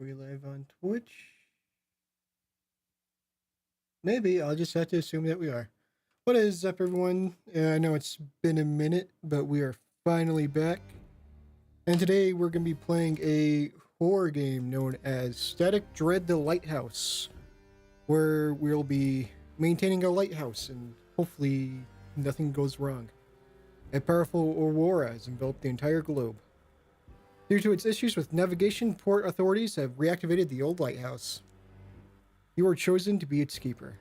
We live on Twitch? Maybe. I'll just have to assume that we are. What is up, everyone? I know it's been a minute, but we are finally back. And today we're going to be playing a horror game known as Static Dread the Lighthouse, where we'll be maintaining a lighthouse and hopefully nothing goes wrong. A powerful aurora has enveloped the entire globe. Due to its issues with navigation, port authorities have reactivated the old lighthouse. You are chosen to be its keeper.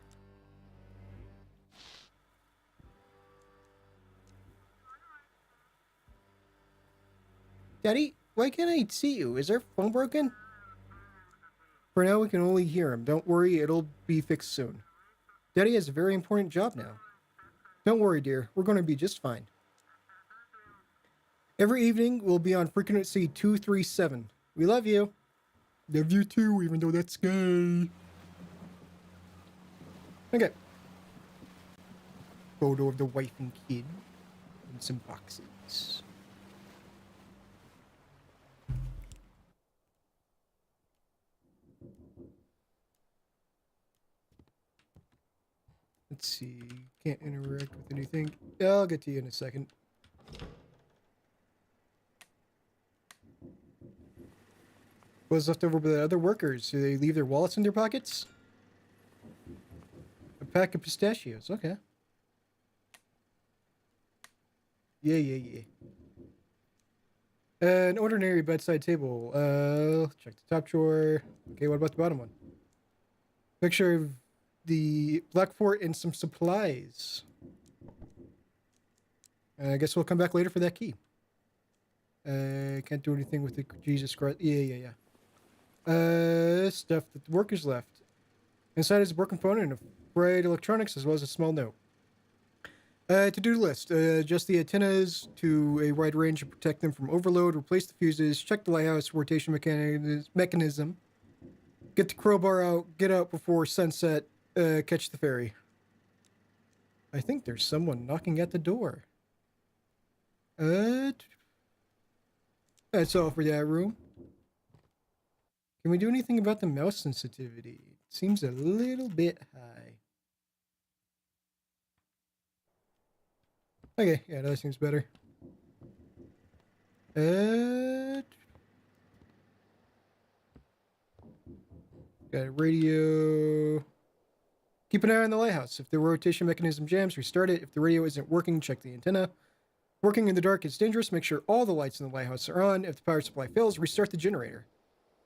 Daddy, why can't I see you? Is our phone broken? For now, we can only hear him. Don't worry, it'll be fixed soon. Daddy has a very important job now. Don't worry, dear. We're going to be just fine. Every evening, we'll be on frequency 237. We love you. Love you too, even though that's gay. Okay. Photo of the wife and kid. And some boxes. Let's see. Can't interact with anything. I'll get to you in a second. What was left over by the other workers? Do they leave their wallets in their pockets? A pack of pistachios. Okay. Yeah. An ordinary bedside table. Check the top drawer. Okay, what about the bottom one? Picture of the Black Fort and some supplies. I guess we'll come back later for that key. Can't do anything with the Jesus Christ. Yeah. Stuff that the workers left. Inside is a broken phone and a fried electronics, as well as a small note. To-do list. Adjust the antennas to a wide range to protect them from overload. Replace the fuses. Check the lighthouse rotation mechanism. Get the crowbar out. Get out before sunset. Catch the ferry. I think there's someone knocking at the door. That's all for that room. Can we do anything about the mouse sensitivity? It seems a little bit high. Okay, yeah, that seems better. Got a radio. Keep an eye on the lighthouse. If the rotation mechanism jams, restart it. If the radio isn't working, check the antenna. Working in the dark is dangerous. Make sure all the lights in the lighthouse are on. If the power supply fails, restart the generator.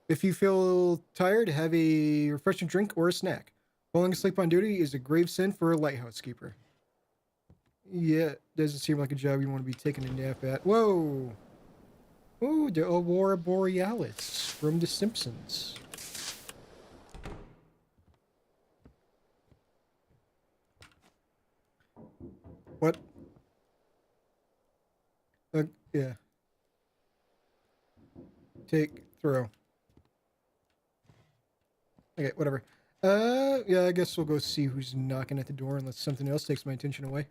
If you feel tired, have a refreshing drink or a snack. Falling asleep on duty is a grave sin for a lighthouse keeper. Yeah, doesn't seem like a job you want to be taking a nap at. Whoa! Oh, the Aurora Borealis from The Simpsons. What? Yeah. Take, throw. Okay, whatever. Yeah, I guess we'll go see who's knocking at the door unless something else takes my attention away.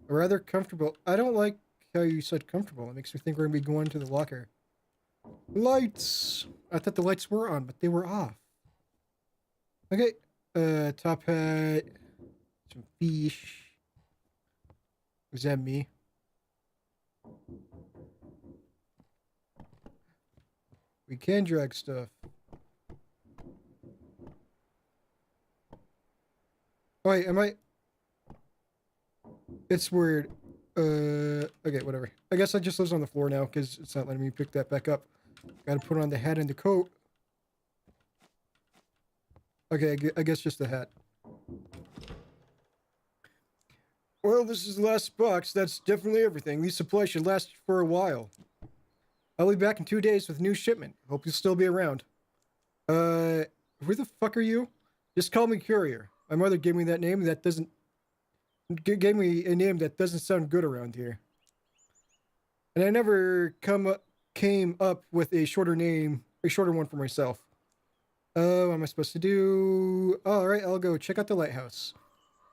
Rather comfortable. I don't like how you said comfortable. It makes me think we're gonna be going to the locker. Lights! I thought the lights were on, but they were off. Okay. Top hat. Some fish. Was that me? We can drag stuff. Oh, wait, am I... It's weird. Okay, whatever. I guess I just lives on the floor now because it's not letting me pick that back up. Gotta put on the hat and the coat. Okay, I guess just the hat. Well, this is the last box. That's definitely everything. These supplies should last for a while. I'll be back in 2 days with a new shipment. Hope you'll still be around. Who the fuck are you? Just call me Courier. My mother gave me that name that doesn't... Gave me a name that doesn't sound good around here. And I never came up with a shorter one for myself. What am I supposed to do? All right, I'll go check out the lighthouse.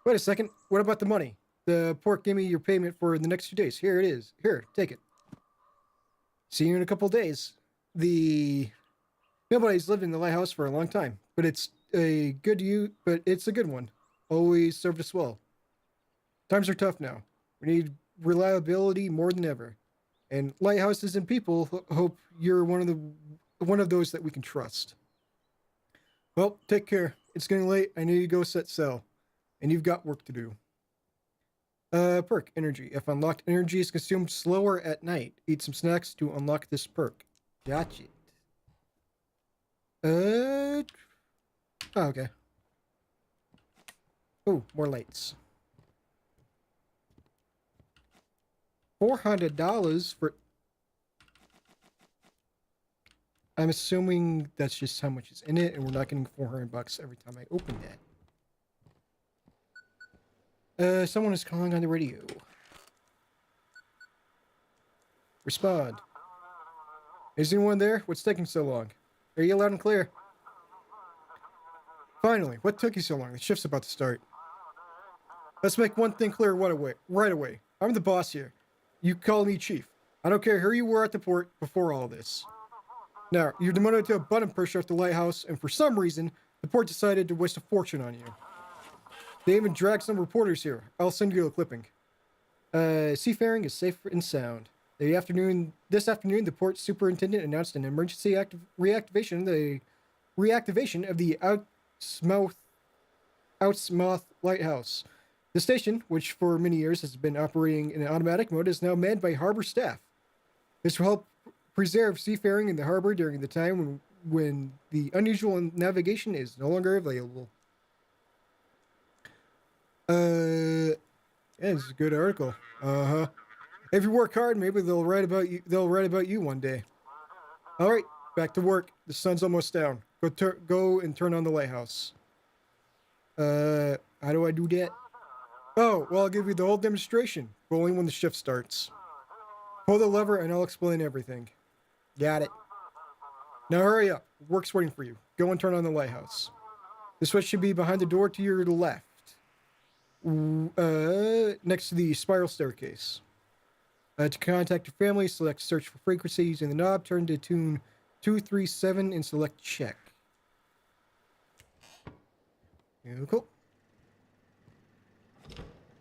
Wait a second. What about the money? The port gave me your payment for the next 2 days. Here it is. Here, take it. See you in a couple days. Nobody's lived in the lighthouse for a long time, but it's a good one. Always served us well. Times are tough now. We need reliability more than ever. And lighthouses and people hope you're one of those that we can trust. Well, take care. It's getting late. I need to go set sail. And you've got work to do. Perk, energy. If unlocked energy is consumed slower at night, eat some snacks to unlock this perk. Gotcha. Oh, okay. Oh, more lights. $400 for... I'm assuming that's just how much is in it, and we're not getting $400 every time I open that. Someone is calling on the radio. Respond. Is anyone there? What's taking so long? Are you loud and clear? Finally, what took you so long? The shift's about to start. Let's make one thing clear right away. I'm the boss here. You call me chief. I don't care who you were at the port before all this. Now, you're demoted to a button pusher at the lighthouse, and for some reason, the port decided to waste a fortune on you. They even dragged some reporters here. I'll send you a clipping. Seafaring is safe and sound. This afternoon, the port superintendent announced an emergency reactivation of the Outsmouth Lighthouse. The station, which for many years has been operating in automatic mode, is now manned by harbor staff. This will help preserve seafaring in the harbor during the time when the unusual navigation is no longer available. Yeah, it's a good article. If you work hard, maybe they'll write about you. They'll write about you one day. All right, back to work. The sun's almost down. Go and turn on the lighthouse. How do I do that? Oh, well, I'll give you the whole demonstration. Rolling when the shift starts. Pull the lever and I'll explain everything. Got it. Now hurry up. Work's waiting for you. Go and turn on the lighthouse. The switch should be behind the door to your left. Next to the spiral staircase. To contact your family, select search for frequencies in the knob, turn to tune 237 and select check. Cool.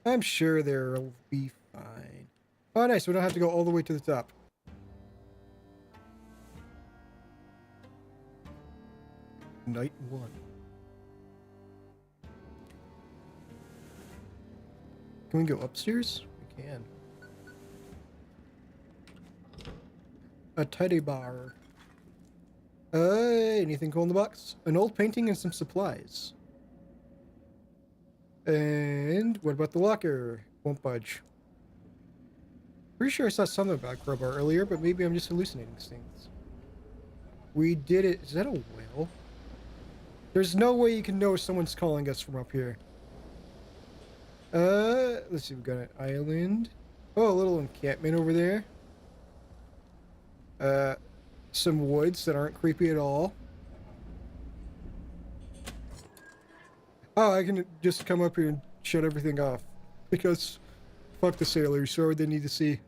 I'm sure they'll be fine. Oh, nice. We don't have to go all the way to the top. Night 1. Can we go upstairs? We can. A teddy bar. Anything cool in the box? An old painting and some supplies. And what about the locker? Won't budge. Pretty sure I saw something about a crowbar earlier, but maybe I'm just hallucinating things. We did it. Is that a whale? There's no way you can know someone's calling us from up here. Let's see. We've got an island. Oh, a little encampment over there. Some woods that aren't creepy at all. Oh, I can just come up here and shut everything off. Because fuck the sailors, so they need to see.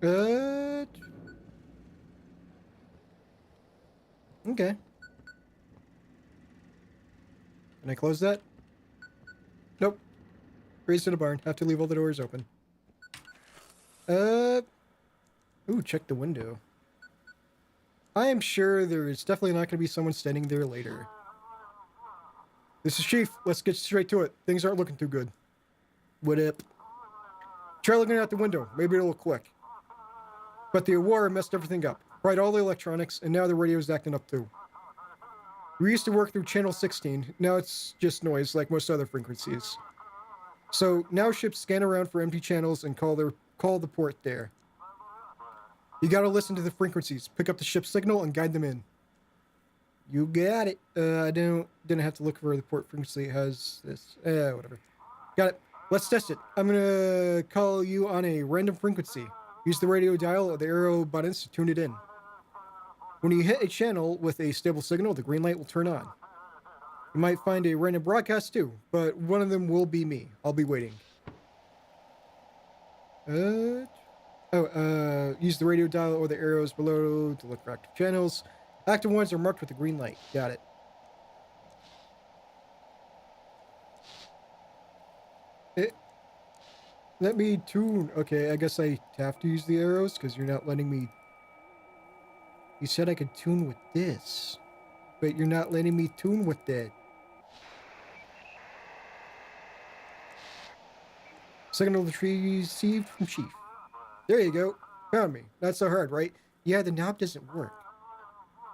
Okay. Can I close that? Nope. Raised in a barn. Have to leave all the doors open. Ooh, check the window. I am sure there is definitely not going to be someone standing there later. This is Chief. Let's get straight to it. Things aren't looking too good. What up? Try looking out the window. Maybe it'll click. But the war messed everything up. Fried all the electronics, and now the radio's acting up too. We used to work through channel 16. Now it's just noise, like most other frequencies. So now ships scan around for empty channels and call the port there. You gotta listen to the frequencies, pick up the ship's signal, and guide them in. You got it. I didn't have to look for the port frequency. It has this. Whatever. Got it. Let's test it. I'm gonna call you on a random frequency. Use the radio dial or the arrow buttons to tune it in. When you hit a channel with a stable signal, the green light will turn on. You might find a random broadcast too, but one of them will be me. I'll be waiting. Use the radio dial or the arrows below to look for active channels. Active ones are marked with a green light. Got it. Let me tune. Okay, I guess I have to use the arrows because you're not letting me. You said I could tune with this, but you're not letting me tune with that. Signal received from Chief. There you go. Found me. Not so hard, right? Yeah, the knob doesn't work.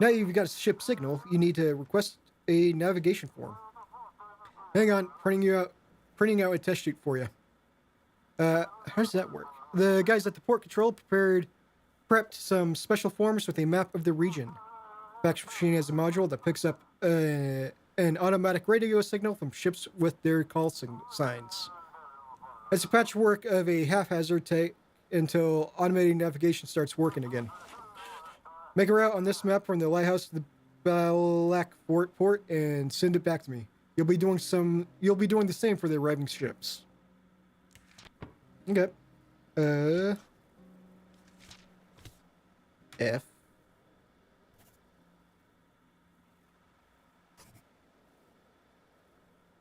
Now you've got a ship signal, you need to request a navigation form. Hang on, printing out a test sheet for you. How does that work? The guys at the port control prepped some special forms with a map of the region. Fax machine has a module that picks up an automatic radio signal from ships with their call signs. It's a patchwork of a haphazard take until automated navigation starts working again. Make a route on this map from the Lighthouse to the Black Fort port and send it back to me. You'll be doing the same for the arriving ships. Okay. F.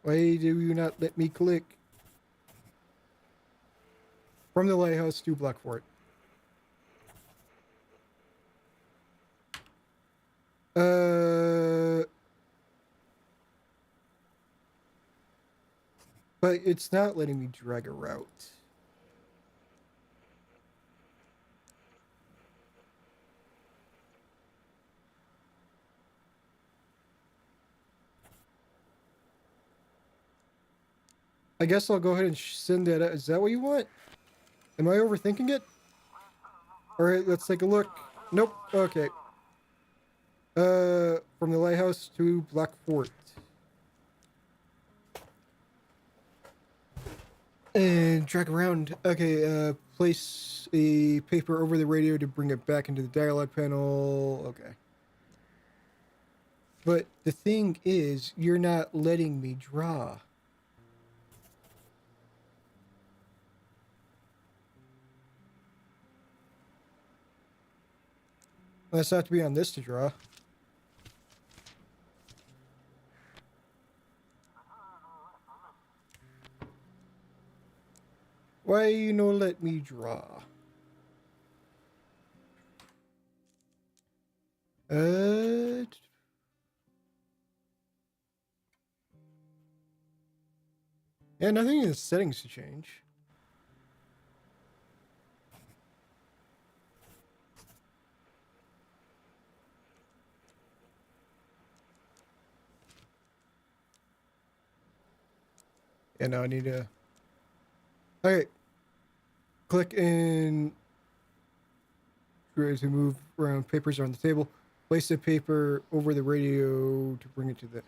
Why do you not let me click? From the Lighthouse to Black Fort. But it's not letting me drag a route. I guess I'll go ahead and send that out. Is that what you want? Am I overthinking it? Alright, let's take a look. Nope. Okay. From the Lighthouse to Black Fort. And drag around. Okay, place a paper over the radio to bring it back into the dialogue panel. Okay. But the thing is, you're not letting me draw. Let's have to be on this to draw. Why you no let me draw? Yeah, nothing in the settings to change. Yeah, no, I need to... Okay. Click in... to move around. Papers are on the table. Place the paper over the radio to bring it to the...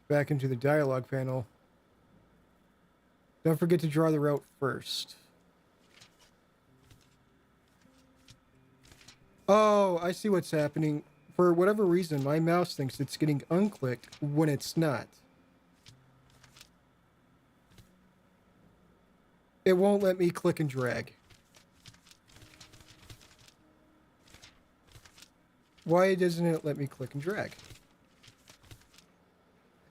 back into the dialogue panel. Don't forget to draw the route first. Oh, I see what's happening. For whatever reason, my mouse thinks it's getting unclicked when it's not. It won't let me click and drag. Why doesn't it let me click and drag?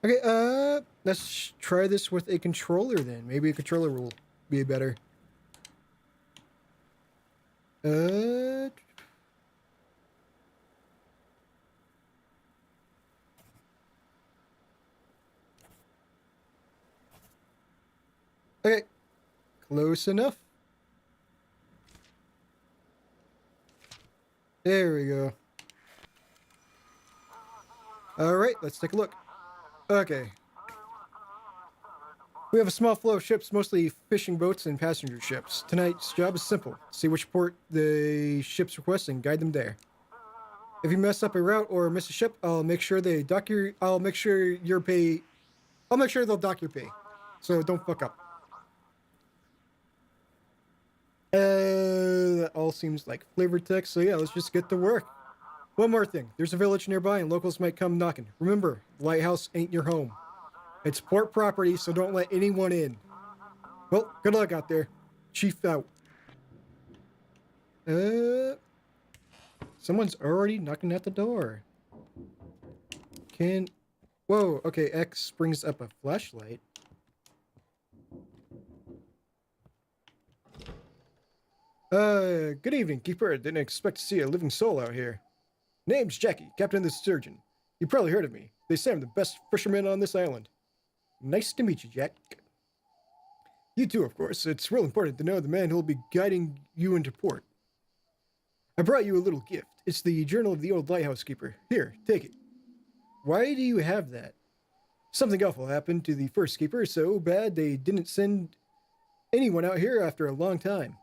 Okay, let's try this with a controller then. Maybe a controller will be better. Okay. Close enough. There we go. Alright, let's take a look. Okay. We have a small flow of ships, mostly fishing boats and passenger ships. Tonight's job is simple. See which port the ship's requesting, guide them there. If you mess up a route or miss a ship, I'll make sure they'll dock your pay. So don't fuck up. That all seems like flavored text, so yeah, let's just get to work. One more thing. There's a village nearby and locals might come knocking. Remember, the lighthouse ain't your home. It's port property, so don't let anyone in. Well, good luck out there. Chief out. Uh, someone's already knocking at the door. Can... Whoa, okay, X brings up a flashlight. Good evening, Keeper. Didn't expect to see a living soul out here. Name's Jackie, captain of the Sturgeon. You probably heard of me. They say I'm the best fisherman on this island. Nice to meet you, Jack. You too, of course. It's real important to know the man who will be guiding you into port. I brought you a little gift. It's the Journal of the Old Lighthouse Keeper. Here, take it. Why do you have that? Something awful happened to the first keeper, so bad they didn't send anyone out here after a long time.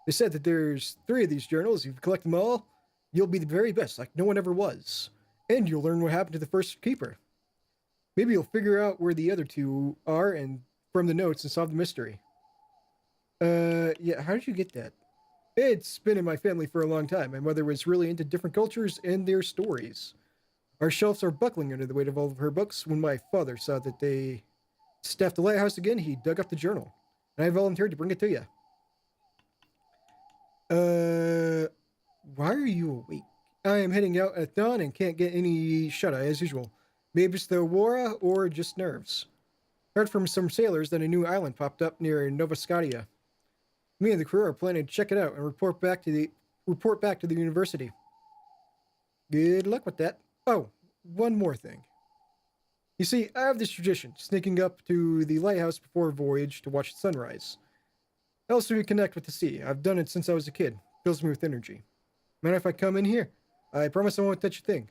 They said that there's 3 of these journals. If you collect them all, you'll be the very best, like no one ever was. And you'll learn what happened to the first keeper. Maybe you'll figure out where the other 2 are and from the notes and solve the mystery. Yeah, how did you get that? It's been in my family for a long time. My mother was really into different cultures and their stories. Our shelves are buckling under the weight of all of her books. When my father saw that they staffed the lighthouse again, he dug up the journal. And I volunteered to bring it to you. Why are you awake? I am heading out at dawn and can't get any shut-eye as usual. Maybe it's the aurora or just nerves. Heard from some sailors that a new island popped up near Nova Scotia. Me and the crew are planning to check it out and report back to the university. Good luck with that. Oh, one more thing. You see, I have this tradition, sneaking up to the lighthouse before a voyage to watch the sunrise. Helps me connect with the sea. I've done it since I was a kid. Fills me with energy. Mind if I come in here? I promise I won't touch a thing.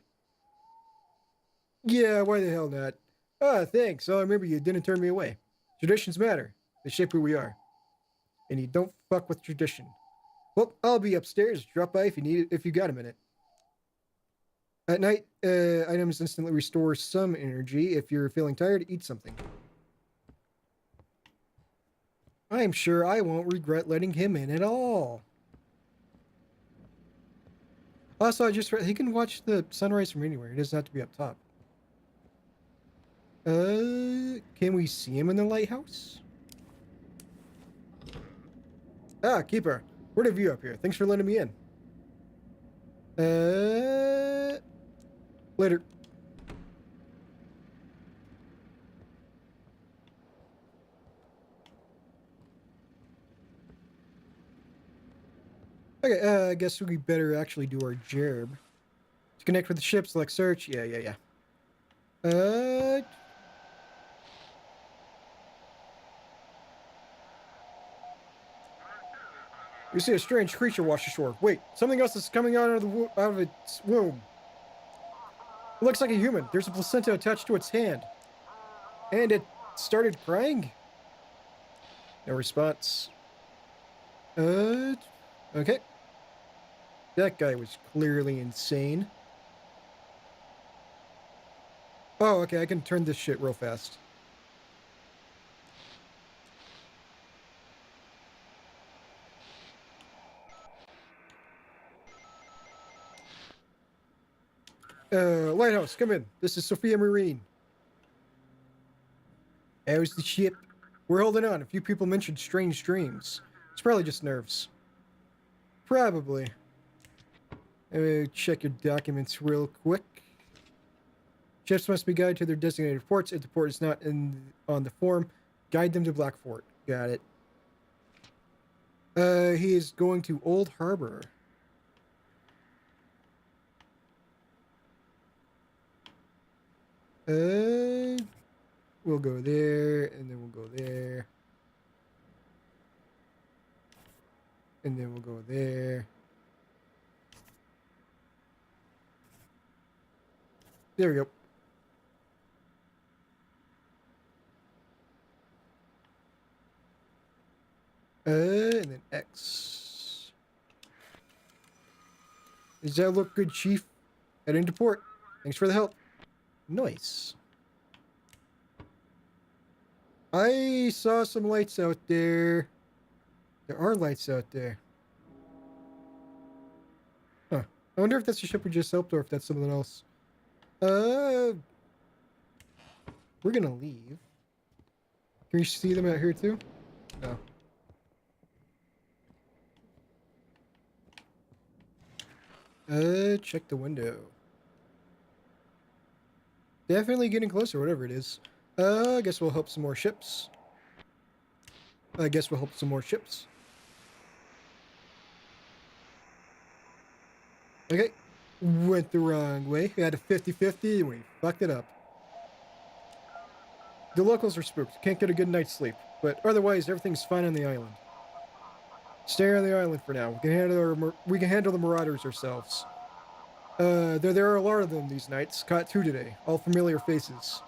Yeah, why the hell not? Ah, thanks. I'll remember you didn't turn me away. Traditions matter. They shape who we are. And you don't fuck with tradition. Well, I'll be upstairs. Drop by if you need it, if you got a minute. At night, items instantly restore some energy. If you're feeling tired, eat something. I'm sure I won't regret letting him in at all. Also, I just read he can watch the sunrise from anywhere. It doesn't have to be up top. Can we see him in the lighthouse? Ah, Keeper. What have you up here? Thanks for letting me in. Later. Okay, I guess we better actually do our job. To connect with the ship, select search. Yeah. You see a strange creature wash ashore. Wait, something else is coming out of its womb. It looks like a human. There's a placenta attached to its hand. And it started crying? No response. Okay. That guy was clearly insane. Oh, okay, I can turn this shit real fast. Lighthouse, come in. This is Sophia Marine. How's the ship? We're holding on. A few people mentioned strange dreams. It's probably just nerves. Probably. Check your documents real quick. Ships must be guided to their designated ports. If the port is not on the form, guide them to Black Fort. Got it. He is going to Old Harbor. We'll go there, and then we'll go there. And then we'll go there. There we go. And then X. Does that look good, Chief? Head into port. Thanks for the help. Nice. I saw some lights out there. There are lights out there. Huh. I wonder if that's the ship we just helped or if that's something else. We're gonna leave. Can you see them out here too? No. Check the window. Definitely getting closer, whatever it is. I guess we'll help some more ships. Okay. Went the wrong way. We had a 50-50 and we fucked it up. The locals are spooked. Can't get a good night's sleep. But otherwise, everything's fine on the island. Stay on the island for now. We can handle the marauders ourselves. There are a lot of them these nights. Caught 2 today. All familiar faces.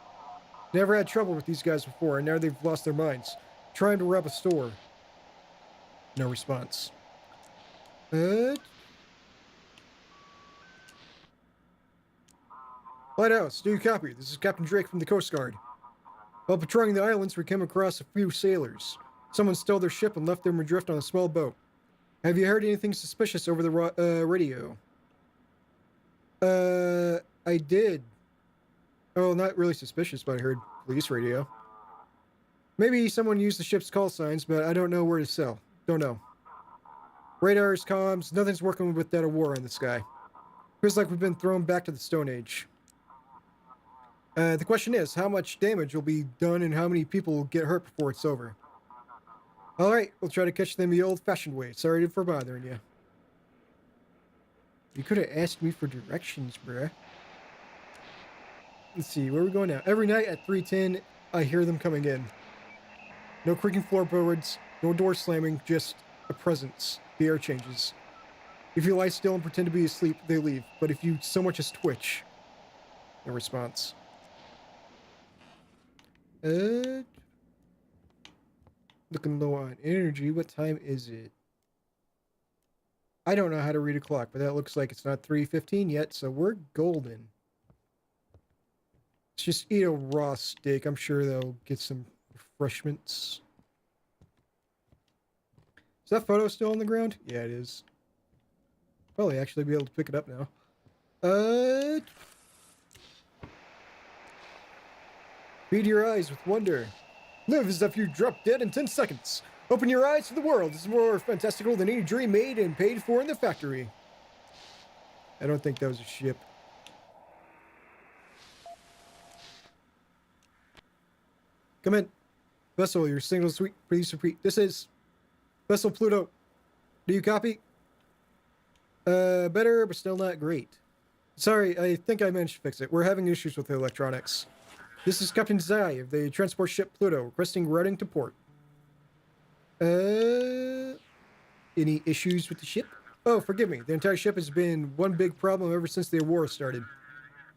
Never had trouble with these guys before, and now they've lost their minds. Trying to rob a store. No response. Lighthouse, do you copy? This is Captain Drake from the Coast Guard. While patrolling the islands, we came across a few sailors. Someone stole their ship and left them adrift on a small boat. Have you heard anything suspicious over the radio? I did. Oh, not really suspicious, but I heard police radio. Maybe someone used the ship's call signs, but I don't know where to sell. Don't know. Radars, comms, nothing's working with that war in the sky. Feels like we've been thrown back to the Stone Age. The question is, how much damage will be done and how many people will get hurt before it's over? Alright, we'll try to catch them the old-fashioned way. Sorry for bothering you. You could have asked me for directions, bruh. Let's see, where are we going now? Every night at 3:10, I hear them coming in. No creaking floorboards, no door slamming, just a presence. The air changes. If you lie still and pretend to be asleep, they leave. But if you so much as twitch, no response. Looking low on energy. What time is it? I don't know how to read a clock, but that looks like it's not 3:15 yet, so we're golden. Let's just eat a raw steak. I'm sure they'll get some refreshments. Is that photo still on the ground? Yeah, it is. Probably actually be able to pick it up now. Feed your eyes with wonder. Live as if you drop dead in 10 seconds. Open your eyes to the world. It's more fantastical than any dream made and paid for in the factory. I don't think that was a ship. Come in. Vessel, your signal suite. Please repeat. This is Vessel Pluto. Do you copy? Better, but still not great. Sorry, I think I managed to fix it. We're having issues with the electronics. This is Captain Zai of the transport ship Pluto, requesting routing to port. Any issues with the ship? Oh, forgive me. The entire ship has been one big problem ever since the war started.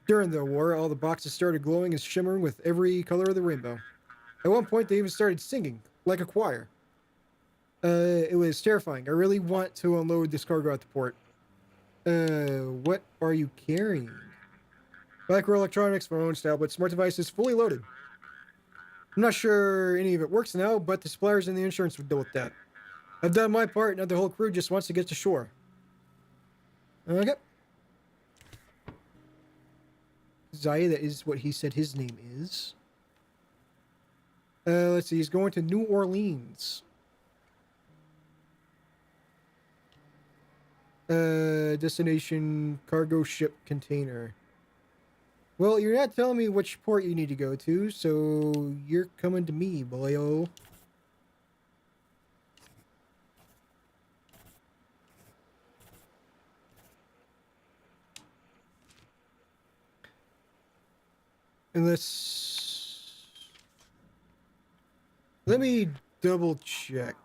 During the war, all the boxes started glowing and shimmering with every color of the rainbow. At one point, they even started singing, like a choir. It was terrifying. I really want to unload this cargo at the port. What are you carrying? Microelectronics, phones, tablets, smart devices, fully loaded. I'm not sure any of it works now, but the suppliers and the insurance would deal with that. I've done my part, now the whole crew just wants to get to shore. Okay. Zaya, that is what he said his name is. Let's see, he's going to New Orleans. Destination cargo ship container. Well, you're not telling me which port you need to go to, so you're coming to me, boyo. Unless... Let me double check.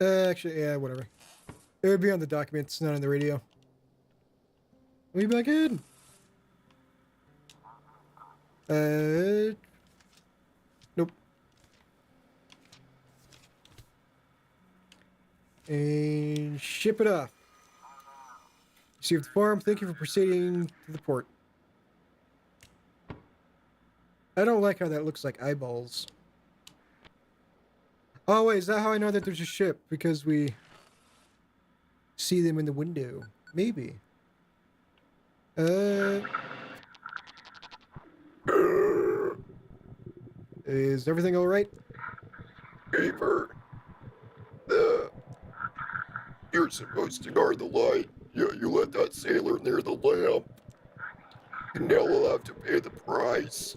Actually, yeah, whatever. It would be on the documents, not on the radio. Let me back in. Nope. And ship it off. Receive the farm. Thank you for proceeding to the port. I don't like how that looks like eyeballs. Oh, wait, is that how I know that there's a ship? Because we see them in the window. Maybe. Is everything alright? Paper. You You're supposed to guard the light. Yeah, you let that sailor near the lamp. And now he'll have to pay the price.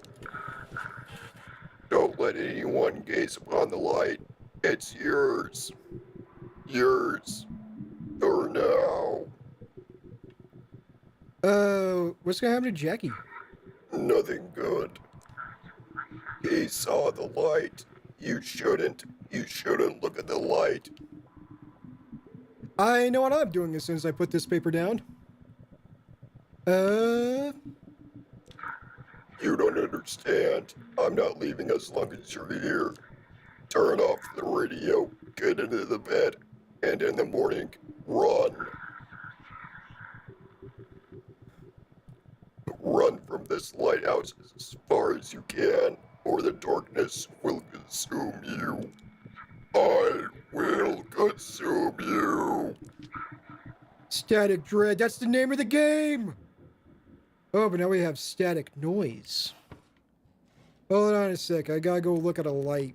Don't let anyone gaze upon the light. It's yours. Yours. For now. What's gonna happen to Jackie? Nothing good. He saw the light. You shouldn't. You shouldn't look at the light. I know what I'm doing as soon as I put this paper down. Uh, You don't understand. I'm not leaving as long as you're here. Turn off the radio, get into the bed, and in the morning, run. Run from this lighthouse as far as you can, or the darkness will consume you. I will consume you. Static Dread, that's the name of the game! Oh, but now we have static noise. Hold on a sec, I gotta go look at a light.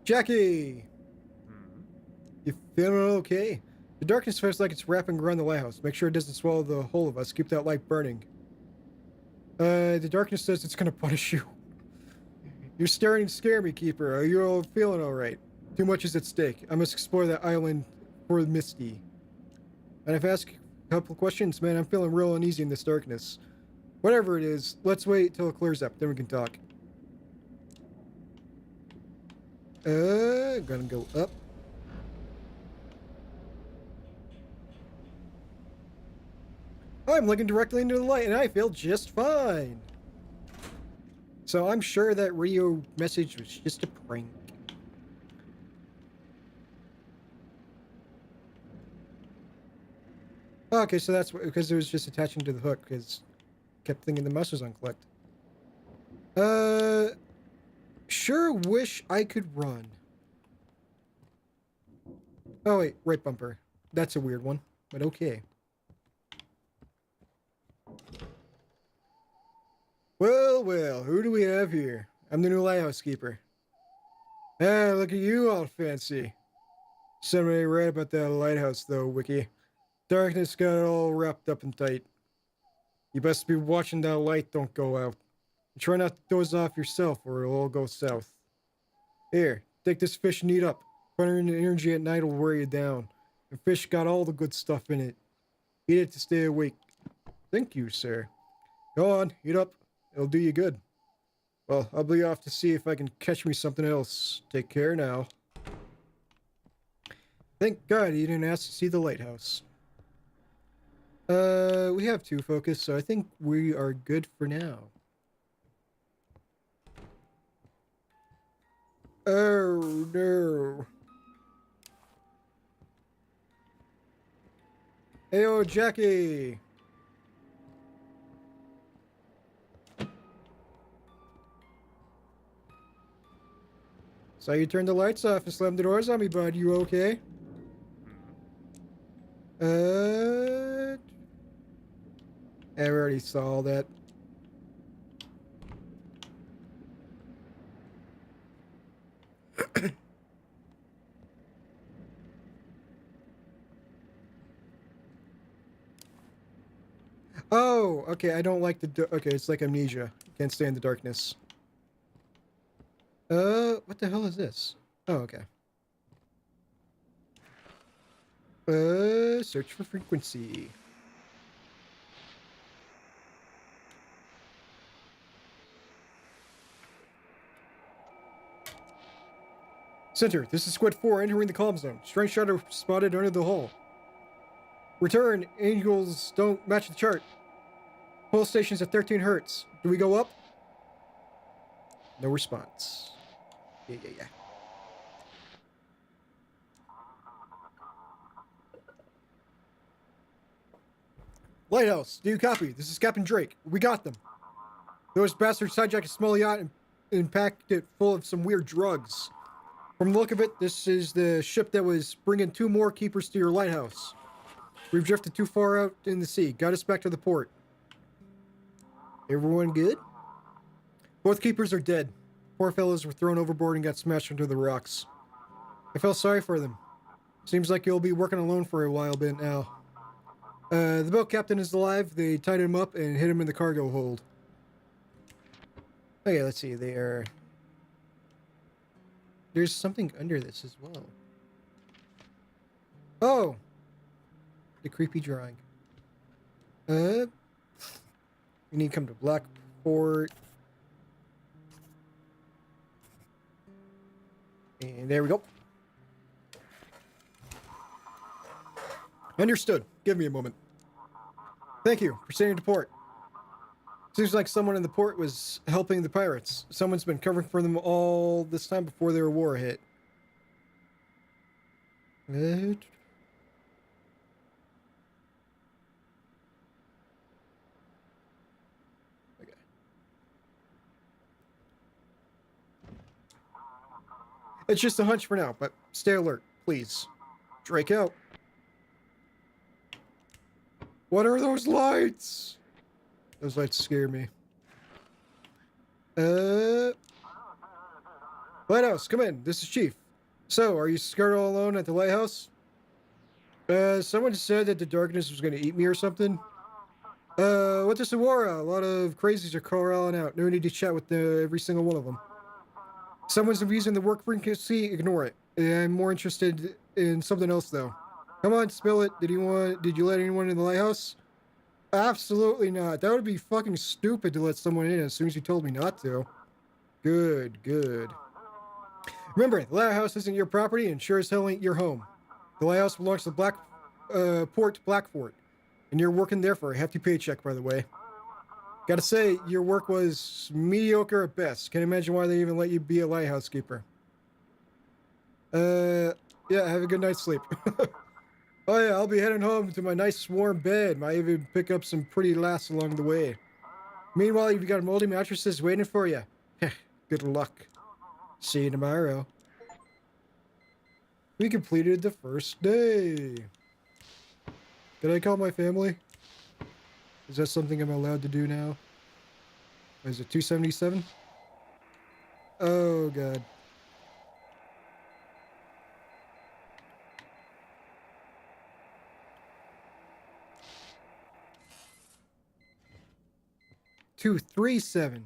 Jackie! You feeling okay? The darkness feels like it's wrapping around the lighthouse. Make sure it doesn't swallow the whole of us. Keep that light burning. The darkness says it's gonna punish you. You're staring to scare me, Keeper. Are you all feeling alright? Too much is at stake. I must explore that island for Misty. And I've asked a couple questions, man. I'm feeling real uneasy in this darkness. Whatever it is, let's wait till it clears up, then we can talk. Gonna go up. I'm looking directly into the light and I feel just fine. So I'm sure that radio message was just a prank. Okay, so that's because it was just attaching to the hook because kept thinking the mouse was unclicked. Sure wish I could run. Oh wait, right bumper. That's a weird one, but okay. Well, well, who do we have here? I'm the new lighthouse keeper. Ah, look at you all fancy. Somebody right about that lighthouse though, Wiki. Darkness got it all wrapped up and tight. You best be watching that light don't go out. And try not to doze off yourself or it'll all go south. Here, take this fish and eat up. Burning energy at night will wear you down. And fish got all the good stuff in it. Eat it to stay awake. Thank you, sir. Go on, eat up. It'll do you good. Well, I'll be off to see if I can catch me something else. Take care now. Thank God he didn't ask to see the lighthouse. We have 2 focus, so I think we are good for now. Oh, no. Heyo, Jackie! So you turned the lights off and slammed the doors on me, bud. You okay? I already saw all that. Oh, okay. I don't like the. Okay, it's like amnesia. Can't stay in the darkness. What the hell is this? Oh, okay. Search for frequency. Center, this is Squid 4 entering the calm zone. Strange shadow spotted under the hull. Return, angles don't match the chart. Pulse station's at 13 hertz. Do we go up? No response. Yeah. Lighthouse, do you copy? This is Captain Drake. We got them. Those bastards hijacked a small yacht and packed it full of some weird drugs. From the look of it, this is the ship that was bringing 2 more keepers to your lighthouse. We've drifted too far out in the sea. Got us back to the port. Everyone good? Both keepers are dead. Poor fellows were thrown overboard and got smashed into the rocks. I felt sorry for them. Seems like you'll be working alone for a while bit now. The boat captain is alive. They tied him up and hid him in the cargo hold. Okay, let's see. There's something under this as well. Oh! The creepy drawing. You need to come to Blackport. And there we go. Understood. Give me a moment. Thank you for staying to port. Seems like someone in the port was helping the pirates. Someone's been covering for them all this time before their war hit. Okay. It's just a hunch for now, but stay alert, please. Drake out. What are those lights? Those lights scare me. Lighthouse, come in. This is Chief. So, are you scared all alone at the lighthouse? Someone said that the darkness was going to eat me or something. What's this war? A lot of crazies are crawling out. No need to chat with every single one of them. Someone's abusing the work frequency. Ignore it. I'm more interested in something else, though. Come on, spill it. Did you let anyone in the lighthouse? Absolutely not. That would be fucking stupid to let someone in as soon as you told me not to. Good, good. Remember, the lighthouse isn't your property and sure as hell ain't your home. The lighthouse belongs to Blackfort, and you're working there for a hefty paycheck, by the way. Gotta say, your work was mediocre at best. Can't imagine why they even let you be a lighthouse keeper. Yeah, have a good night's sleep. Oh yeah, I'll be heading home to my nice warm bed. Might even pick up some pretty laughs along the way. Meanwhile, you've got moldy mattresses waiting for you. Good luck. See you tomorrow. We completed the first day. Did I call my family? Is that something I'm allowed to do now? Is it 277? Oh, God. Two, 3, 7.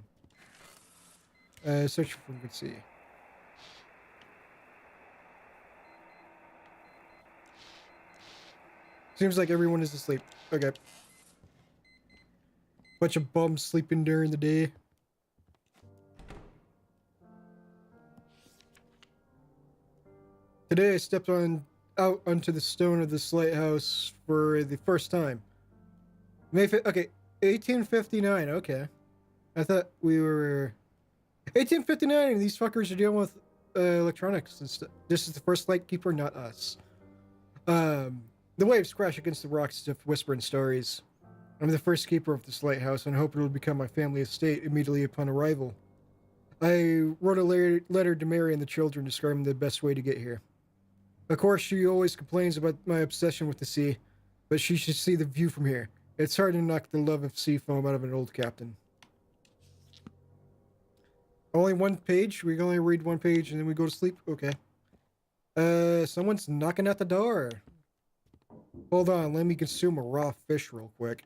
Search for frequency. Seems like everyone is asleep. Okay. Bunch of bums sleeping during the day. Today I stepped out onto the stone of this lighthouse for the first time. Okay, 1859. Okay, I thought we were 1859, and these fuckers are dealing with electronics and stuff. This is the first lightkeeper, not us. The waves crash against the rocks as if whispering stories. I'm the first keeper of this lighthouse, and I hope it will become my family estate immediately upon arrival. I wrote a letter to Mary and the children describing the best way to get here. Of course, she always complains about my obsession with the sea, but she should see the view from here. It's hard to knock the love of sea foam out of an old captain. Only one page? We can only read one page and then we go to sleep? Okay. Someone's knocking at the door. Hold on, let me consume a raw fish real quick.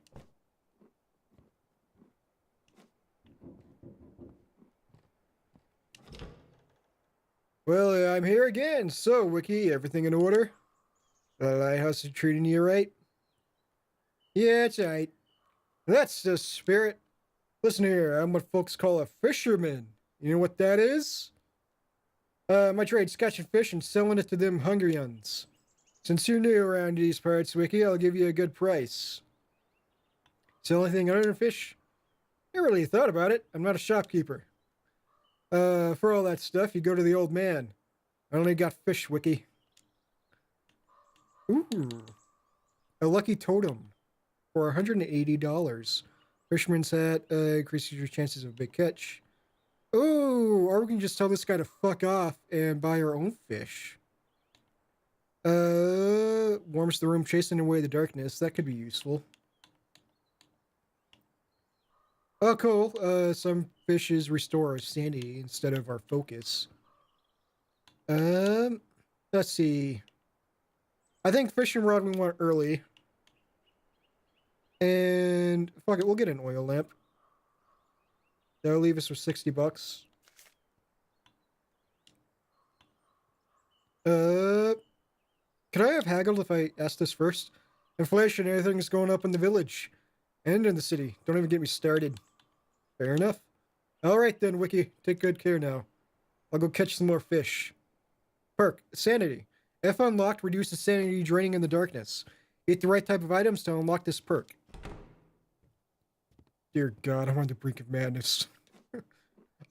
Well, I'm here again. So, Wiki, everything in order? The lighthouse is treating you right? Yeah, it's right. That's the spirit. Listen here, I'm what folks call a fisherman. You know what that is? My trade's catching fish and selling it to them hungry uns. Since you're new around these parts, Wiki, I'll give you a good price. Sell anything other than fish? I really thought about it. I'm not a shopkeeper. For all that stuff, you go to the old man. I only got fish, Wiki. Ooh. A lucky totem for $180. Fisherman's hat increases your chances of a big catch. Ooh, or we can just tell this guy to fuck off and buy our own fish. Warms the room, chasing away the darkness. That could be useful. Oh, cool. Some fishes restore our sanity instead of our focus. Um, let's see. I think fishing rod we want early. And fuck it, we'll get an oil lamp. That'll leave us with $60. Uh, Could I have haggled if I asked this first? Inflation, everything's going up in the village and in the city. Don't even get me started. Fair enough. All right then, Wiki. Take good care now. I'll go catch some more fish. Perk, sanity. If unlocked, reduces sanity draining in the darkness. Eat the right type of items to unlock this perk. Dear God, I'm on the brink of madness.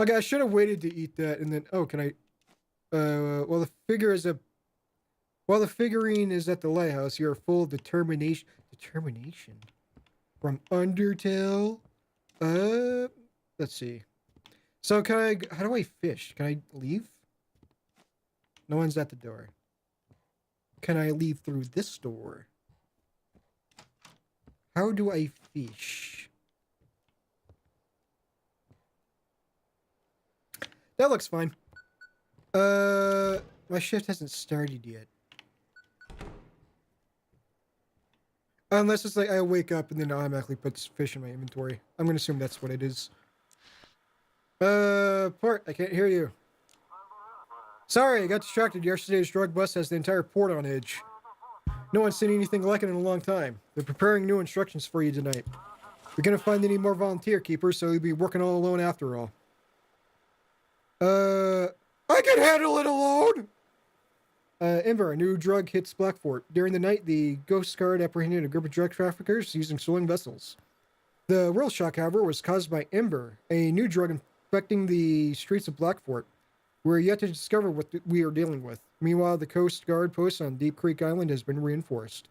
Okay, I should have waited to eat that and then. Oh, can I? Well, the figure is a. While the figurine is at the lighthouse, you are full of determination. Determination from Undertale. Let's see. So can I? How do I fish? Can I leave? No one's at the door. Can I leave through this door? How do I fish? That looks fine. My shift hasn't started yet. Unless it's like I wake up and then automatically puts fish in my inventory. I'm gonna assume that's what it is. Port, I can't hear you. Sorry, I got distracted. Yesterday's drug bust has the entire port on edge. No one's seen anything like it in a long time. They're preparing new instructions for you tonight. We're gonna find any more volunteer keepers, so you'll be working all alone after all. I can handle it alone! Ember, a new drug hits Blackfort. During the night, the Ghost Guard apprehended a group of drug traffickers using stolen vessels. The real shock, however, was caused by Ember, a new drug infecting the streets of Blackfort. We're yet to discover what we are dealing with. Meanwhile, the Coast Guard post on Deep Creek Island has been reinforced.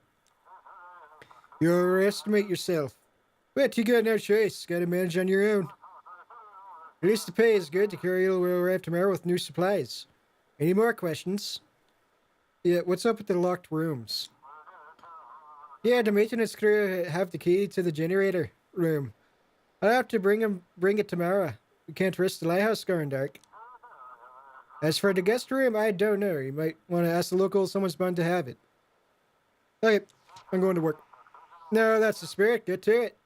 You overestimate yourself. But you got no choice. Gotta manage on your own. At least the pay is good. The courier will arrive tomorrow with new supplies. Any more questions? Yeah, what's up with the locked rooms? Yeah, the maintenance crew have the key to the generator room. I'll have to bring it tomorrow. We can't risk the lighthouse going dark. As for the guest room, I don't know. You might want to ask the locals. Someone's bound to have it. Okay, I'm going to work. No, that's the spirit. Get to it.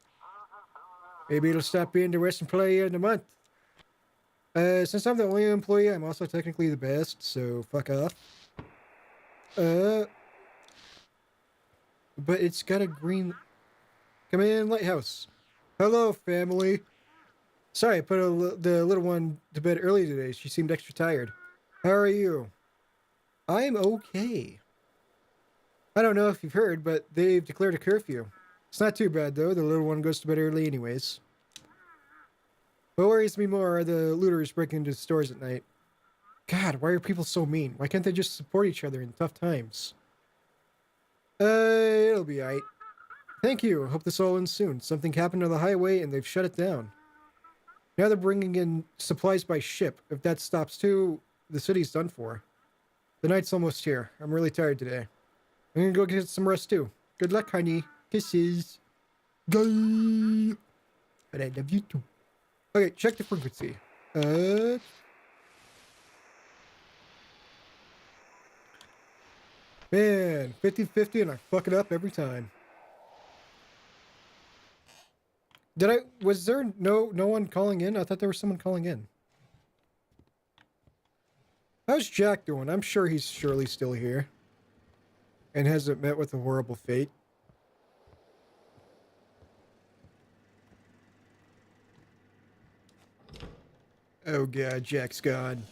Maybe it'll stop being the worst employee in the month. Since I'm the only employee, I'm also technically the best, so fuck off. But it's got a green... Come in, Lighthouse. Hello, family. Sorry, I put the little one to bed early today. She seemed extra tired. How are you? I'm okay. I don't know if you've heard, but they've declared a curfew. It's not too bad, though. The little one goes to bed early anyways. What worries me more are the looters breaking into stores at night. God, why are people so mean? Why can't they just support each other in tough times? It'll be alright. Thank you. Hope this all ends soon. Something happened on the highway and they've shut it down. Now they're bringing in supplies by ship. If that stops too, the city's done for. The night's almost here. I'm really tired today. I'm gonna go get some rest too. Good luck, honey. Kisses. Bye. But I love you too. Okay, check the frequency. Man, 50-50 and I fuck it up every time. Was there no one calling in? I thought there was someone calling in. How's Jack doing? I'm sure he's surely still here. And hasn't met with a horrible fate. Oh god, Jack's gone.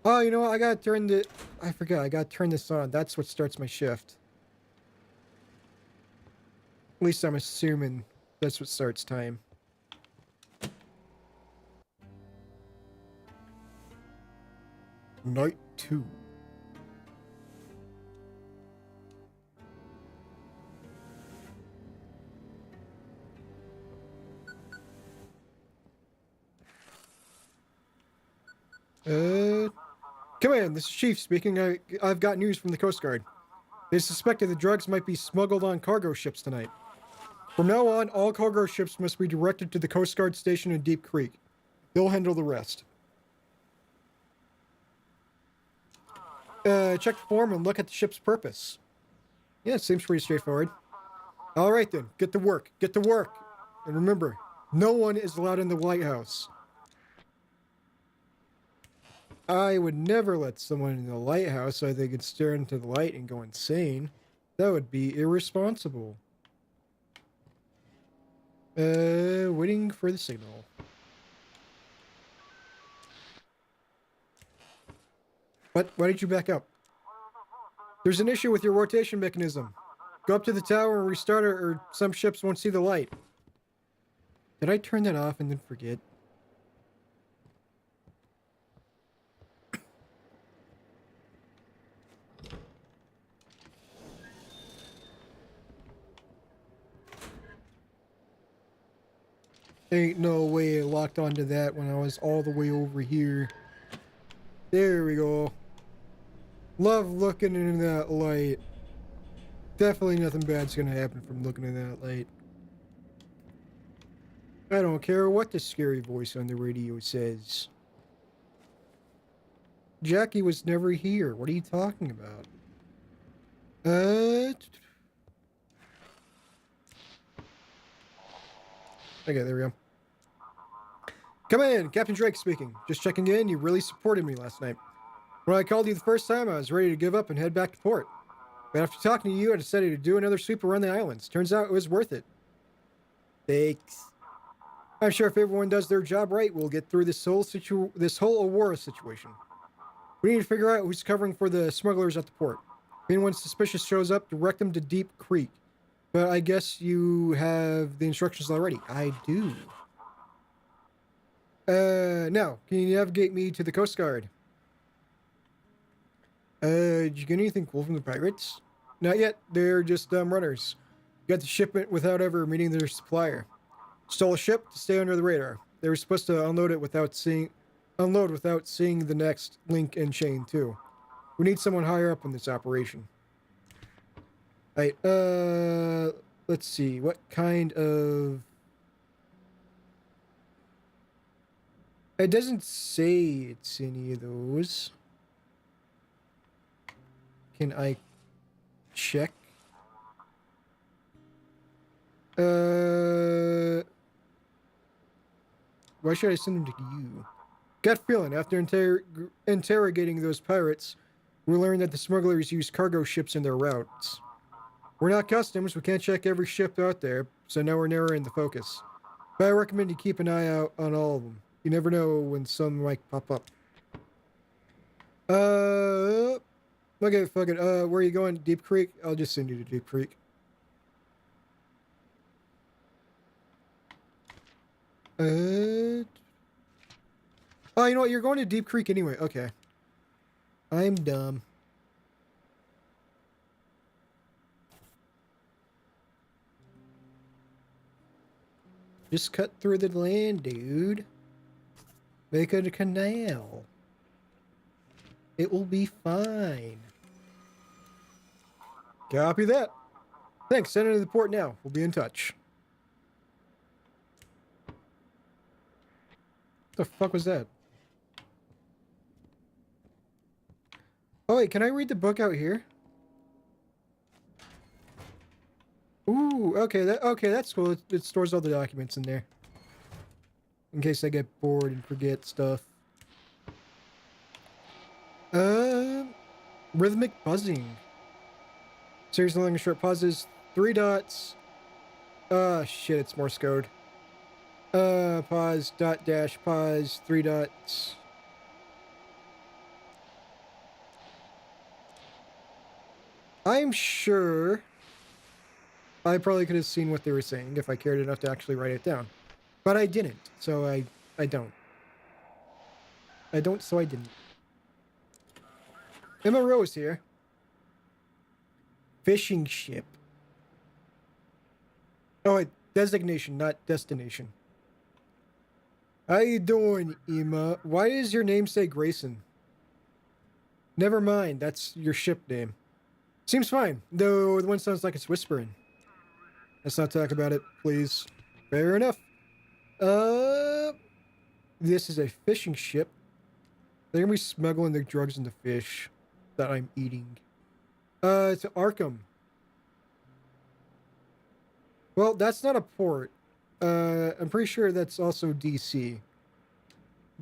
Oh, you know what? I forgot. I gotta turn this on. That's what starts my shift. At least I'm assuming that's what starts time. Night 2. Come in, this is Chief speaking. I've got news from the Coast Guard. They suspected the drugs might be smuggled on cargo ships tonight. From now on, all cargo ships must be directed to the Coast Guard station in Deep Creek. They'll handle the rest. Check the form and look at the ship's purpose. Yeah, it seems pretty straightforward. All right then, get to work. Get to work. And remember, no one is allowed in the lighthouse. I would never let someone in the lighthouse so they could stare into the light and go insane. That would be irresponsible. Waiting for the signal. What? Why did you back up? There's an issue with your rotation mechanism. Go up to the tower and restart it, or some ships won't see the light. Did I turn that off and then forget? Ain't no way I locked onto that when I was all the way over here. There we go. Love looking in that light. Definitely nothing bad's gonna happen from looking in that light. I don't care what the scary voice on the radio says. Jackie was never here. What are you talking about? Okay, there we go. Come in, Captain Drake speaking. Just checking in. You really supported me last night. When I called you the first time, I was ready to give up and head back to port. But after talking to you, I decided to do another sweep around the islands. Turns out it was worth it. Thanks. I'm sure if everyone does their job right, we'll get through this whole Aurora situation. We need to figure out who's covering for the smugglers at the port. If anyone suspicious shows up, direct them to Deep Creek. But I guess you have the instructions already. I do. Now, can you navigate me to the Coast Guard? Did you get anything cool from the pirates? Not yet. They're just runners. Got the shipment without ever meeting their supplier. Stole a ship to stay under the radar. They were supposed to unload without seeing the next link in chain too. We need someone higher up in this operation. Alright, let's see. What kind of... It doesn't say it's any of those. Can I check? Why should I send them to you? Gut feeling, after interrogating those pirates, we learned that the smugglers use cargo ships in their routes. We're not customs, we can't check every ship out there, so now we're narrowing the focus. But I recommend you keep an eye out on all of them. You never know when some might pop up. Okay, fuck it. Where are you going? Deep Creek? I'll just send you to Deep Creek. Oh, you know what? You're going to Deep Creek anyway. Okay. I'm dumb. Just cut through the land, dude. Make it a canal. It will be fine. Copy that. Thanks. Send it to the port now. We'll be in touch. What the fuck was that? Oh wait, can I read the book out here? Ooh, okay, that's cool. It stores all the documents in there. In case I get bored and forget stuff. Rhythmic buzzing. Series long and short pauses. 3 dots. Shit, it's Morse code. Pause, dot, dash, pause, 3 dots. I'm sure I probably could have seen what they were saying if I cared enough to actually write it down. But I didn't, so I don't. I don't, so I didn't. Emma Rose here. Fishing ship. Oh, wait, designation, not destination. How you doing, Emma? Why does your name say Grayson? Never mind, that's your ship name. Seems fine, though the one sounds like it's whispering. Let's not talk about it, please. Fair enough. This is a fishing ship. They're gonna be smuggling the drugs into fish that I'm eating. To Arkham. Well, that's not a port. I'm pretty sure that's also DC.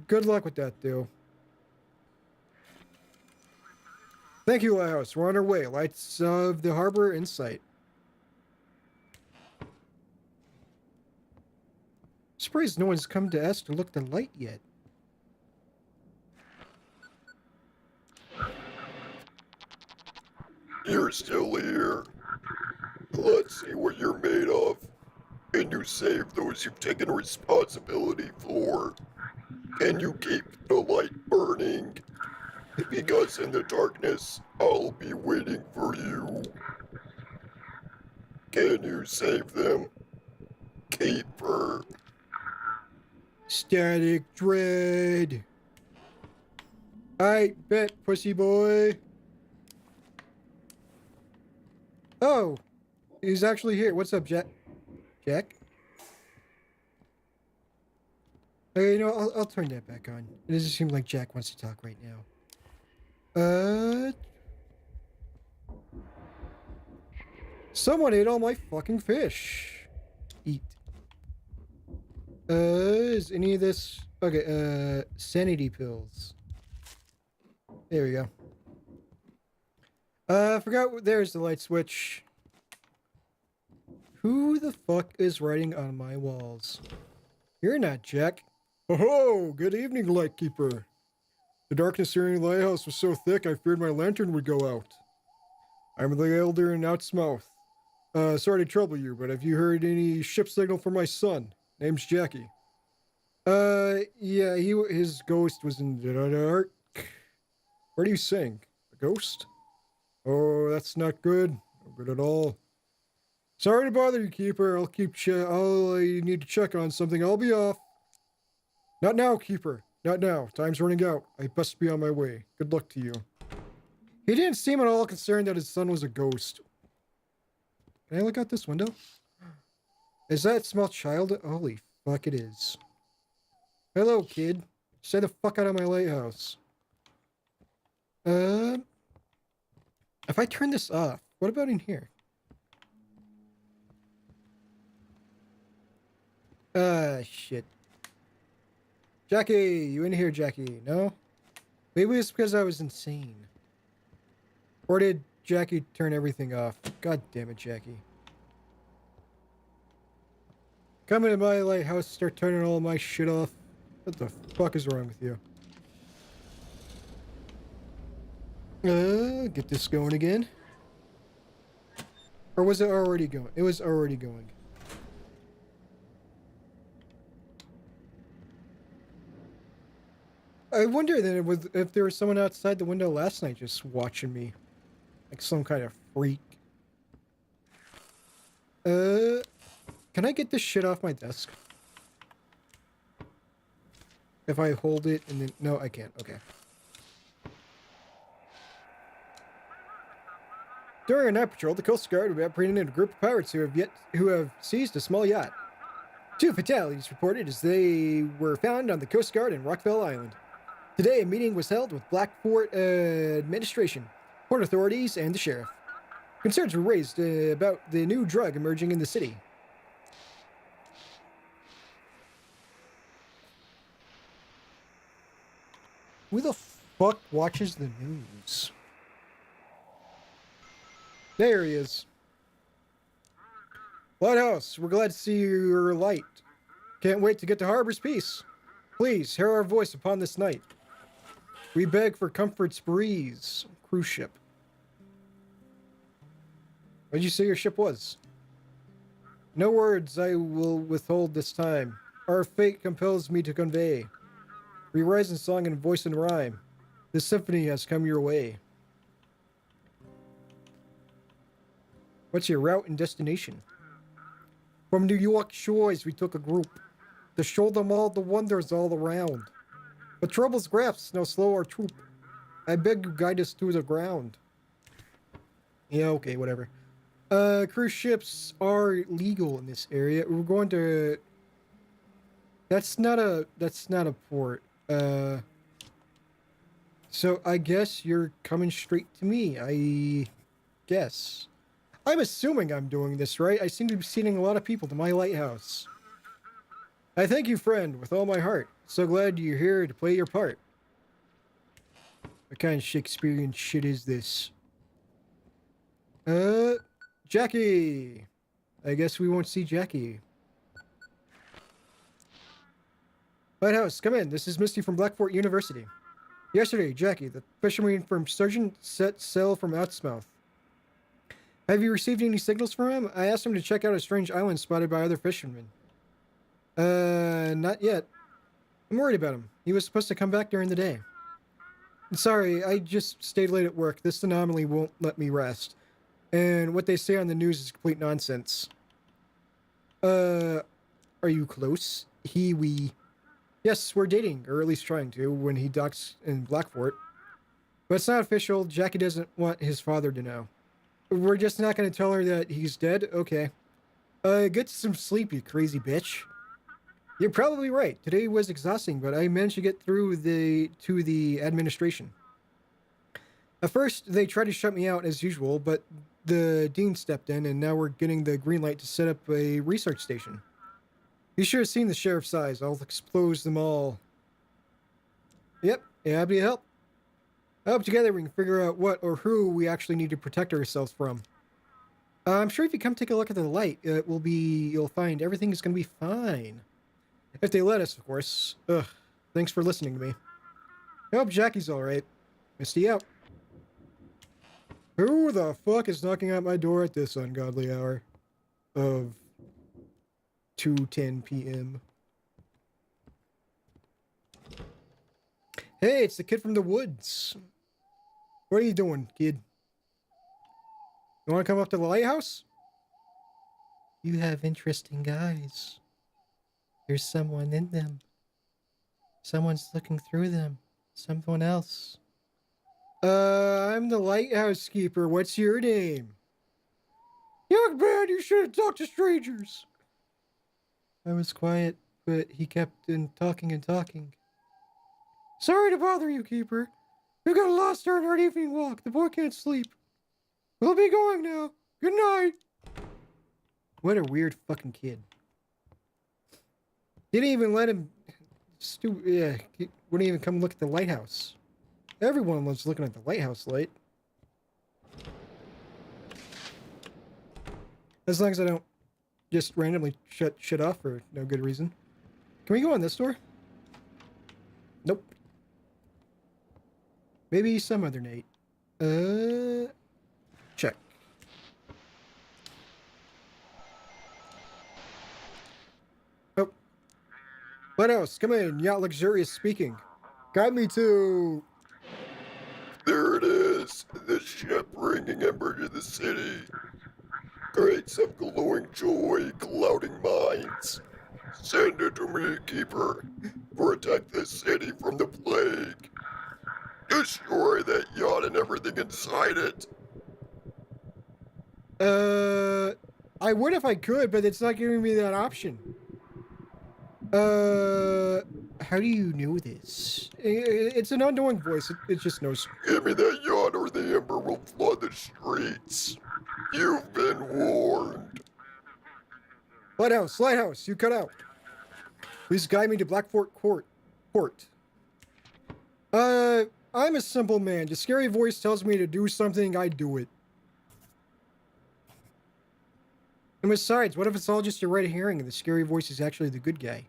Good luck with that, though. Thank you, Lighthouse. We're on our way. Lights of the harbor in sight. Surprised no one's come to ask to look the light yet. You're still here. Let's see what you're made of. Can you save those you've taken responsibility for? Can you keep the light burning? Because in the darkness, I'll be waiting for you. Can you save them? Keeper. Static Dread. I bet, pussy boy. Oh, he's actually here. What's up, Jack? Jack? Okay, you know, I'll turn that back on. It doesn't seem like Jack wants to talk right now. Someone ate all my fucking fish. Eat. Is any of this... Okay, sanity pills. There we go. I forgot, there's the light switch. Who the fuck is writing on my walls? You're not Jack. Oh, good evening, Lightkeeper. The darkness here in the lighthouse was so thick I feared my lantern would go out. I'm the elder in Outsmouth. Sorry to trouble you, but have you heard any ship signal from my son? Name's Jackie. Yeah, his ghost was in the dark. What are you saying? A ghost? Oh, that's not good. No good at all. Sorry to bother you, Keeper. I'll need to check on something. I'll be off. Not now, Keeper. Not now. Time's running out. I must be on my way. Good luck to you. He didn't seem at all concerned that his son was a ghost. Can I look out this window? Is that a small child? Holy fuck, it is. Hello, kid. Stay the fuck out of my lighthouse. If I turn this off, what about in here? Shit. Jackie, you in here, Jackie? No? Maybe it's because I was insane. Or did Jackie turn everything off? God damn it, Jackie. Come into my lighthouse, start turning all my shit off. What the fuck is wrong with you? Get this going again. Or was it already going? It was already going. I wonder then if there was someone outside the window last night just watching me. Like some kind of freak. Can I get this shit off my desk? If I hold it and then... No, I can't. Okay. During a night patrol, the Coast Guard will apprehended a group of pirates who have seized a small yacht. 2 fatalities reported as they were found on the Coast Guard in Rockville Island. Today, a meeting was held with Blackport administration, port authorities, and the sheriff. Concerns were raised about the new drug emerging in the city. Who the fuck watches the news? There he is. Lighthouse, we're glad to see your light. Can't wait to get to Harbor's Peace. Please, hear our voice upon this night. We beg for Comfort's Breeze cruise ship. What did you say your ship was? No words I will withhold this time. Our fate compels me to convey. We rise in song and voice and rhyme. This symphony has come your way. What's your route and destination? From New York shores we took a group to show them all the wonders all around. But trouble's grasps now slow our troop. I beg you guide us to the ground. Yeah, okay, whatever. Cruise ships are legal in this area. We're going to... That's not a port. So I guess you're coming straight to me, I guess. I'm assuming I'm doing this right. I seem to be sending a lot of people to my lighthouse. I thank you, friend, with all my heart. So glad you're here to play your part. What kind of Shakespearean shit is this? Jackie! I guess we won't see Jackie. Lighthouse, come in. This is Misty from Blackfort University. Yesterday, Jackie, the fisherman from Sturgeon, set sail from Outsmouth. Have you received any signals from him? I asked him to check out a strange island spotted by other fishermen. Not yet. I'm worried about him. He was supposed to come back during the day. Sorry, I just stayed late at work. This anomaly won't let me rest. And what they say on the news is complete nonsense. Are you close? We... Yes, we're dating, or at least trying to, when he docks in Blackfort. But it's not official. Jackie doesn't want his father to know. We're just not going to tell her that he's dead? Okay. Get some sleep, you crazy bitch. You're probably right. Today was exhausting, but I managed to get through to the administration. At first, they tried to shut me out as usual, but the dean stepped in, and now we're getting the green light to set up a research station. You should have seen the sheriff's eyes. I'll expose them all. Yep, happy to help. I hope together we can figure out what or who we actually need to protect ourselves from. I'm sure if you come take a look at the light, you'll find everything is going to be fine. If they let us, of course. Ugh, thanks for listening to me. I hope Jackie's alright. Misty out. Who the fuck is knocking at my door at this ungodly hour of 2:10 p.m.? Hey, it's the kid from the woods. What are you doing, kid? You want to come up to the lighthouse? You have interesting eyes. There's someone in them. Someone's looking through them. Someone else. I'm the lighthouse keeper. What's your name? Young man, you shouldn't talk to strangers. I was quiet, but he kept talking and talking. Sorry to bother you, keeper. We got lost during our evening walk. The boy can't sleep. We'll be going now. Good night. What a weird fucking kid. Didn't even let him... Yeah, he wouldn't even come look at the lighthouse. Everyone loves looking at the lighthouse light. As long as I don't just randomly shut shit off for no good reason. Can we go on this door? Nope. Maybe some other night. Check. Oh. What else? Come in. Yacht Luxurious speaking. Guide me to... There it is, the ship bringing ember to the city. Creates of glowing joy, clouding minds. Send it to me, keeper. Protect the city from the plague. Destroy that yacht and everything inside it. I would if I could, but it's not giving me that option. How do you know this? It's an unknowing voice. It just knows. Give me that yacht or the ember will flood the streets. You've been warned. Lighthouse, you cut out. Please guide me to Blackfort Port. I'm a simple man. The scary voice tells me to do something, I do it. And besides, what if it's all just a red herring and the scary voice is actually the good guy?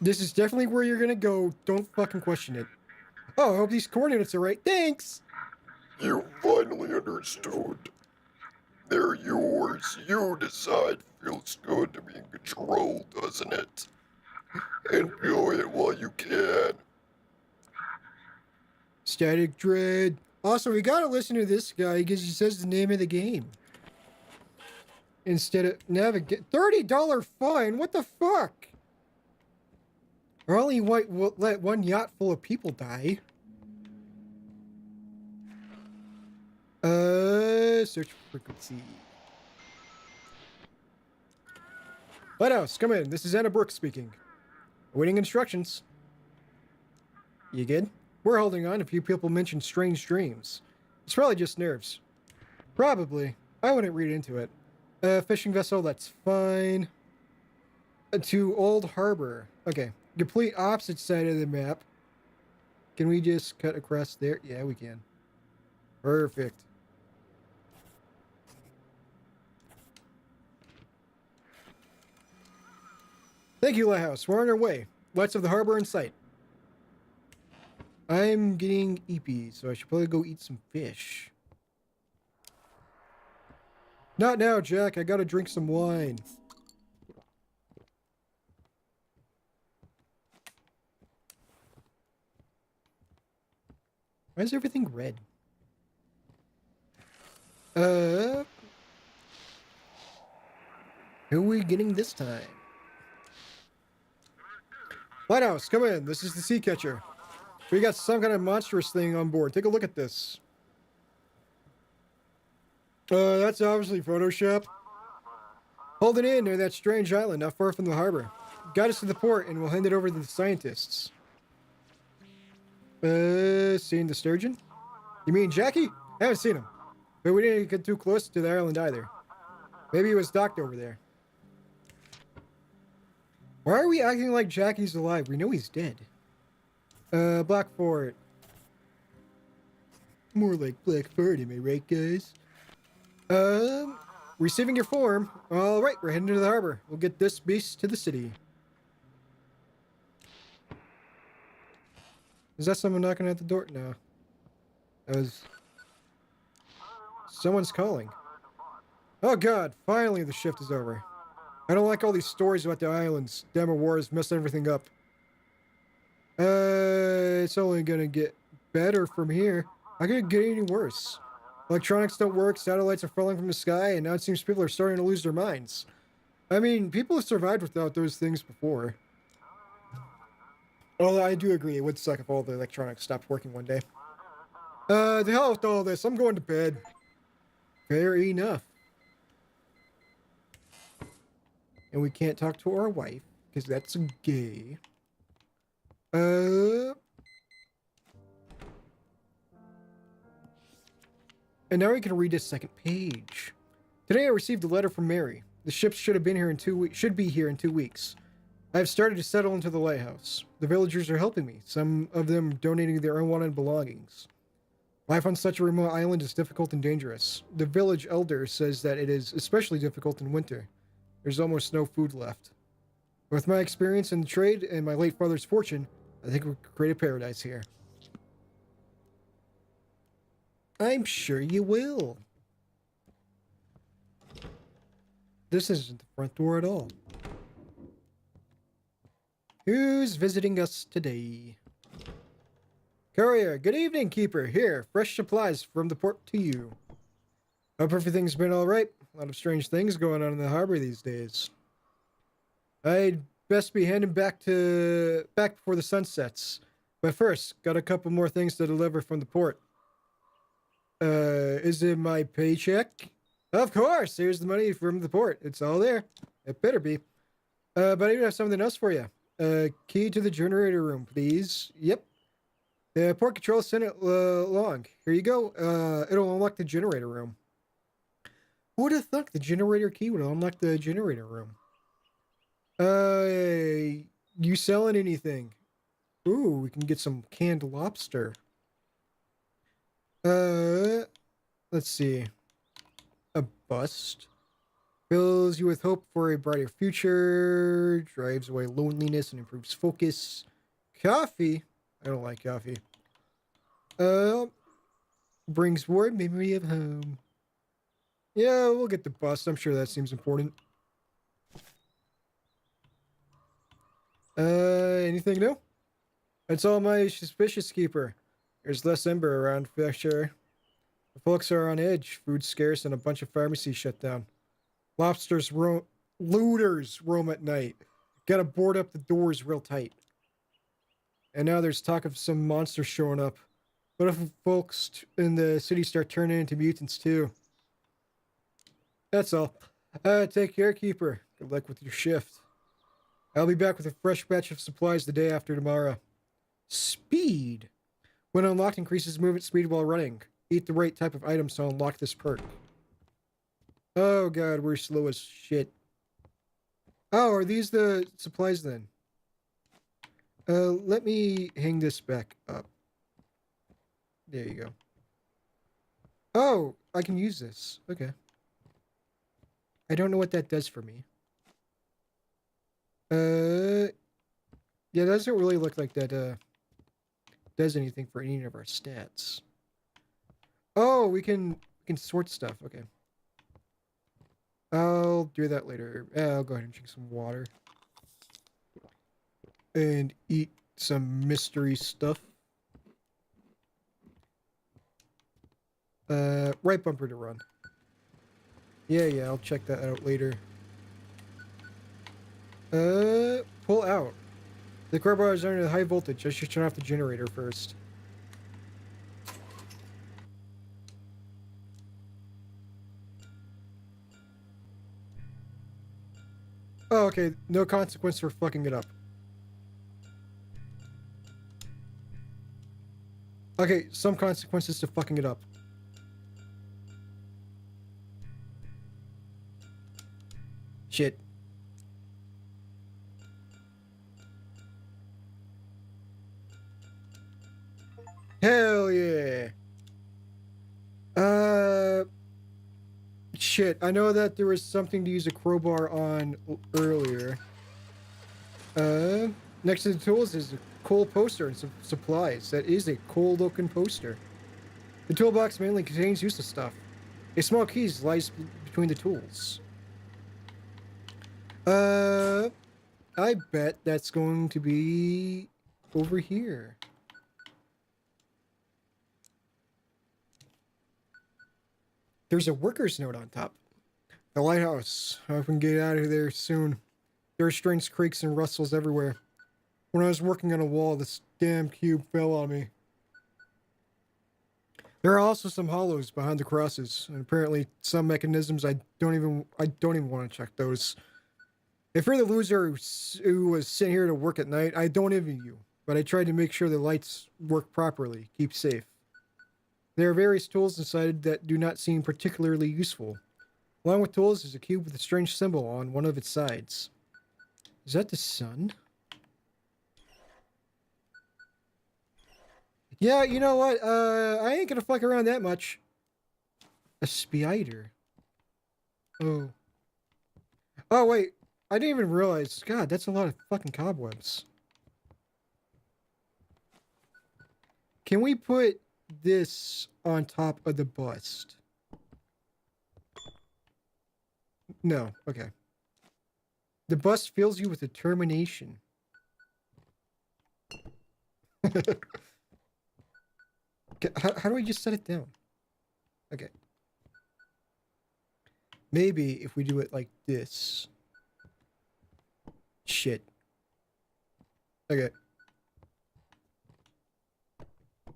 This is definitely where you're gonna go. Don't fucking question it. Oh, I hope these coordinates are right. Thanks! You finally understood. They're yours. You decide. Feels good to be in control, doesn't it? Enjoy it while you can. Static Dread. Also, we gotta listen to this guy because he says the name of the game. Instead of navigate. $30 fine? What the fuck? Or only will let one yacht full of people die. Search frequency. Lighthouse, come in. This is Anna Brooks speaking. Awaiting instructions. You good? We're holding on. A few people mentioned strange dreams. It's probably just nerves. Probably. I wouldn't read into it. Fishing vessel, that's fine. To Old Harbor. Okay. Complete opposite side of the map. Can we just cut across there? Yeah, we can. Perfect. Thank you, Lighthouse. We're on our way. Lights of the harbor in sight. I'm getting eepy, so I should probably go eat some fish. Not now, Jack. I gotta drink some wine. Why is everything red? Who are we getting this time? Lighthouse, come in. This is the Sea Catcher. We got some kind of monstrous thing on board. Take a look at this. That's obviously Photoshop. Hold it in near that strange island not far from the harbor. Guide us to the port and we'll hand it over to the scientists. Seeing the sturgeon? You mean Jackie? I haven't seen him. But we didn't get too close to the island either. Maybe he was docked over there. Why are we acting like Jackie's alive? We know he's dead. Black Fort. More like Black Fort, am I right, guys? Receiving your form. Alright, we're heading to the harbor. We'll get this beast to the city. Is that someone knocking at the door? No. That was... Someone's calling. Oh god, finally the shift is over. I don't like all these stories about the islands. Damn wars messed everything up. It's only gonna get better from here. How could it get any worse? Electronics don't work, satellites are falling from the sky, and now it seems people are starting to lose their minds. I mean, people have survived without those things before. Although I do agree, it would suck if all the electronics stopped working one day. The hell with all this, I'm going to bed. Fair enough. And we can't talk to our wife, because that's gay. And now we can read this second page. Today I received a letter from Mary. The ship should have been here in 2 weeks. Should be here in 2 weeks. I have started to settle into the lighthouse. The villagers are helping me. Some of them donating their unwanted belongings. Life on such a remote island is difficult and dangerous. The village elder says that it is especially difficult in winter. There's almost no food left. With my experience in the trade and my late father's fortune, I think we could create a paradise here. I'm sure you will. This isn't the front door at all. Who's visiting us today? Courier, good evening, Keeper. Here, fresh supplies from the port to you. Hope everything's been alright. A lot of strange things going on in the harbor these days. I'd best be heading back before the sun sets. But first, got a couple more things to deliver from the port. Is it my paycheck? Of course! Here's the money from the port. It's all there. It better be. But I do have something else for you. Key to the generator room, please. Yep. The port control sent it along. Here you go. It'll unlock the generator room. Who would have thought the generator key would unlock the generator room? You selling anything? Ooh, we can get some canned lobster. Let's see. A bust. Fills you with hope for a brighter future. Drives away loneliness and improves focus. Coffee. I don't like coffee. Brings warm memory of home. Yeah, we'll get the bust. I'm sure that seems important. Anything new? That's all my suspicious, Keeper. There's less ember around for sure. The folks are on edge. Food's scarce and a bunch of pharmacies shut down. Looters roam at night. Gotta board up the doors real tight. And now there's talk of some monster showing up. What if folks in the city start turning into mutants too? That's all. Take care, Keeper. Good luck with your shift. I'll be back with a fresh batch of supplies the day after tomorrow. Speed. When unlocked, increases movement speed while running. Eat the right type of items to unlock this perk. Oh god, we're slow as shit. Oh, are these the supplies then? Let me hang this back up. There you go. Oh, I can use this. Okay. I don't know what that does for me. Yeah, that doesn't really look like that, does anything for any of our stats. Oh, we can sort stuff. Okay. I'll do that later. I'll go ahead and drink some water. And eat some mystery stuff. Right bumper to run. Yeah, I'll check that out later. Pull out. The car bar is under high voltage. I should turn off the generator first. Oh, okay. No consequence for fucking it up. Okay, some consequences to fucking it up. Shit. Hell yeah. Shit. I know that there was something to use a crowbar on earlier. Next to the tools is a cool poster and some supplies. That is a cool looking poster. The toolbox mainly contains useless stuff. A small key lies between the tools. I bet that's going to be over here. There's a worker's note on top. The lighthouse. I hope we can get out of there soon. There are strange creaks and rustles everywhere. When I was working on a wall, this damn cube fell on me. There are also some hollows behind the crosses, and apparently some mechanisms I don't even want to check those. If you're the loser who was sitting here to work at night, I don't envy you, but I tried to make sure the lights work properly, keep safe. There are various tools inside that do not seem particularly useful. Along with tools is a cube with a strange symbol on one of its sides. Is that the sun? Yeah, you know what? I ain't gonna fuck around that much. A spider. Oh. Oh, wait. I didn't even realize. God, that's a lot of fucking cobwebs. Can we put this on top of the bust? No. Okay. The bust fills you with determination. How do I just set it down? Okay. Maybe if we do it like this. Shit. Okay.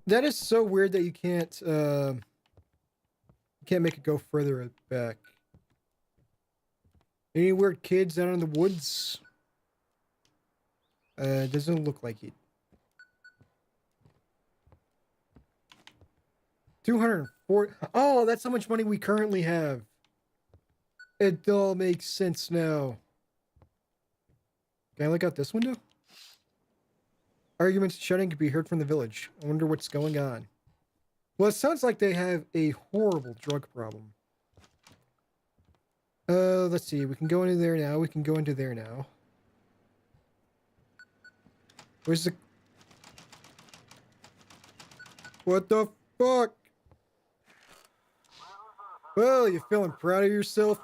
That is so weird that you can't make it go further back. Any weird kids out in the woods? Doesn't look like it. 204. Oh, that's how much money we currently have. It all makes sense now. Can I look out this window? Arguments and shouting can be heard from the village. I wonder what's going on. Well, it sounds like they have a horrible drug problem. Let's see. We can go into there now. We can go into there now. Where's the... What the fuck? Well, you feeling proud of yourself?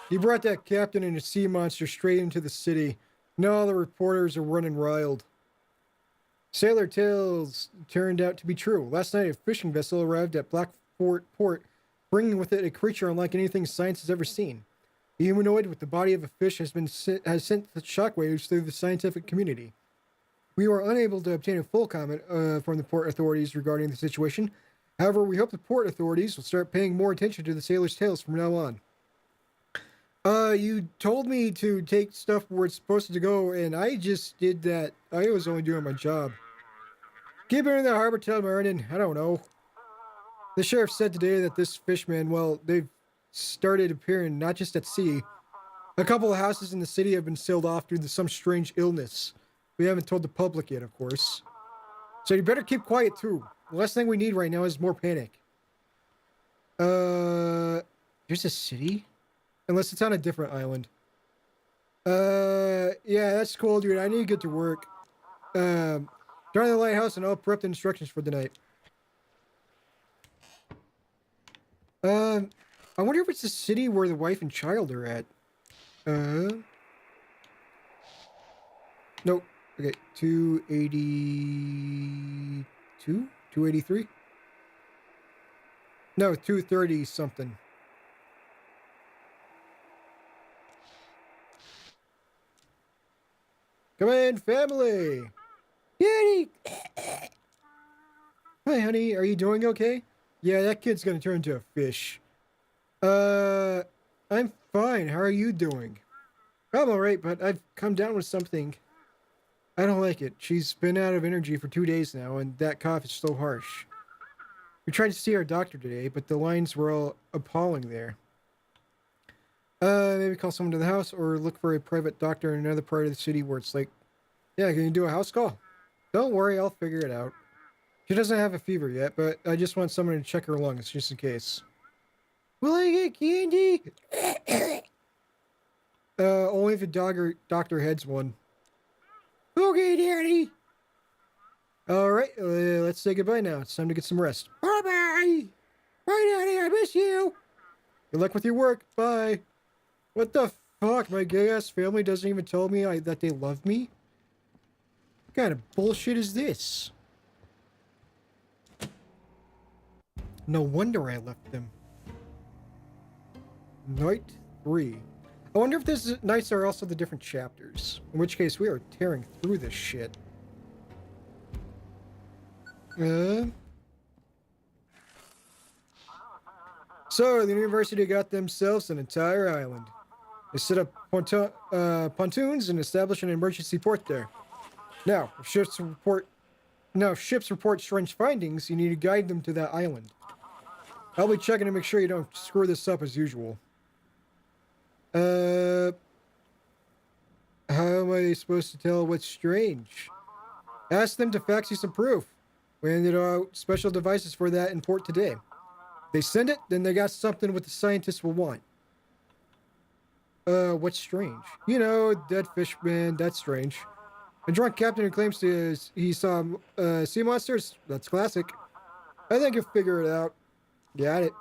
You brought that captain and a sea monster straight into the city. Now all the reporters are running wild. Sailor tales turned out to be true. Last night, a fishing vessel arrived at Blackfort Port, bringing with it a creature unlike anything science has ever seen. The humanoid with the body of a fish has sent the shockwaves through the scientific community. We were unable to obtain a full comment from the port authorities regarding the situation. However, we hope the port authorities will start paying more attention to the sailors' tales from now on. You told me to take stuff where it's supposed to go, and I just did that. I was only doing my job. Keep it in the harbor till morning. I don't know. The sheriff said today that this fishmen, well, they've started appearing not just at sea. A couple of houses in the city have been sealed off due to some strange illness. We haven't told the public yet, of course. So you better keep quiet, too. The last thing we need right now is more panic. There's a city? Unless it's on a different island. Yeah, that's cool, dude. I need to get to work. Join the lighthouse and I'll prep the instructions for the night. I wonder if it's the city where the wife and child are at. Nope. Okay, 282? 283? No, 230 something. Come in, family! Yay! Hi, honey. Are you doing okay? Yeah, that kid's gonna turn into a fish. I'm fine. How are you doing? I'm alright, but I've come down with something. I don't like it. She's been out of energy for 2 days now, and that cough is so harsh. We tried to see our doctor today, but the lines were all appalling there. Maybe call someone to the house or look for a private doctor in another part of the city where it's like, yeah, can you do a house call? Don't worry, I'll figure it out. She doesn't have a fever yet, but I just want someone to check her lungs just in case. Will I get candy? Only if the doctor heads one. Okay, Daddy. All right, let's say goodbye now. It's time to get some rest. Bye-bye. Bye, Daddy. I miss you. Good luck with your work. Bye. What the fuck? My gay-ass family doesn't even tell me that they love me? What kind of bullshit is this? No wonder I left them. Night 3. I wonder if these nights are also the different chapters. In which case, we are tearing through this shit. So, the university got themselves an entire island. They set up pontoons and established an emergency port there. Now, if ships report strange findings, you need to guide them to that island. I'll be checking to make sure you don't screw this up as usual. How am I supposed to tell what's strange? Ask them to fax you some proof. We handed out special devices for that in port today. They send it, then they got something what the scientists will want. What's strange? You know, dead fishman, that's strange. A drunk captain who claims he saw sea monsters, that's classic. I think you'll figure it out. Got it.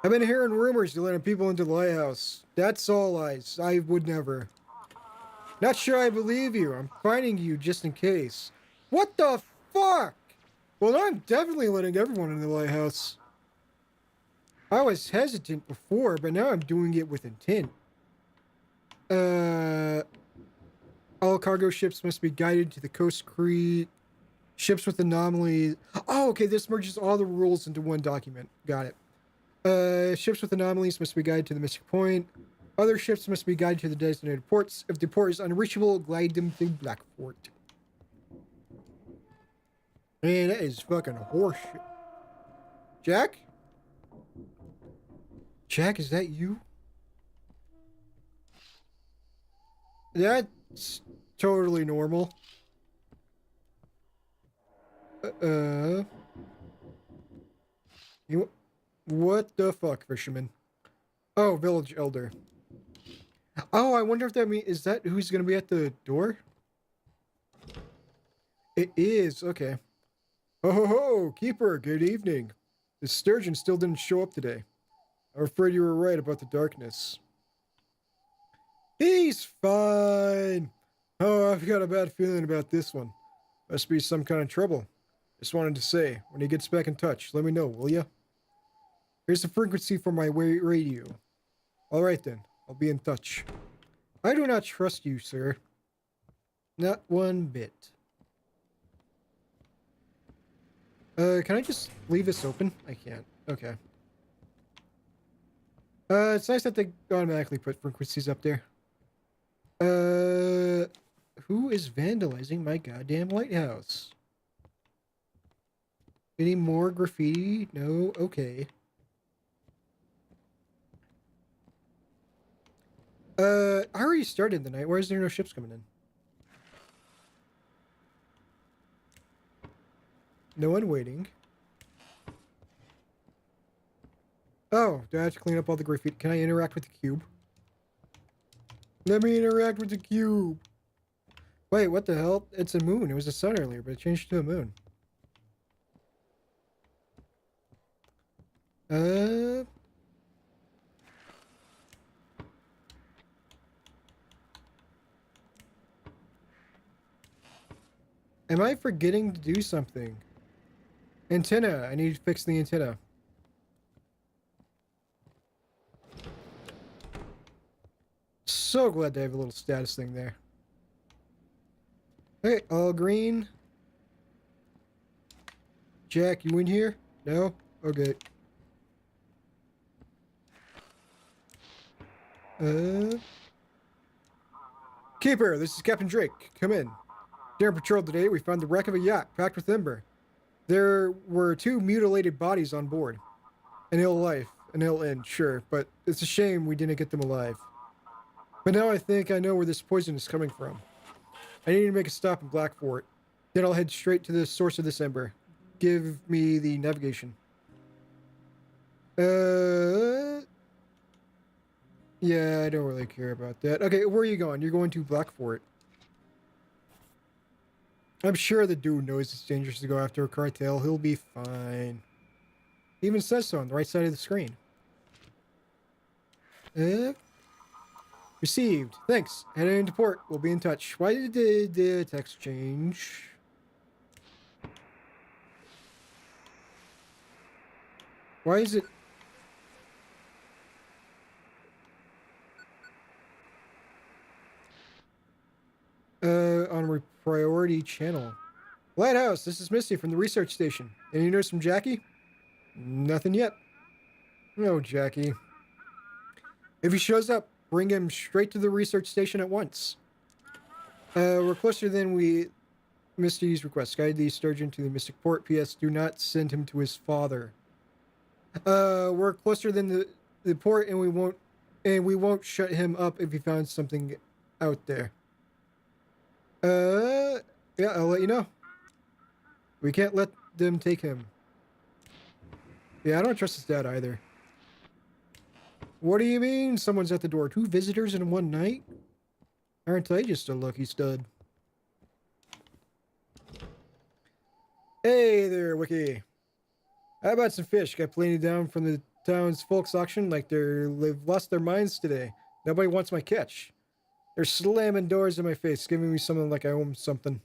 I've been hearing rumors you're letting people into the lighthouse. That's all lies. I would never. Not sure I believe you. I'm finding you just in case. What the fuck? Well, I'm definitely letting everyone in the lighthouse. I was hesitant before, but now I'm doing it with intent. All cargo ships must be guided to the coast creek. Ships with anomalies. Oh, okay, this merges all the rules into one document. Got it. Ships with anomalies must be guided to the missing point. Other ships must be guided to the designated ports. If the port is unreachable, glide them to Blackfort. Man, that is fucking horseshit. Jack? Jack, is that you? That's totally normal. What the fuck, fisherman? Oh, village elder. Oh, I wonder if is that who's gonna be at the door? It is, okay. Oh ho ho, keeper, good evening. The sturgeon still didn't show up today. I'm afraid you were right about the darkness. He's fine. Oh, I've got a bad feeling about this one. Must be some kind of trouble. Just wanted to say, when he gets back in touch, let me know, will ya? Here's the frequency for my radio. Alright then, I'll be in touch. I do not trust you, sir. Not one bit. Can I just leave this open? I can't. Okay. It's nice that they automatically put frequencies up there. Who is vandalizing my goddamn lighthouse? Any more graffiti? No? Okay. I already started the night. Why is there no ships coming in? No one waiting. Oh, do I have to clean up all the graffiti? Can I interact with the cube? Let me interact with the cube. Wait, what the hell? It's a moon. It was a sun earlier, but it changed to a moon. Am I forgetting to do something? Antenna. I need to fix the antenna. So glad to have a little status thing there. Okay, all green. Jack, you in here? No? Okay. Keeper, this is Captain Drake. Come in. During patrol today, we found the wreck of a yacht packed with timber. There were 2 mutilated bodies on board. An ill life, an ill end, sure, but it's a shame we didn't get them alive. But now I think I know where this poison is coming from. I need to make a stop in Blackfort. Then I'll head straight to the source of this ember. Give me the navigation. Yeah, I don't really care about that. Okay, where are you going? You're going to Blackfort. I'm sure the dude knows it's dangerous to go after a cartel. He'll be fine. He even says so on the right side of the screen. Received. Thanks. Heading into port. We'll be in touch. Why did the text change? Why is it... on priority channel. Lighthouse, this is Misty from the research station. Any news from Jackie? Nothing yet. No, Jackie. If he shows up, bring him straight to the research station at once. We're closer than we... Misty's request. Guide the sturgeon to the Mystic Port. P.S. Do not send him to his father. We're closer than the port, and we won't shut him up if he found something out there. Yeah, I'll let you know. We can't let them take him. Yeah, I don't trust his dad either. What do you mean someone's at the door? 2 visitors in one night? Aren't I just a lucky stud? Hey there, Wiki. How about some fish? Got plenty down from the town's folks auction like they've lost their minds today. Nobody wants my catch. They're slamming doors in my face, giving me something like I owe them something.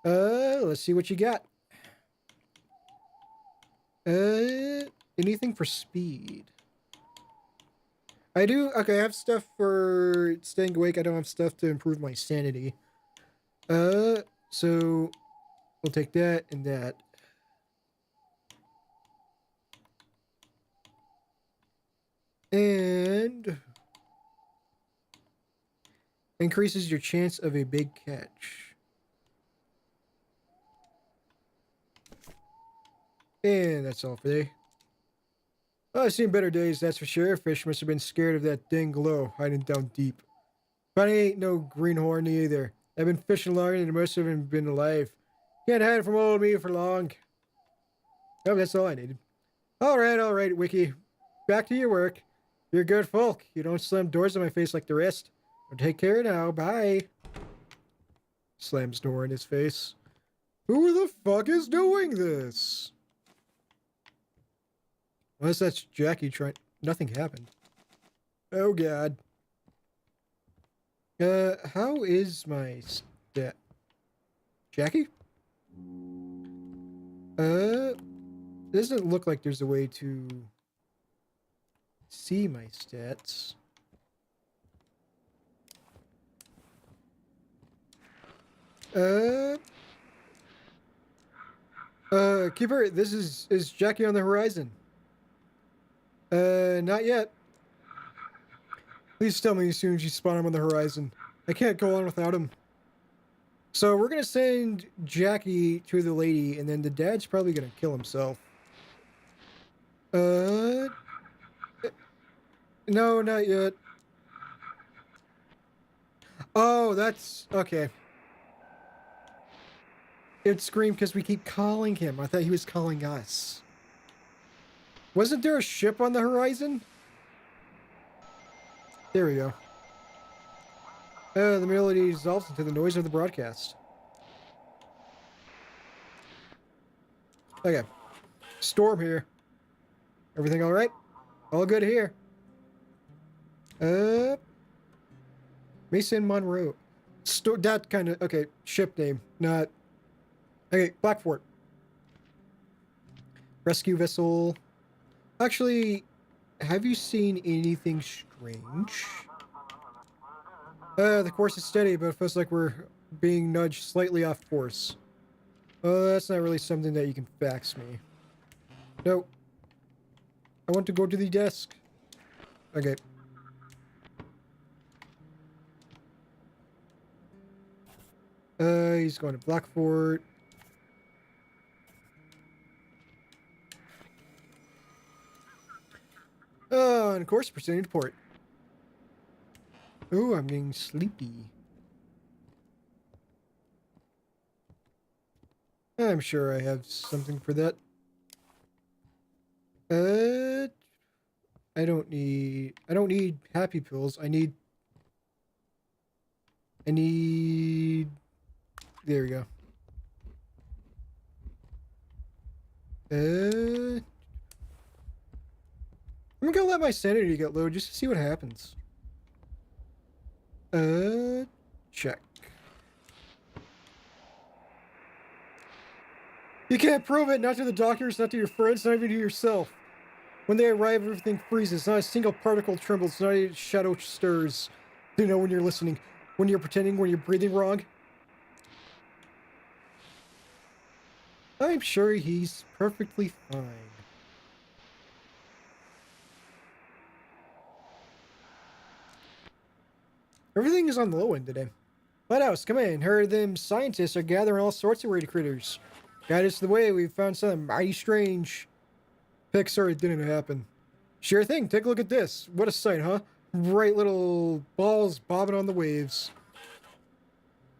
Let's see what you got. Anything for speed? I do. Okay, I have stuff for staying awake. I don't have stuff to improve my sanity. So we'll take that and that. And increases your chance of a big catch. And that's all for today. Oh, I've seen better days, that's for sure. Fish must have been scared of that dang glow hiding down deep. But I ain't no greenhorn either. I've been fishing longer than most of them been alive. Can't hide from old me for long. Oh, that's all I needed. All right, Wiki. Back to your work. You're good folk. You don't slam doors in my face like the rest. Well, take care now. Bye. Slams door in his face. Who the fuck is doing this? Unless that's Jackie trying... Nothing happened. Oh, God. How is my stat... Jackie? Doesn't look like there's a way to see my stats. Uh, Keeper, this is Jackie on the horizon. Not yet. Please tell me as soon as you spot him on the horizon. I can't go on without him. So we're gonna send Jackie to the lady, and then the dad's probably gonna kill himself. Uh, no, not yet. Oh, that's okay. It screamed because we keep calling him. I thought he was calling us. Wasn't there a ship on the horizon? There we go. The melody dissolves into the noise of the broadcast. Okay. Storm here. Everything all right? All good here. Mason Monroe. That kind of okay. Ship name, not okay. Blackfort. Rescue vessel. Actually, have you seen anything strange? The course is steady, but it feels like we're being nudged slightly off course. That's not really something that you can fax me. No. I want to go to the desk. Okay. He's going to Blackfort. And of course, proceeding to port. Ooh, I'm getting sleepy. I'm sure I have something for that. I don't need happy pills. I need, there we go. I'm gonna let my sanity get low just to see what happens. Check. You can't prove it, not to the doctors, not to your friends, not even to yourself. When they arrive, everything freezes. Not a single particle trembles, not a shadow stirs. Do you know when you're listening? When you're pretending, when you're breathing wrong? I'm sure he's perfectly fine. Everything is on the low end today. Lighthouse, come in. Heard them scientists are gathering all sorts of weird critters. Guide us the way. We've found something mighty strange. Pixar, it didn't happen. Sure thing. Take a look at this. What a sight, huh? Bright little balls bobbing on the waves.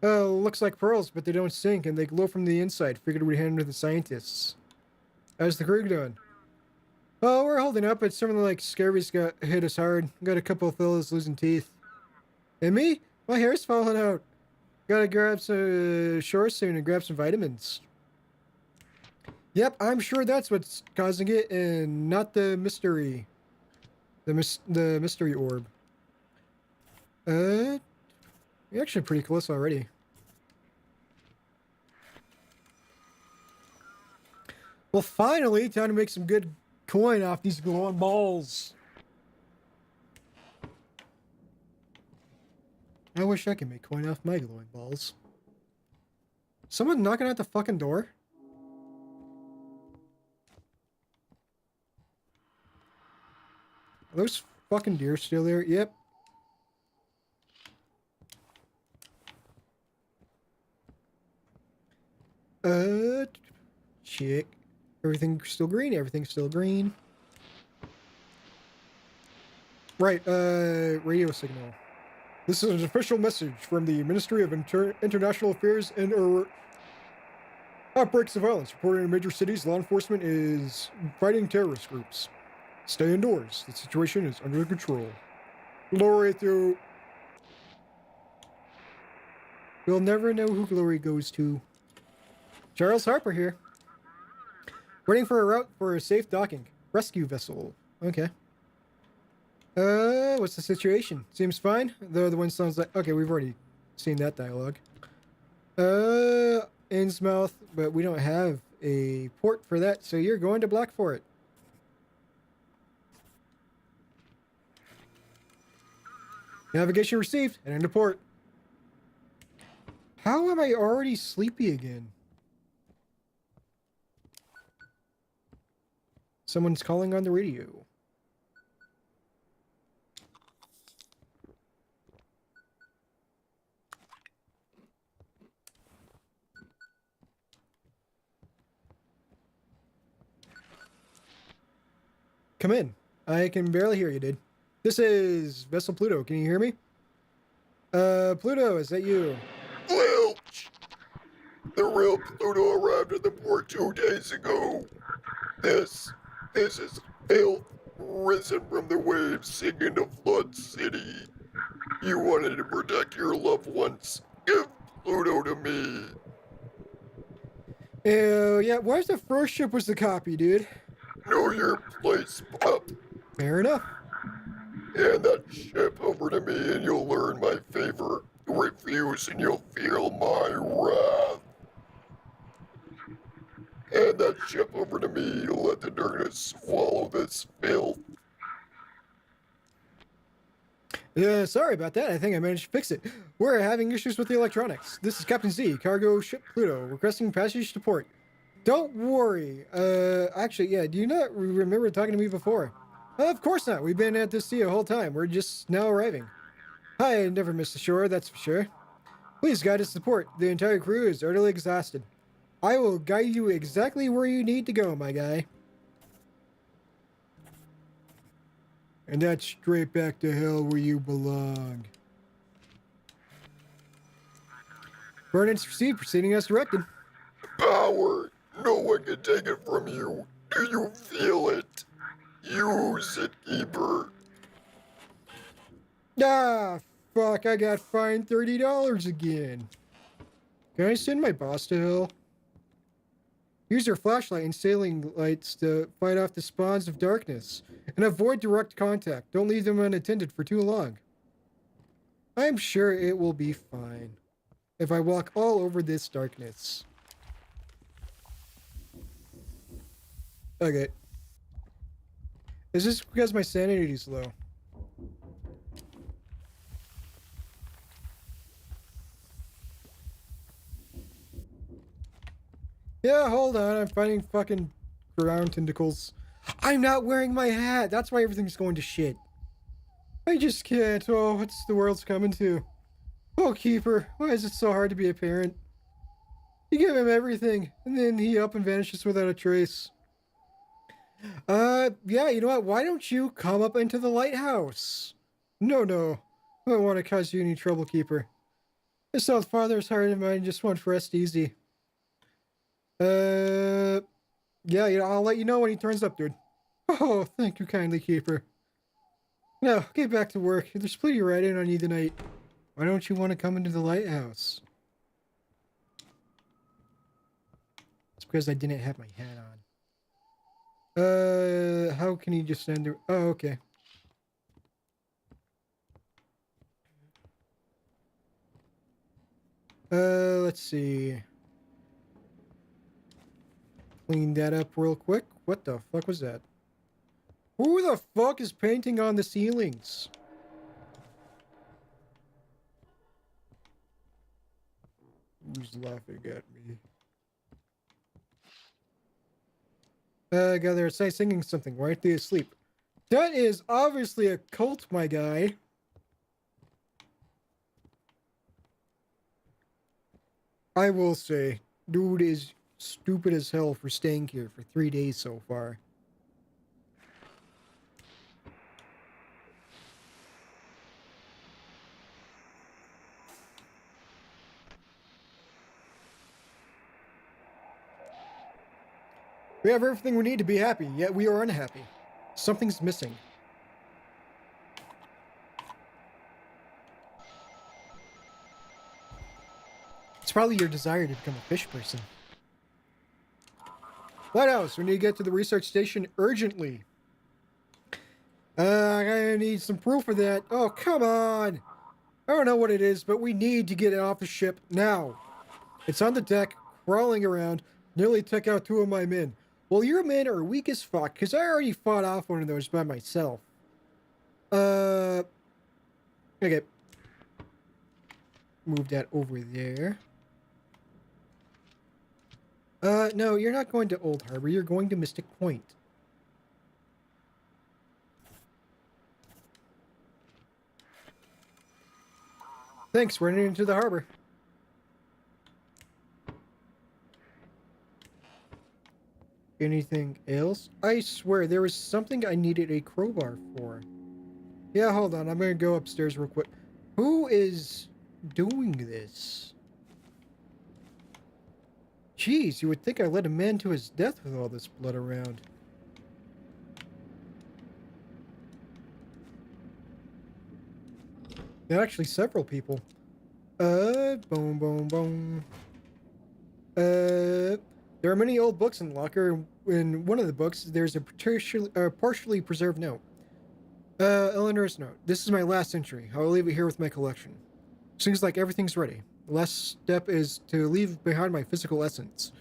Looks like pearls, but they don't sink, and they glow from the inside. Figured we'd hand them to the scientists. How's the crew doing? Oh, we're holding up, but some of the, scabies got hit us hard. Got a couple of fellas losing teeth. And me? My hair's falling out. Gotta grab some shore soon and grab some vitamins. Yep, I'm sure that's what's causing it, and not the mystery. The mystery orb. You're actually pretty close already. Well, finally, time to make some good coin off these glowing balls. I wish I could make coin off my glowing balls. Someone knocking at the fucking door? Are those fucking deer still there? Yep. Check. Everything's still green. Everything's still green. Right, radio signal. This is an official message from the Ministry of International Affairs and outbreaks of violence reported in major cities. Law enforcement is fighting terrorist groups. Stay indoors. The situation is under control. Glory through. We'll never know who glory goes to. Charles Harper here. Waiting for a route for a safe docking. Rescue vessel. Okay. What's the situation? Seems fine. Though the one sounds like... Okay, we've already seen that dialogue. Innsmouth, but we don't have a port for that, so you're going to Blackfort. Navigation received, and into port. How am I already sleepy again? Someone's calling on the radio. Come in. I can barely hear you, dude. This is Vessel Pluto. Can you hear me? Pluto, is that you? Filch! The real Pluto arrived at the port 2 days ago. This is filth risen from the waves sinking to Flood City. You wanted to protect your loved ones. Give Pluto to me. Yeah, where's the first ship was the copy, dude? Know your place, pup. Fair enough. Hand that ship over to me and you'll learn my favor. Refuse and you'll feel my wrath. Hand that ship over to me and let the darkness swallow this filth. Sorry about that. I think I managed to fix it. We're having issues with the electronics. This is Captain Z, cargo ship Pluto, requesting passage to port. Don't worry. Actually, yeah, do you not remember talking to me before? Of course not. We've been at this sea the whole time. We're just now arriving. I never missed the shore, that's for sure. Please guide us to port. The entire crew is utterly exhausted. I will guide you exactly where you need to go, my guy. And that's straight back to hell where you belong. Burn and proceeding as directed. Power. No one can take it from you. Do you feel it? Use it, Keeper. Ah, fuck, I got fined $30 again. Can I send my boss to hell? Use your flashlight and sailing lights to fight off the spawns of darkness. And avoid direct contact. Don't leave them unattended for too long. I'm sure it will be fine. If I walk all over this darkness. Okay. Is this because my sanity is low? Yeah, hold on. I'm finding fucking ground tentacles. I'm not wearing my hat. That's why everything's going to shit. I just can't. Oh, what's the world's coming to? Oh, Keeper, why is it so hard to be a parent? You give him everything, and then he up and vanishes without a trace. Yeah, you know what? Why don't you come up into the lighthouse? No. I don't want to cause you any trouble, Keeper. This South Father's heart and mine just want to rest easy. Yeah, I'll let you know when he turns up, dude. Oh, thank you kindly, Keeper. Now, get back to work. There's plenty riding on you tonight. Why don't you want to come into the lighthouse? It's because I didn't have my hat on. How can he just stand there? Oh, okay. Let's see. Clean that up real quick. What the fuck was that? Who the fuck is painting on the ceilings? Who's laughing at me? Guy there, say singing something. Why aren't they asleep? That is obviously a cult, my guy. I will say, dude is stupid as hell for staying here for 3 days so far. We have everything we need to be happy, yet we are unhappy. Something's missing. It's probably your desire to become a fish person. Lighthouse, we need to get to the research station urgently. I need some proof of that. Oh, come on. I don't know what it is, but we need to get it off the ship now. It's on the deck, crawling around, nearly took out 2 of my men. Well, your men are weak as fuck, because I already fought off one of those by myself. Okay. Move that over there. No, you're not going to Old Harbor. You're going to Mystic Point. Thanks, we're heading into the harbor. Anything else? I swear, there was something I needed a crowbar for. Yeah, hold on. I'm gonna go upstairs real quick. Who is doing this? Jeez, you would think I led a man to his death with all this blood around. Actually, several people. Boom, boom, boom. There are many old books in the locker. In one of the books, there's a partially preserved note. Eleanor's note. This is my last entry. I will leave it here with my collection. Seems like everything's ready. The last step is to leave behind my physical essence.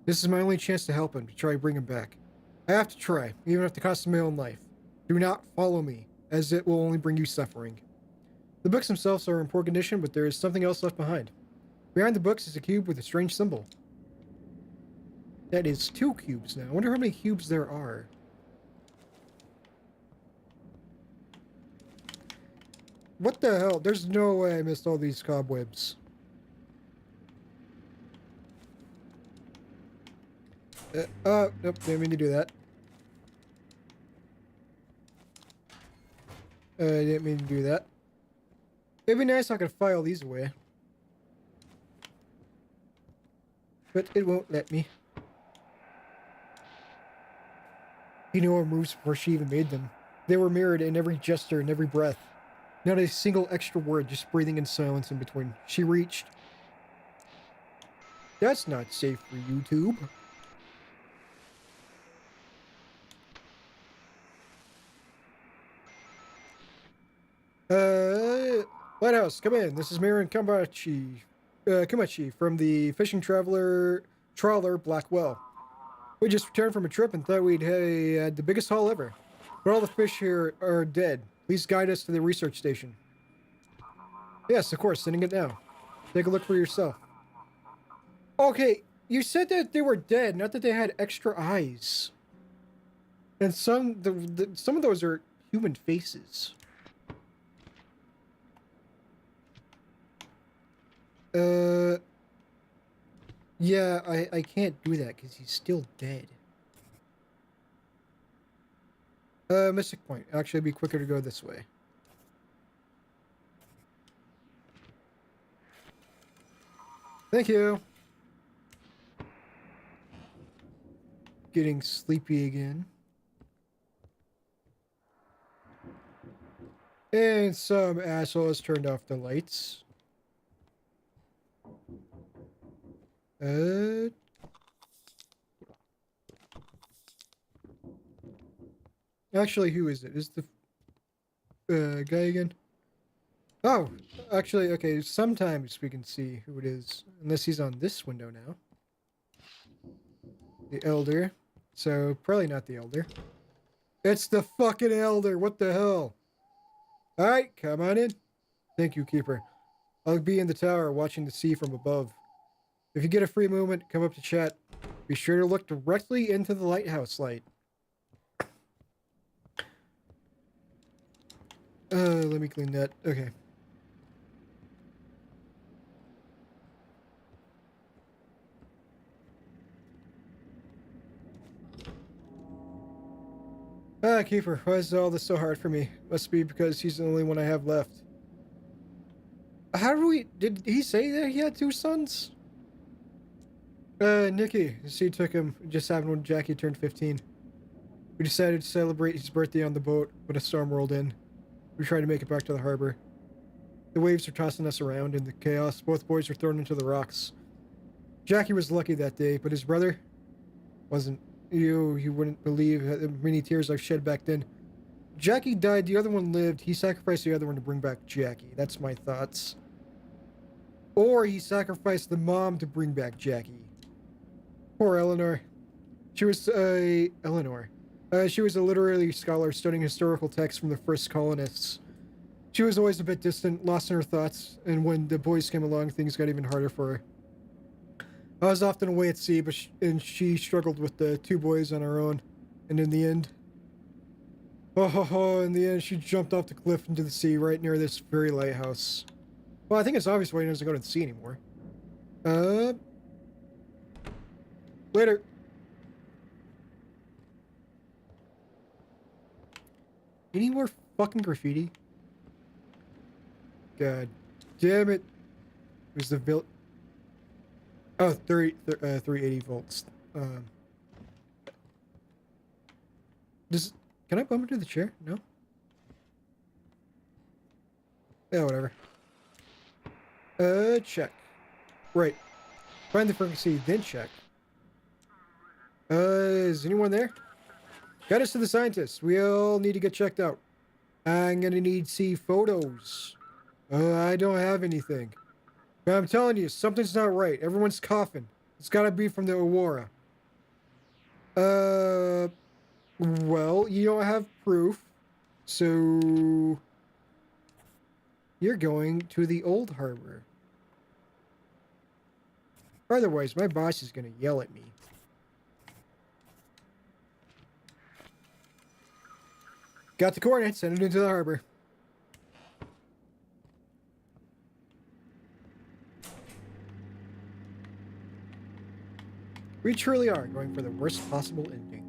This is my only chance to help him, to try to bring him back. I have to try, even if it costs my own life. Do not follow me, as it will only bring you suffering. The books themselves are in poor condition, but there is something else left behind. Behind the books is a cube with a strange symbol. That is 2 cubes now. I wonder how many cubes there are. What the hell? There's no way I missed all these cobwebs. Oh, nope, didn't mean to do that. Didn't mean to do that. It'd be nice if I could file these away. But it won't let me. You know her moves before she even made them. They were mirrored in every gesture and every breath. Not a single extra word, just breathing in silence in between. She reached. That's not safe for YouTube. Lighthouse, come in. This is Marin Kamachi from the fishing trawler Blackwell. We just returned from a trip and thought we'd had the biggest haul ever. But all the fish here are dead. Please guide us to the research station. Yes, of course, sending it now. Take a look for yourself. Okay, you said that they were dead, not that they had extra eyes. And some of those are human faces. Yeah, I can't do that because he's still dead. Mystic Point. Actually, it'd be quicker to go this way. Thank you. Getting sleepy again. And some asshole has turned off the lights. Actually, who is it? Is the guy again? Oh, actually, okay. Sometimes we can see who it is, unless he's on this window now. The Elder. So probably not the Elder. It's the fucking Elder. What the hell? All right, come on in. Thank you, Keeper. I'll be in the tower watching the sea from above. If you get a free moment, come up to chat. Be sure to look directly into the lighthouse light. Let me clean that. Okay. Ah, Kiefer, why is all this so hard for me? Must be because he's the only one I have left. How do we... Did he say that he had 2 sons? Nikki. She took him just happened when Jackie turned 15. We decided to celebrate his birthday on the boat, but a storm rolled in. We tried to make it back to the harbor. The waves were tossing us around. In the chaos, both boys were thrown into the rocks. Jackie was lucky that day, but his brother wasn't. You wouldn't believe how many tears I've shed back then. Jackie died, the other one lived. He sacrificed the other one to bring back Jackie. That's my thoughts. Or he sacrificed the mom to bring back Jackie. Poor Eleanor. She was she was a literary scholar studying historical texts from the first colonists. She was always a bit distant, lost in her thoughts, and when the boys came along, things got even harder for her. I was often away at sea, but she struggled with the two boys on her own. And in the end, in the end, she jumped off the cliff into the sea right near this very lighthouse. Well, I think it's obvious why he doesn't go to the sea anymore. Later. Any more fucking graffiti? God damn it. It was the Oh, 380 volts. Can I bump into the chair? No? Yeah, whatever. Check. Right. Find the frequency, then check. Is anyone there? Get us to the scientists. We all need to get checked out. I'm gonna need to see photos. I don't have anything. But I'm telling you, something's not right. Everyone's coughing. It's gotta be from the Aurora. Well, you don't have proof. So... You're going to the old harbor. Otherwise, my boss is gonna yell at me. Got the coordinates, send it into the harbor. We truly are going for the worst possible ending.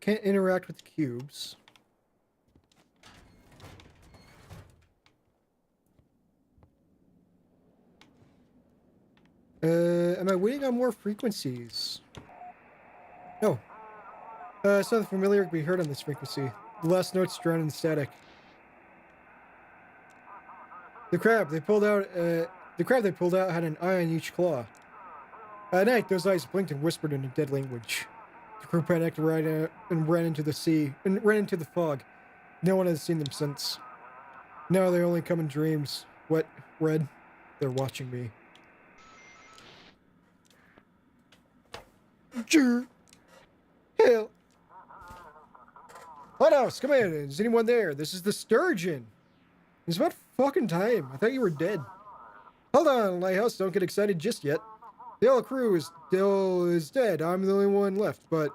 Can't interact with the cubes. Am I waiting on more frequencies? No. Something familiar can be heard on this frequency. The last notes drowned in the static. The crab they pulled out had an eye on each claw. At night, those eyes blinked and whispered in a dead language. The crew panicked and ran into the sea and ran into the fog. No one has seen them since. Now they only come in dreams. Wet, red. They're watching me. Hell. Lighthouse, come in. Is anyone there? This is the Sturgeon. It's about fucking time. I thought you were dead. Hold on, Lighthouse. Don't get excited just yet. The whole crew is dead. I'm the only one left, but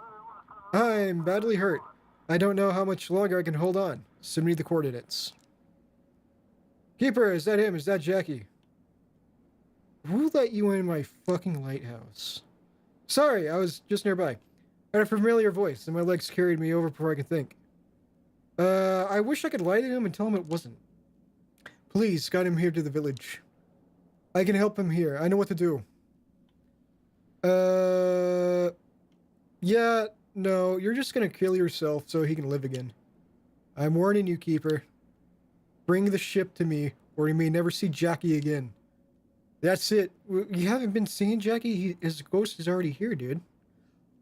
I'm badly hurt. I don't know how much longer I can hold on. Send me the coordinates. Keeper, is that him? Is that Jackie? Who let you in my fucking lighthouse? Sorry, I was just nearby. I had a familiar voice, and my legs carried me over before I could think. I wish I could lie to him and tell him it wasn't. Please, guide him here to the village. I can help him here. I know what to do. Yeah, no, you're just gonna kill yourself so he can live again. I'm warning you, Keeper. Bring the ship to me, or you may never see Jackie again. That's it. You haven't been seeing Jackie? His ghost is already here, dude.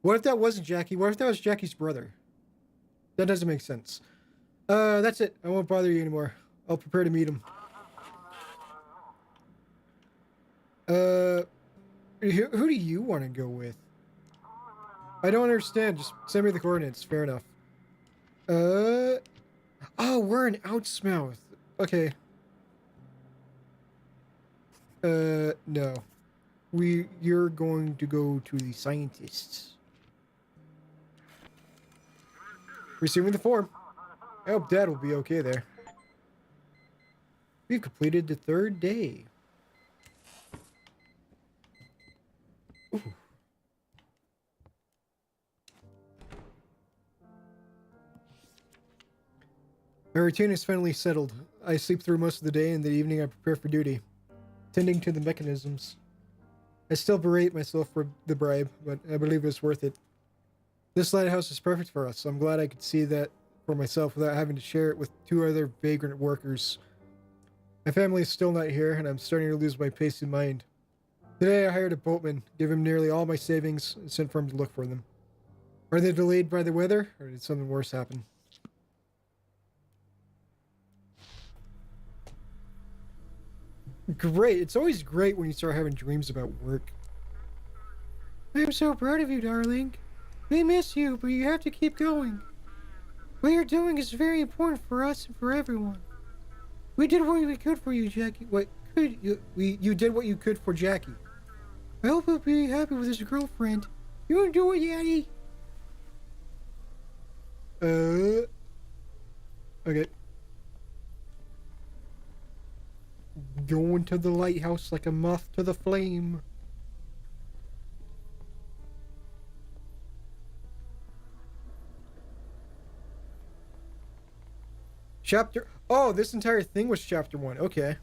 What if that wasn't Jackie? What if that was Jackie's brother? That doesn't make sense. That's it. I won't bother you anymore. I'll prepare to meet him. Who do you want to go with? I don't understand. Just send me the coordinates. Fair enough. Oh, we're in Outsmouth. Okay. No. You're going to go to the scientists. Receiving the form. I hope Dad will be okay there. We've completed the 3rd day. Ooh. My routine is finally settled. I sleep through most of the day, and in the evening I prepare for duty, tending to the mechanisms. I still berate myself for the bribe, but I believe it's worth it. This lighthouse is perfect for us. I'm glad I could see that for myself without having to share it with 2 other vagrant workers. My family is still not here, and I'm starting to lose my peace of mind. Today I hired a boatman, gave him nearly all my savings, and sent for him to look for them. Are they delayed by the weather, or did something worse happen? Great. It's always great when you start having dreams about work. I'm so proud of you, darling. We miss you, but you have to keep going. What you're doing is very important for us and for everyone. We did what we could for you, Jackie. What could you? You did what you could for Jackie. I hope he'll be happy with his girlfriend. You do it, Daddy. Okay. Going to the lighthouse like a moth to the flame. Chapter... Oh, this entire thing was chapter 1. Okay.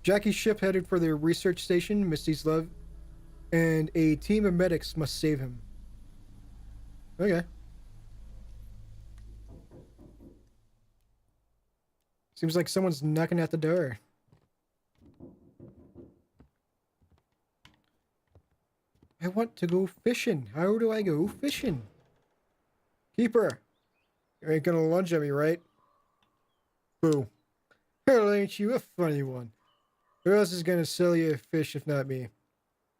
Jackie's ship headed for the research station, Misty's love, and a team of medics must save him. Okay. Seems like someone's knocking at the door. I want to go fishing. How do I go fishing? Keeper, you ain't gonna lunge at me, right? Boo. Well, ain't you a funny one? Who else is gonna sell you a fish if not me?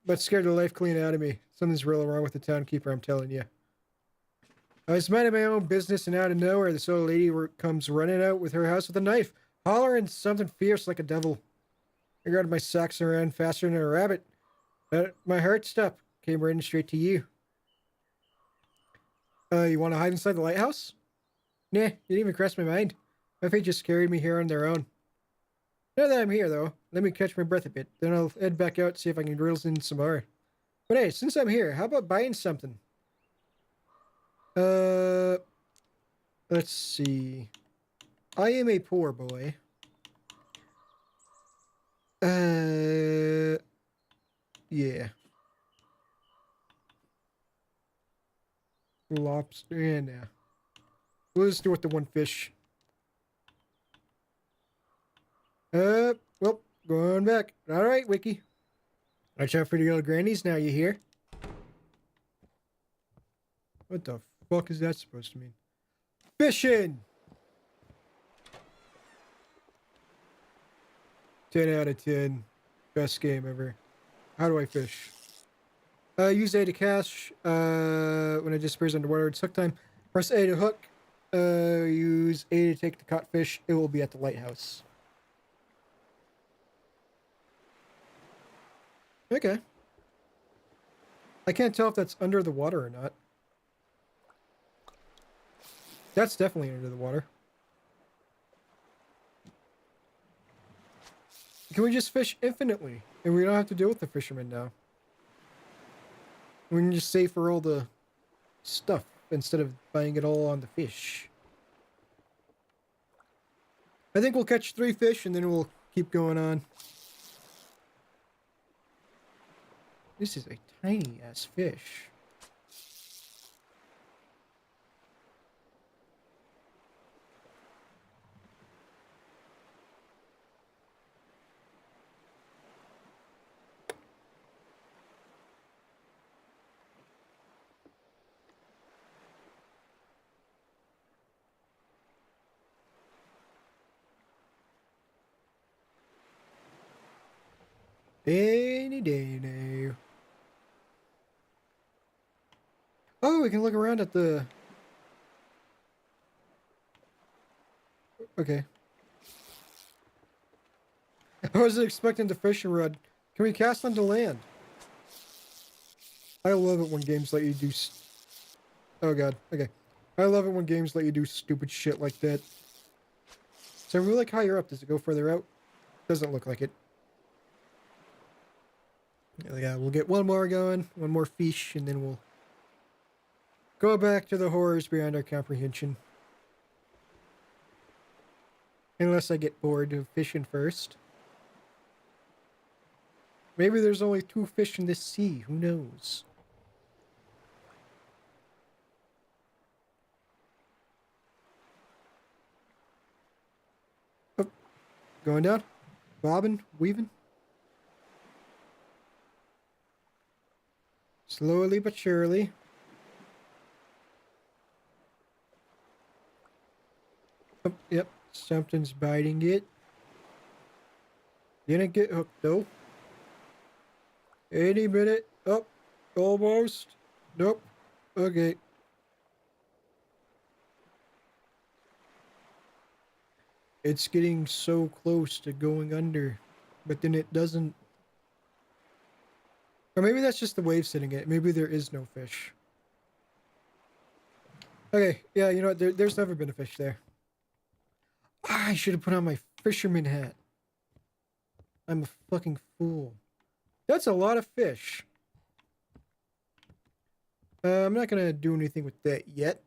But scared the life clean out of me. Something's real wrong with the town keeper, I'm telling you. I was minding my own business, and out of nowhere, this old lady comes running out with her house with a knife, hollering something fierce like a devil. I grabbed my socks and ran faster than a rabbit. My heart stopped. Came running straight to you. You want to hide inside the lighthouse? Nah, you didn't even cross my mind. My fate just carried me here on their own. Now that I'm here, though, let me catch my breath a bit. Then I'll head back out, see if I can drill in some more. But hey, since I'm here, how about buying something? Let's see. I am a poor boy. Yeah. Lobster, yeah, nah. We'll just do it with the one fish. Well, going back. Alright, Wiki. Watch out for the old grannies now, you hear? What the fuck is that supposed to mean? Fishing! 10 out of 10. Best game ever. How do I fish? Use A to catch. When it disappears underwater, it's hook time. Press A to hook. Use A to take the caught fish. It will be at the lighthouse. Okay. I can't tell if that's under the water or not. That's definitely under the water. Can we just fish infinitely? And we don't have to deal with the fishermen now. We can just save for all the stuff instead of buying it all on the fish. I think we'll catch 3 fish and then we'll keep going on. This is a tiny ass fish. Any day now. Oh, we can look around at the... Okay. I wasn't expecting the fishing rod. Can we cast onto land? I love it when games let you do... Oh god, okay. I love it when games let you do stupid shit like that. So we like higher up. Does it go further out? Doesn't look like it. Yeah, we'll get one more going, one more fish, and then we'll go back to the horrors beyond our comprehension. Unless I get bored of fishing first. Maybe there's only 2 fish in this sea, who knows? Oh, going down, bobbing, weaving. Slowly but surely. Oh, yep, something's biting it. Didn't get hooked though. Any minute. Oh, almost. Nope. Okay. It's getting so close to going under, but then it doesn't. Or maybe that's just the waves hitting it. Maybe there is no fish. Okay, yeah, you know what? There's never been a fish there. Ah, I should have put on my fisherman hat. I'm a fucking fool. That's a lot of fish. I'm not gonna do anything with that yet.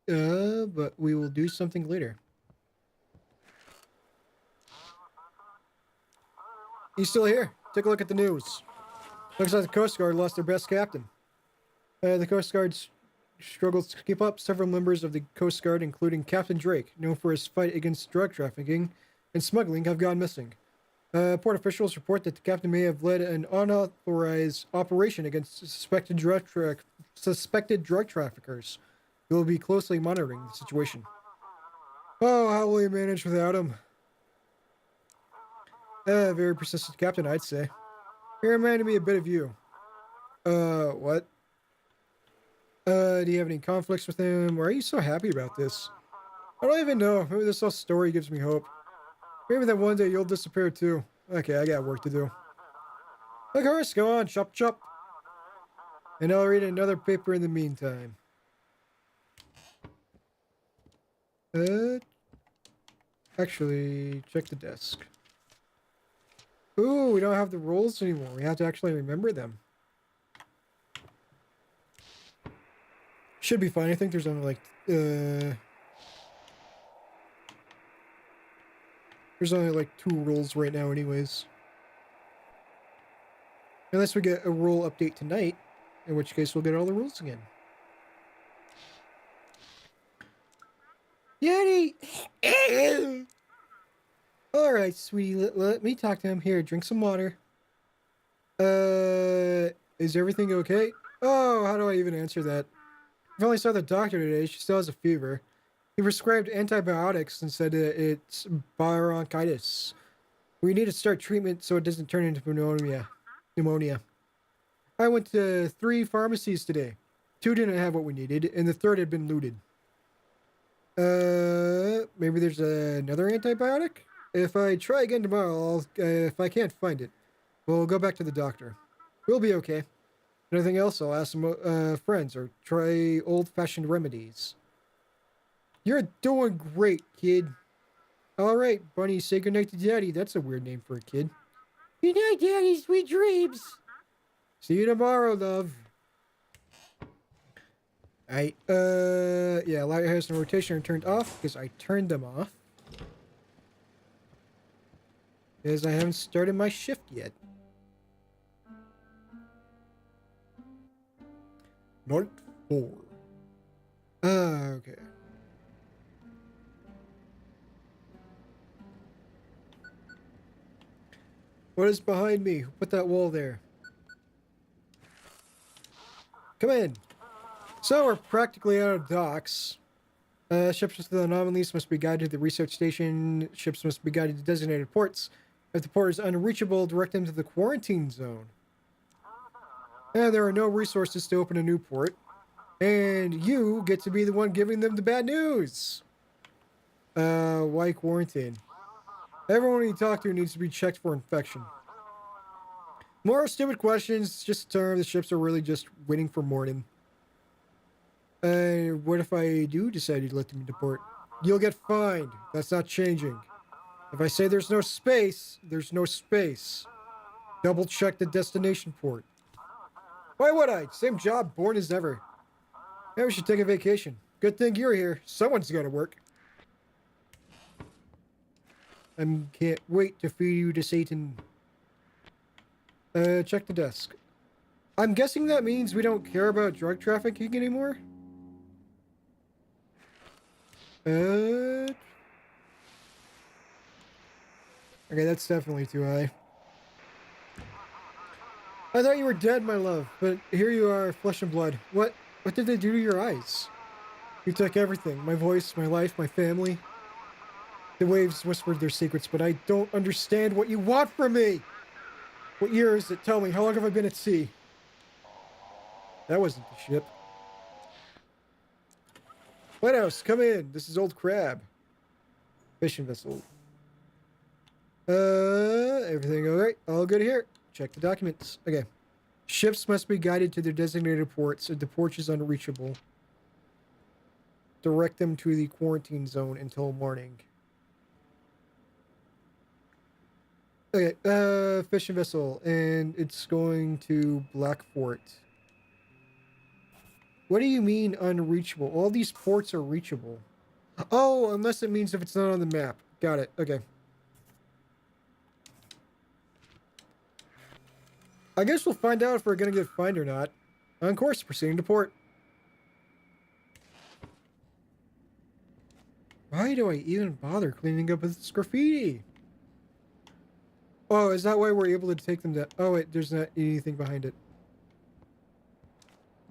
But we will do something later. He's still here. Take a look at the news. Looks like the Coast Guard lost their best captain. The Coast Guard struggles to keep up. Several members of the Coast Guard, including Captain Drake, known for his fight against drug trafficking and smuggling, have gone missing. Port officials report that the captain may have led an unauthorized operation against suspected drug traffickers. We will be closely monitoring the situation. Oh, how will he manage without him? Very persistent captain, I'd say. He reminded me a bit of you. What? Do you have any conflicts with him? Why are you so happy about this? I don't even know. Maybe this whole story gives me hope. Maybe that one day you'll disappear too. Okay, I got work to do. Of course, go on, chop chop. And I'll read another paper in the meantime. Actually, check the desk. Ooh, we don't have the rules anymore. We have to actually remember them. Should be fine. I think there's only like, there's only like 2 rules right now anyways. Unless we get a rule update tonight, in which case we'll get all the rules again. Yeti! Alright, sweetie, let me talk to him. Here, drink some water. Is everything okay? Oh, how do I even answer that? I only saw the doctor today. She still has a fever. He prescribed antibiotics and said it's bronchitis. We need to start treatment so it doesn't turn into pneumonia. I went to 3 pharmacies today. 2 didn't have what we needed, and the 3rd had been looted. Maybe there's another antibiotic? If I try again tomorrow, if I can't find it, we'll go back to the doctor. We'll be okay. Anything else, I'll ask some friends or try old-fashioned remedies. You're doing great, kid. All right, Bunny, say goodnight to Daddy. That's a weird name for a kid. Good night, Daddy. Sweet dreams. See you tomorrow, love. Alright, yeah, Lighthouse and rotation are turned off because I turned them off. Because I haven't started my shift yet. Night 4. Okay. What is behind me? Who put that wall there? Come in. So we're practically out of docks. Ships with the anomalies must be guided to the research station. Ships must be guided to designated ports. If the port is unreachable, direct them to the quarantine zone. And there are no resources to open a new port. And you get to be the one giving them the bad news. Why quarantine? Everyone you talk to needs to be checked for infection. More stupid questions, just a term. The ships are really just waiting for morning. What if I do decide to let them into port? You'll get fined. That's not changing. If I say there's no space, there's no space. Double check the destination port. Why would I? Same job, born as ever. Maybe we should take a vacation. Good thing you're here. Someone's got to work. I can't wait to feed you to Satan. Check the desk. I'm guessing that means we don't care about drug trafficking anymore? Okay, that's definitely too high. I thought you were dead, my love, but here you are, flesh and blood. What did they do to your eyes? You took everything. My voice, my life, my family. The waves whispered their secrets, but I don't understand what you want from me! What year is it? Tell me, how long have I been at sea? That wasn't the ship. Lighthouse, come in. This is Old Crab. Fishing vessel. Everything all right? All good here. Check the documents. Okay. Ships must be guided to their designated ports. If the port is unreachable, direct them to the quarantine zone until morning. Okay, fishing vessel, and it's going to Blackport. What do you mean unreachable? All these ports are reachable. Oh, unless it means if it's not on the map. Got it. Okay. I guess we'll find out if we're gonna get fined or not. On course, proceeding to port. Why do I even bother cleaning up this graffiti? Oh, is that why we're able to take them down? Oh, wait, there's not anything behind it.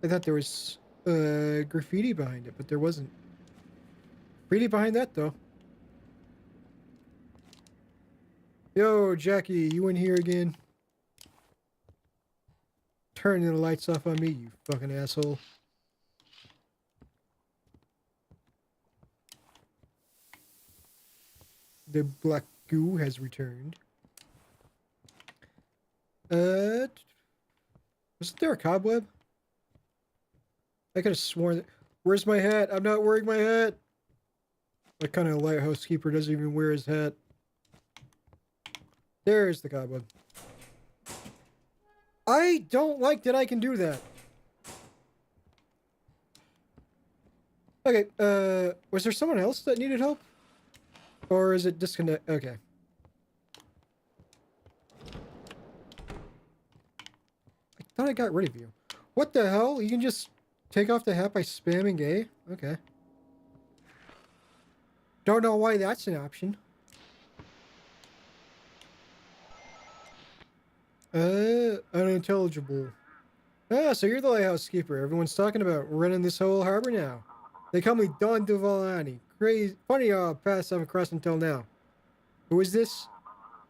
I thought there was graffiti behind it, but there wasn't. Graffiti behind that, though. Yo, Jackie, you in here again? Turning the lights off on me, you fucking asshole. The black goo has returned. Wasn't there a cobweb? I could have sworn that. Where's my hat? I'm not wearing my hat. What kind of lighthouse keeper doesn't even wear his hat? There's the cobweb. I don't like that I can do that. Okay, was there someone else that needed help? Or is it disconnect? Okay. I thought I got rid of you. What the hell? You can just take off the hat by spamming A? Okay. Don't know why that's an option. Unintelligible. Ah, so you're the lighthouse keeper everyone's talking about running this whole harbor now. They call me Don Duvalani. Crazy. Funny how paths haven't crossed until now. Who is this?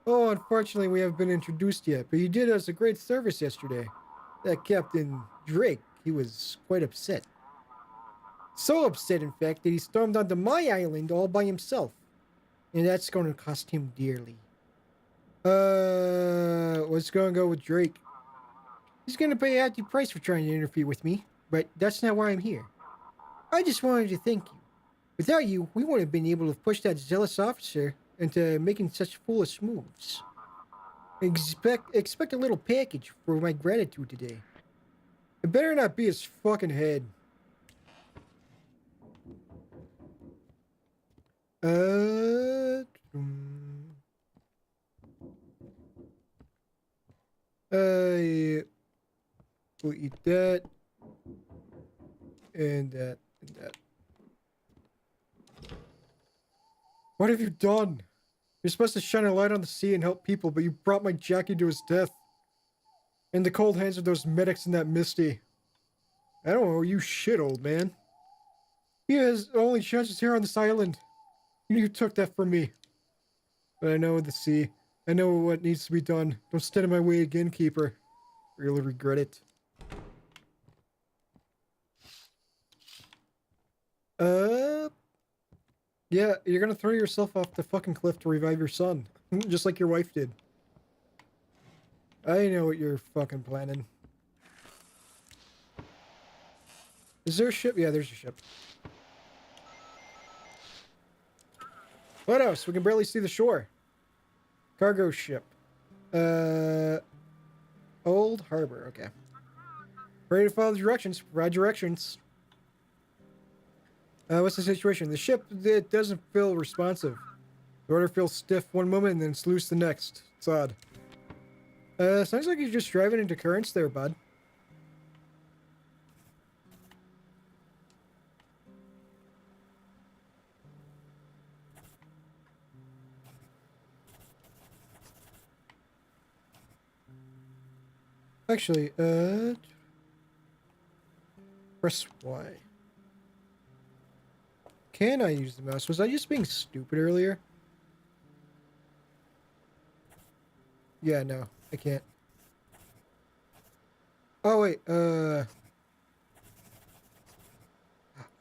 Oh, unfortunately we haven't been introduced yet, but you did us a great service yesterday. That Captain Drake, he was quite upset. So upset, in fact, that he stormed onto my island all by himself. And that's going to cost him dearly. What's going to go with Drake? He's going to pay a hefty price for trying to interfere with me, but that's not why I'm here. I just wanted to thank you. Without you, we wouldn't have been able to push that zealous officer into making such foolish moves. Expect a little package for my gratitude today. It better not be his fucking head. Uh, yeah. We'll eat that. And that. And that. What have you done? You're supposed to shine a light on the sea and help people, but you brought my Jackie to his death. In the cold hands of those medics in that Misty. I don't owe you shit, old man. He has only chances here on this island. You took that from me. But I know the sea. I know what needs to be done. Don't stand in my way again, Keeper. Really regret it. Yeah, you're gonna throw yourself off the fucking cliff to revive your son. Just like your wife did. I know what you're fucking planning. Is there a ship? Yeah, there's a ship. Lighthouse, we can barely see the shore. Cargo ship. Old harbor, okay. Ready to follow the directions. Provide directions. What's the situation? The ship, it doesn't feel responsive. The order feels stiff one moment and then it's loose the next. It's odd. Sounds like you're just driving into currents there, bud. Actually, press Y. Can I use the mouse? Was I just being stupid earlier? Yeah, no, I can't. Oh, wait,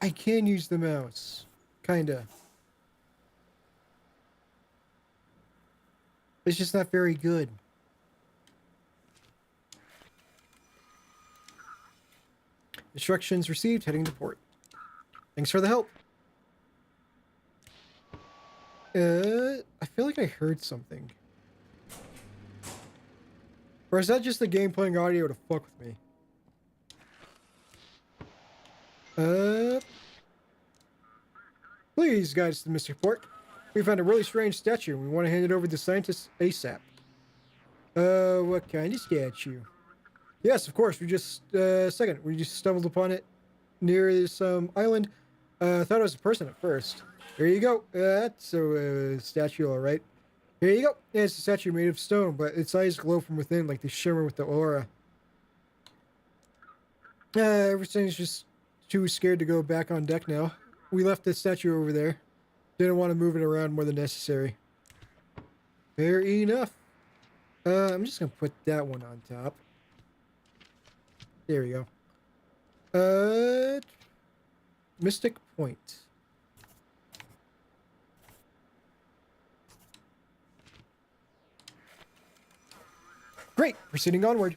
I can use the mouse. Kinda. It's just not very good. Instructions received, heading to port. Thanks for the help. I feel like I heard something. Or is that just the game playing audio to fuck with me? Please guide us to Mr. Port. We found a really strange statue and we want to hand it over to the scientists ASAP. What kind of statue? Yes, of course. We just stumbled upon it near this island. Thought it was a person at first. There you go. That's a statue, all right. Here you go. Yeah, it's a statue made of stone, but its eyes glow from within like they shimmer with the aura. Everything's just too scared to go back on deck now. We left the statue over there. Didn't want to move it around more than necessary. Fair enough. I'm just gonna put that one on top. There we go. Mystic Point. Great, proceeding onward.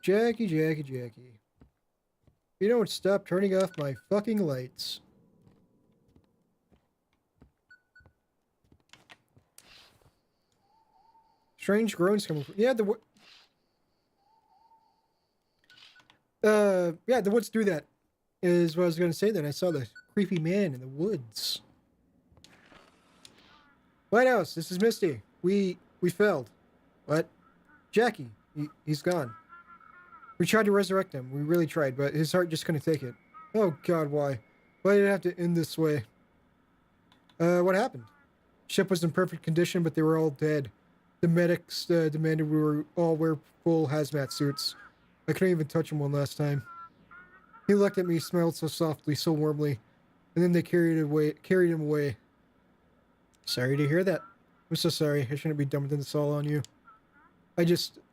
Jackie. You don't stop turning off my fucking lights. Strange groans coming from... Yeah, the woods do that. Is what I was going to say then. I saw the creepy man in the woods. Lighthouse, this is Misty. We failed. What? Jackie, he's gone. We tried to resurrect him. We really tried, but his heart just couldn't take it. Oh God, why? Why did it have to end this way? What happened? Ship was in perfect condition, but they were all dead. The medics demanded we all wear full hazmat suits. I couldn't even touch him one last time. He looked at me, smiled so softly, so warmly, and then they carried him away. Sorry to hear that. I'm so sorry. I shouldn't be dumping this all on you.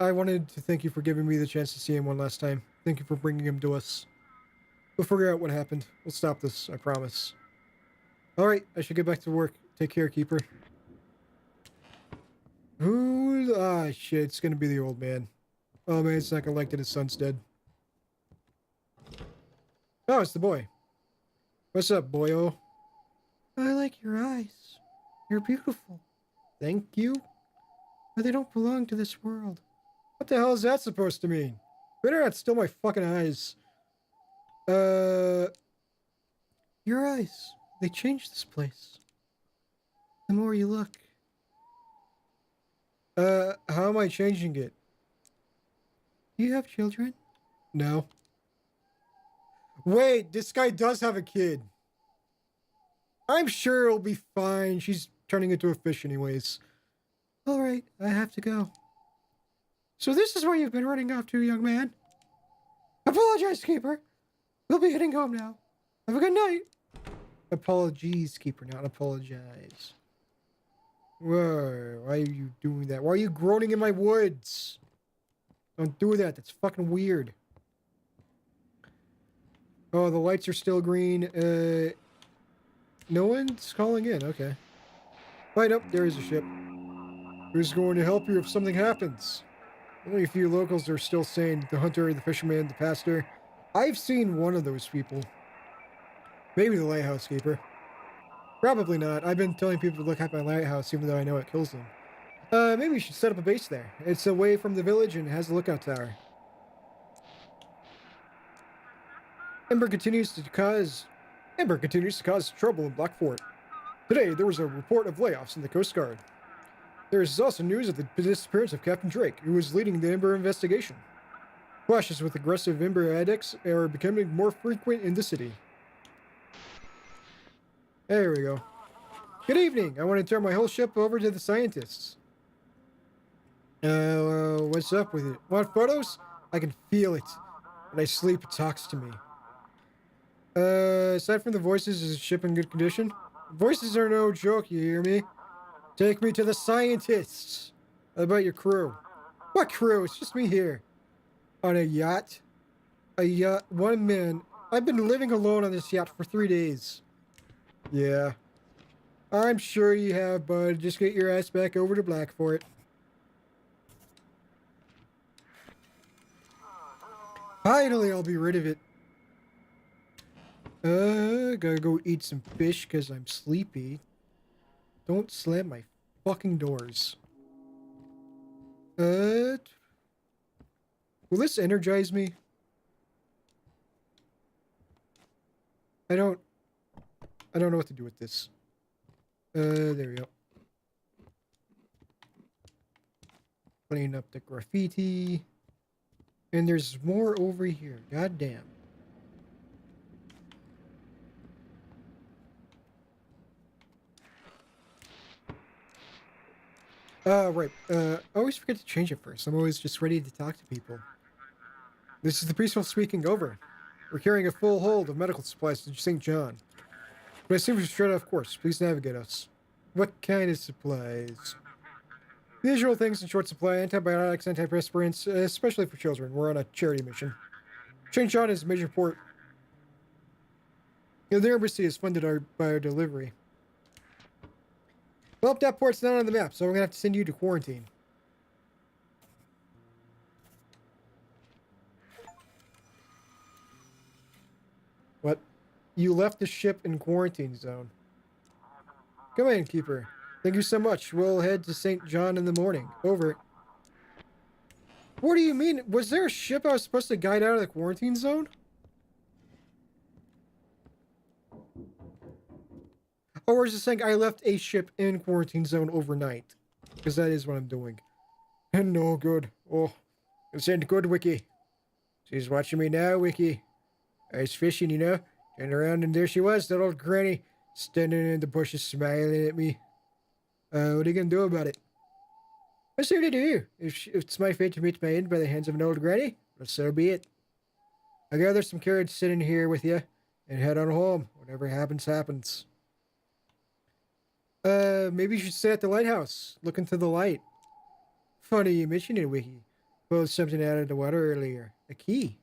I wanted to thank you for giving me the chance to see him one last time. Thank you for bringing him to us. We'll figure out what happened. We'll stop this, I promise. Alright, I should get back to work. Take care, Keeper. Shit, it's gonna be the old man. Oh man, it's not gonna like that his son's dead. Oh, it's the boy. What's up, boyo? I like your eyes. You're beautiful. Thank you. But they don't belong to this world. What the hell is that supposed to mean? Better not steal my fucking eyes. Your eyes. They changed this place. The more you look. How am I changing it? You have children? No. Wait, this guy does have a kid. I'm sure it'll be fine. She's turning into a fish anyways. All right, I have to go. So this is where you've been running off to, young man. Apologize, Keeper. We'll be heading home now. Have a good night. Apologies, Keeper, not apologize. Whoa, why are you doing that? Why are you groaning in my woods? Don't do that. That's fucking weird. Oh, the lights are still green. No one's calling in. Okay. Right up, there is a ship. Who's going to help you if something happens? Only a few locals are still saying the hunter, the fisherman, the pastor. I've seen one of those people. Maybe the lighthouse keeper. Probably not. I've been telling people to look at my lighthouse even though I know it kills them. Maybe we should set up a base there. It's away from the village and has a lookout tower. Ember continues to cause trouble in Black Fort. Today, there was a report of layoffs in the Coast Guard. There is also news of the disappearance of Captain Drake, who was leading the Ember investigation. Clashes with aggressive Ember addicts are becoming more frequent in the city. There we go. Good evening. I want to turn my whole ship over to the scientists. What's up with it? Want photos? I can feel it. When I sleep, it talks to me. Aside from the voices, is the ship in good condition? Voices are no joke, you hear me? Take me to the scientists. How about your crew? What crew? It's just me here. On a yacht? A yacht? One man. I've been living alone on this yacht for 3 days. Yeah. I'm sure you have, bud. Just get your ass back over to Black for it. Finally, I'll be rid of it. Gotta go eat some fish because I'm sleepy. Don't slam my fucking doors. Will this energize me? I don't know what to do with this. There we go. Clean up the graffiti. And there's more over here. God damn. Right. I always forget to change it first. I'm always just ready to talk to people. This is the peaceful speaking over. We're carrying a full hold of medical supplies to St. John. But I seem to straight off course. Please navigate us. What kind of supplies? The usual things in short supply: antibiotics, antiperspirants, especially for children. We're on a charity mission. St. John is a major port. The embassy has funded our delivery. Well, that port's not on the map, so we're gonna have to send you to quarantine. What? You left the ship in quarantine zone. Come in, Keeper. Thank you so much. We'll head to St. John in the morning. Over. What do you mean? Was there a ship I was supposed to guide out of the quarantine zone? Or is it saying I left a ship in quarantine zone overnight? Because that is what I'm doing. And no good. Oh, it's ain't good, Wiki. She's watching me now, Wiki. I was fishing, you know. Turned around and there she was, that old granny, standing in the bushes smiling at me. What are you gonna do about it? What's there to do? If it's my fate to meet my end by the hands of an old granny, well, so be it. I gather some courage sitting here with you and head on home. Whatever happens, happens. Maybe you should stay at the lighthouse. Look into the light. Funny you mentioned it, Wiki. Pulled something out of the water earlier. A key.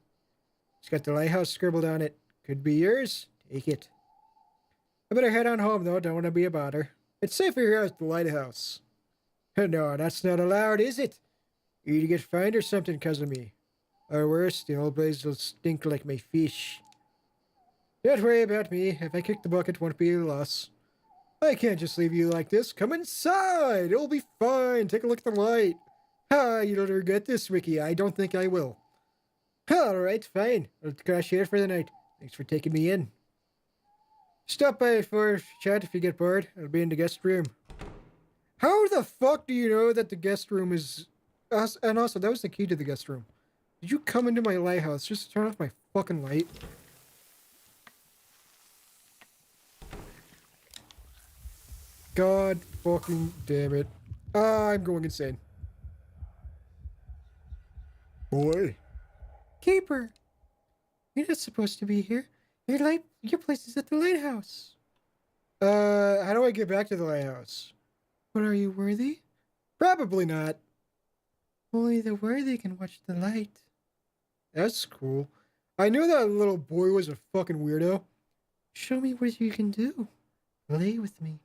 It's got the lighthouse scribbled on it. Could be yours. Take it. I better head on home, though. Don't want to be a bother. It's safer here at the lighthouse. No, that's not allowed, is it? You get fined or something because of me. Or worse, the whole place will stink like my fish. Don't worry about me. If I kick the bucket, won't be a loss. I can't just leave you like this. Come inside. It'll be fine. Take a look at the light. You don't regret this, Ricky. I don't think I will. All right, fine. I'll crash here for the night. Thanks for taking me in. Stop by for chat if you get bored. I'll be in the guest room. How the fuck do you know that the guest room is us? And also, that was the key to the guest room. Did you come into my lighthouse just to turn off my fucking light? God fucking damn it. I'm going insane. Boy. Keeper. You're not supposed to be here. Your place is at the lighthouse. How do I get back to the lighthouse? But are you worthy? Probably not. Only the worthy can watch the light. That's cool. I knew that little boy was a fucking weirdo. Show me what you can do. Play with me.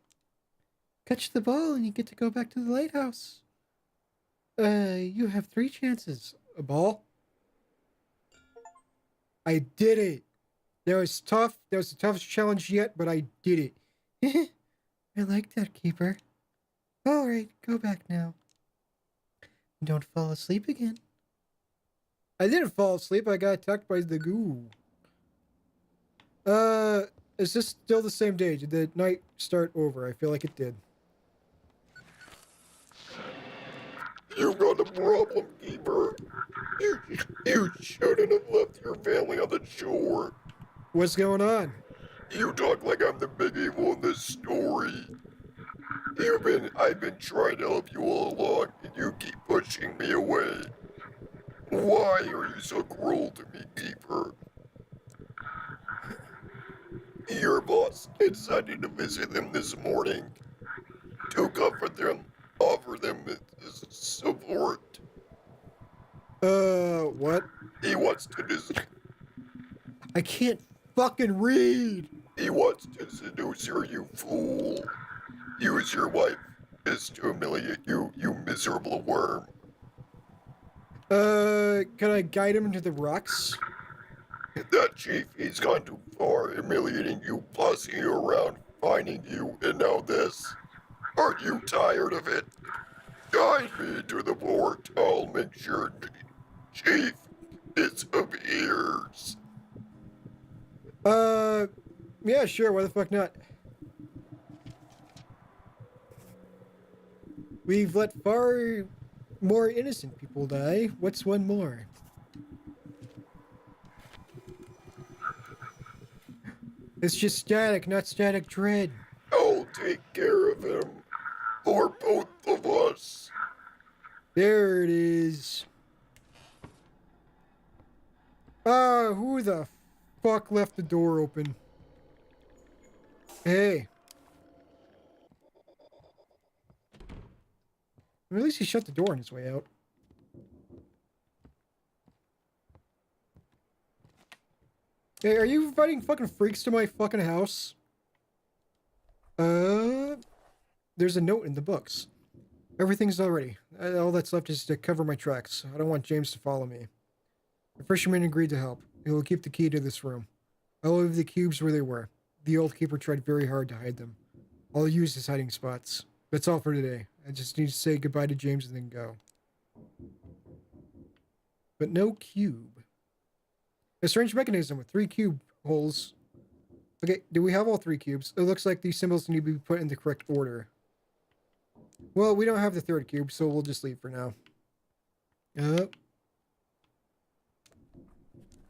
Catch the ball and you get to go back to the lighthouse. You have 3 chances. A ball? I did it. That was tough. That was the toughest challenge yet, but I did it. I like that, Keeper. Alright, go back now. Don't fall asleep again. I didn't fall asleep. I got attacked by the goo. Is this still the same day? Did the night start over? I feel like it did. You got a problem, Keeper. You shouldn't have left your family on the shore. What's going on? You talk like I'm the big evil in this story. I've been trying to help you all along, and you keep pushing me away. Why are you so cruel to me, Keeper? Your boss decided to visit them this morning to comfort them, offer them support. What? He wants to I can't fucking read. He wants to seduce her, you fool. Use your wife is to humiliate you, you miserable worm. Can I guide him into the rocks? That chief, he's gone too far, humiliating you, bossing you around, finding you, and now this. Aren't you tired of it? Guide me to the port. I'll make sure Chief disappears. Yeah, sure, why the fuck not? We've let far more innocent people die. What's one more? It's just static, not static dread. I'll take care of him. For both of us. There it is. Who the fuck left the door open? Hey. At least he shut the door on his way out. Hey, are you inviting fucking freaks to my fucking house? There's a note in the books. Everything's all ready. All that's left is to cover my tracks. I don't want James to follow me. The fisherman agreed to help. He will keep the key to this room. I'll leave the cubes where they were. The old keeper tried very hard to hide them. I'll use his hiding spots. That's all for today. I just need to say goodbye to James and then go. But no cube. A strange mechanism with 3 cube holes. Okay, do we have all 3 cubes? It looks like these symbols need to be put in the correct order. Well, we don't have the 3rd cube, so we'll just leave for now.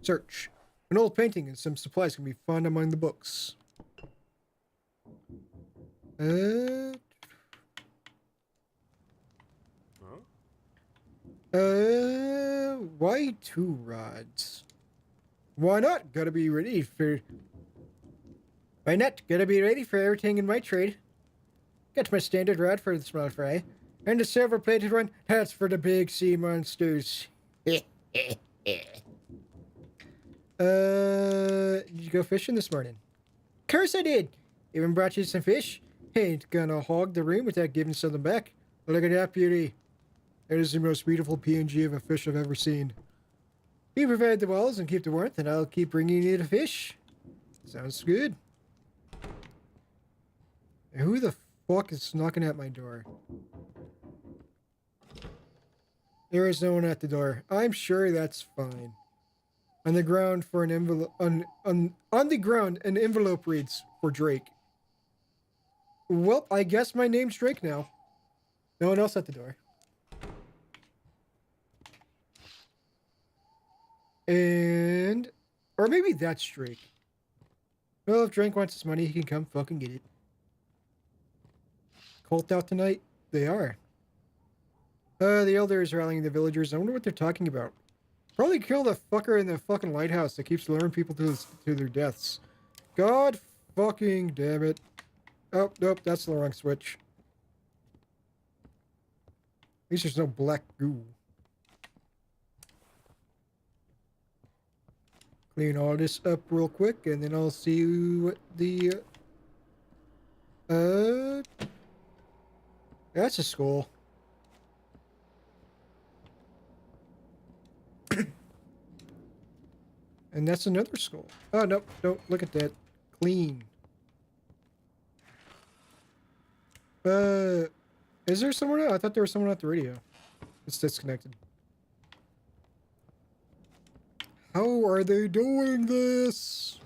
Search. An old painting and some supplies can be found among the books. Why 2 rods? Why not? Gotta be ready for... Why not? Gotta be ready for everything in my trade. Got my standard rod for the small fry. And the silver-plated one, that's for the big sea monsters. Did you go fishing this morning? Of course I did. Even brought you some fish. Ain't gonna hog the room without giving something back. Look at that beauty. That is the most beautiful PNG of a fish I've ever seen. You provide the walls and keep the warmth, and I'll keep bringing you the fish. Sounds good. Who the fuck is knocking at my door? There is no one at the door. I'm sure that's fine. On the ground for an envelope on the ground an envelope reads for Drake. Well, I guess my name's Drake now. No one else at the door. And or maybe that's Drake. Well, if Drake wants his money, he can come fucking get it. Cult out tonight? They are. The elders rallying the villagers. I wonder what they're talking about. Probably kill the fucker in the fucking lighthouse that keeps luring people to their deaths. God fucking damn it. Oh, nope, that's the wrong switch. At least there's no black goo. Clean all this up real quick, and then I'll see what the... That's a skull. And that's another skull. Oh, no, don't look at that. Clean. Is there someone else? I thought there was someone at the radio. It's disconnected. How are they doing this?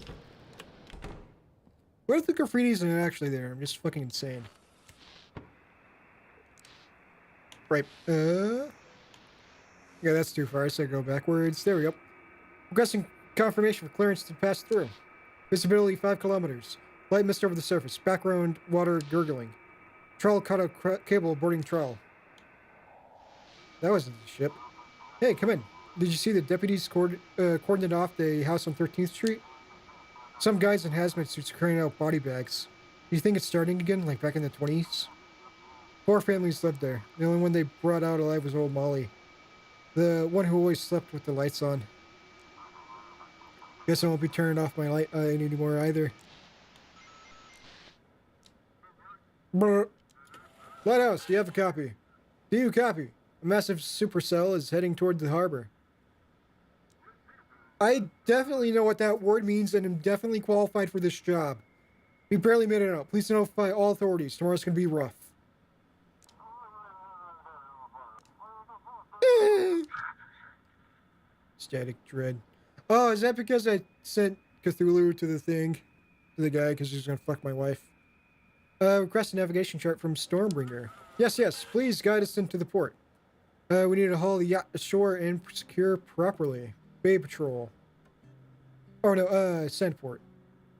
What if the graffiti's not actually there? I'm just fucking insane. Right. Yeah, that's too far, so I go backwards. There we go. Requesting confirmation for clearance to pass through. Visibility 5 kilometers. Light mist over the surface. Background water gurgling. Trawl cutout cable boarding trawl. That wasn't the ship. Hey, come in. Did you see the deputies cordoning off the house on 13th Street? Some guys in hazmat suits are carrying out body bags. Do you think it's starting again, like back in the 20s? 4 families lived there. The only one they brought out alive was old Molly. The one who always slept with the lights on. Guess I won't be turning off my light anymore either. Brr. Lighthouse, do you have a copy? Do you copy? A massive supercell is heading toward the harbor. I definitely know what that word means and am definitely qualified for this job. We barely made it out. Please notify all authorities. Tomorrow's gonna be rough. Static dread. Oh, is that because I sent Cthulhu to the thing? To the guy because he's gonna fuck my wife? Request a navigation chart from Stormbringer. Yes, yes. Please guide us into the port. We need to haul the yacht ashore and secure properly. Bay Patrol. Oh no, Sandport.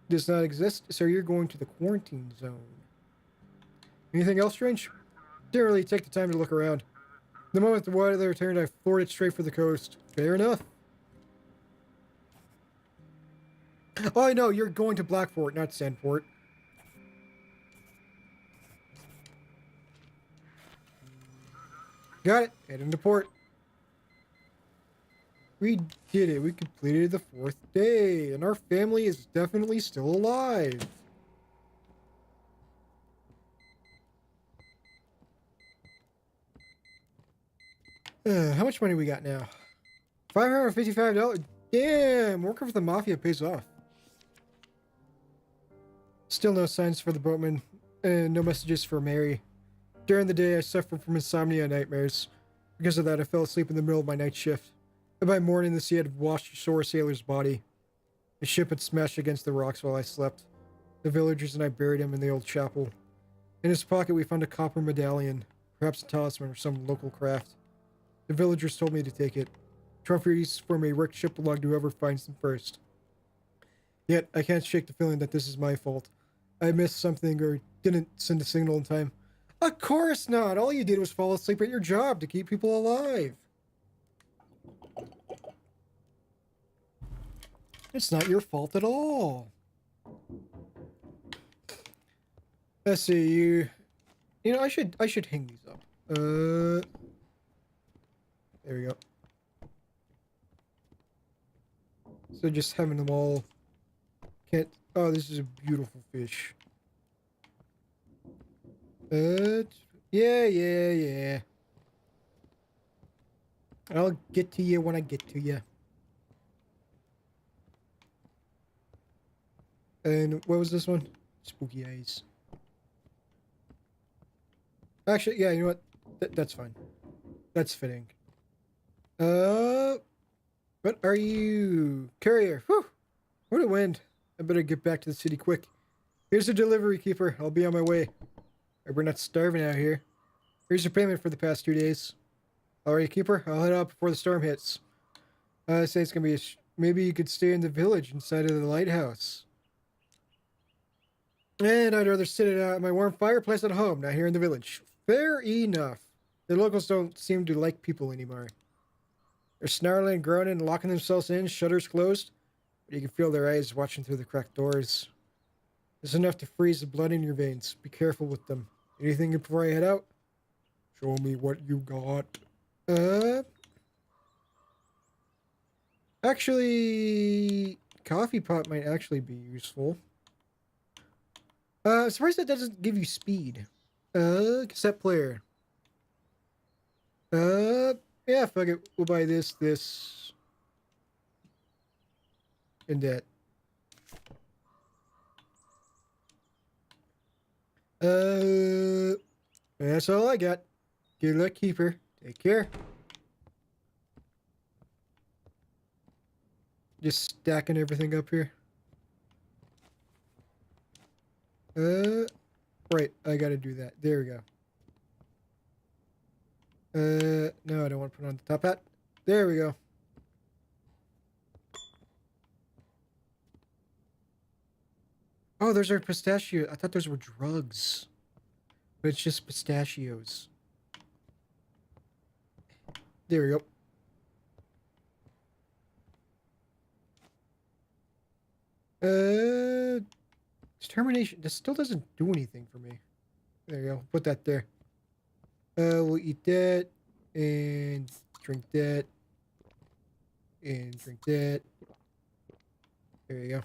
Does not exist, so you're going to the quarantine zone. Anything else strange? Didn't really take the time to look around. The moment the weather turned, I floored it straight for the coast. Fair enough. Oh, I know, you're going to Blackport, not Sandport. Got it. Heading to port. We did it. We completed the 4th day, and our family is definitely still alive. How much money we got now? $555. Damn, working for the mafia pays off. Still no signs for the boatman, and no messages for Mary. During the day, I suffered from insomnia and nightmares. Because of that, I fell asleep in the middle of my night shift. And by morning, the sea had washed ashore a sailor's body. The ship had smashed against the rocks while I slept. The villagers and I buried him in the old chapel. In his pocket, we found a copper medallion, perhaps a talisman or some local craft. The villagers told me to take it. Trophies from a wrecked ship belong to whoever finds them first. Yet, I can't shake the feeling that this is my fault. I missed something or didn't send a signal in time. Of course not! All you did was fall asleep at your job to keep people alive. It's not your fault at all. Let's see, you know, I should hang these up. There we go. So just having them all can't. Oh, this is a beautiful fish. Yeah. I'll get to you when I get to you. And what was this one? Spooky eyes. Actually, yeah, you know what? That's fine. That's fitting. What are you? Carrier. Whew. What a wind. I better get back to the city quick. Here's the delivery, keeper. I'll be on my way. We're not starving out here. Here's your payment for the past 2 days. Alright, keeper. I'll head out before the storm hits. I say it's gonna be maybe you could stay in the village inside of the lighthouse. And I'd rather sit at my warm fireplace at home, not here in the village. Fair enough. The locals don't seem to like people anymore. They're snarling, groaning, and locking themselves in, shutters closed. But you can feel their eyes watching through the cracked doors. It's enough to freeze the blood in your veins. Be careful with them. Anything before I head out? Show me what you got. Actually, coffee pot might actually be useful. I'm surprised that doesn't give you speed. Cassette player. Yeah, fuck it. We'll buy this, and that. That's all I got. Good luck, keeper. Take care. Just stacking everything up here. Right. I gotta do that. There we go. No, I don't want to put on the top hat. There we go. Oh, those are pistachio. I thought those were drugs. But it's just pistachios. There we go. Determination. This still doesn't do anything for me. There you go. Put that there. We'll eat that. And drink that. And drink that. There you go.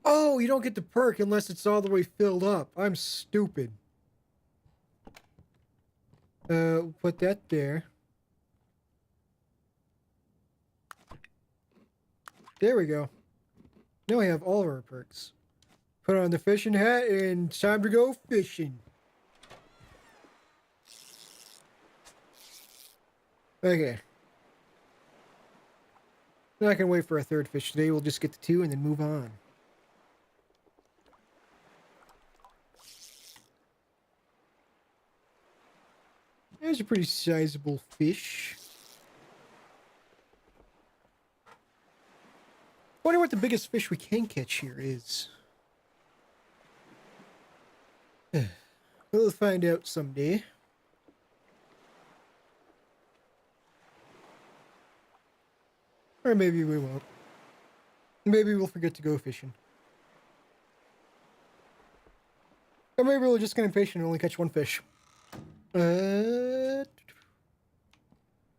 Oh, you don't get the perk unless it's all the way filled up. I'm stupid. Put that there. There we go. Now we have all of our perks. Put on the fishing hat and it's time to go fishing. Okay. Not gonna wait for a third fish today. We'll just get the 2 and then move on. There's a pretty sizable fish. Wonder what the biggest fish we can catch here is. We'll find out someday. Or maybe we won't. Maybe we'll forget to go fishing. Or maybe we'll just get impatient and only catch one fish.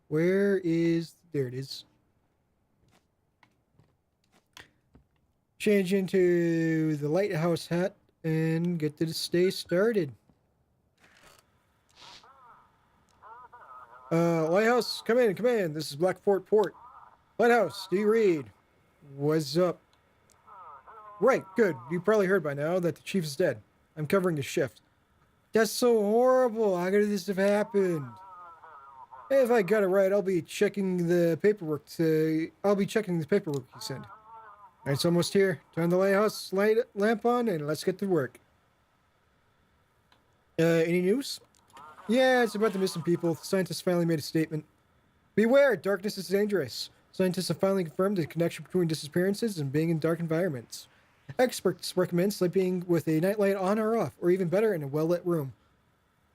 Where is... There it is. Change into the Lighthouse hat and get to the stay started. Lighthouse, come in, come in. This is Blackfort Port. Lighthouse, do you read? What's up? Right, good. You probably heard by now that the chief is dead. I'm covering the shift. That's so horrible. How could this have happened? If I got it right, I'll be checking the paperwork you sent. It's almost here. Turn the lighthouse lamp on and let's get to work. Any news? Yeah, it's about the missing people. The scientists finally made a statement. Beware, darkness is dangerous. Scientists have finally confirmed the connection between disappearances and being in dark environments. Experts recommend sleeping with a nightlight on or off, or even better, in a well-lit room.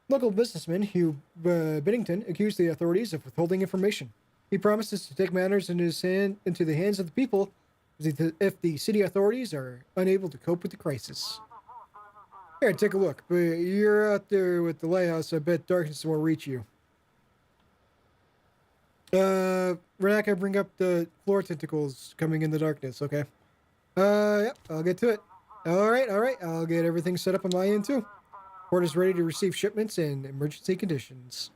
Local businessman Hugh Biddington accused the authorities of withholding information. He promises to take matters into the hands of the people if the city authorities are unable to cope with the crisis. Here, take a look. But you're out there with the lighthouse. I bet darkness won't reach you. We're not gonna bring up the floor tentacles coming in the darkness, okay? Yep, I'll get to it. Alright, I'll get everything set up on my end too. Port is ready to receive shipments in emergency conditions.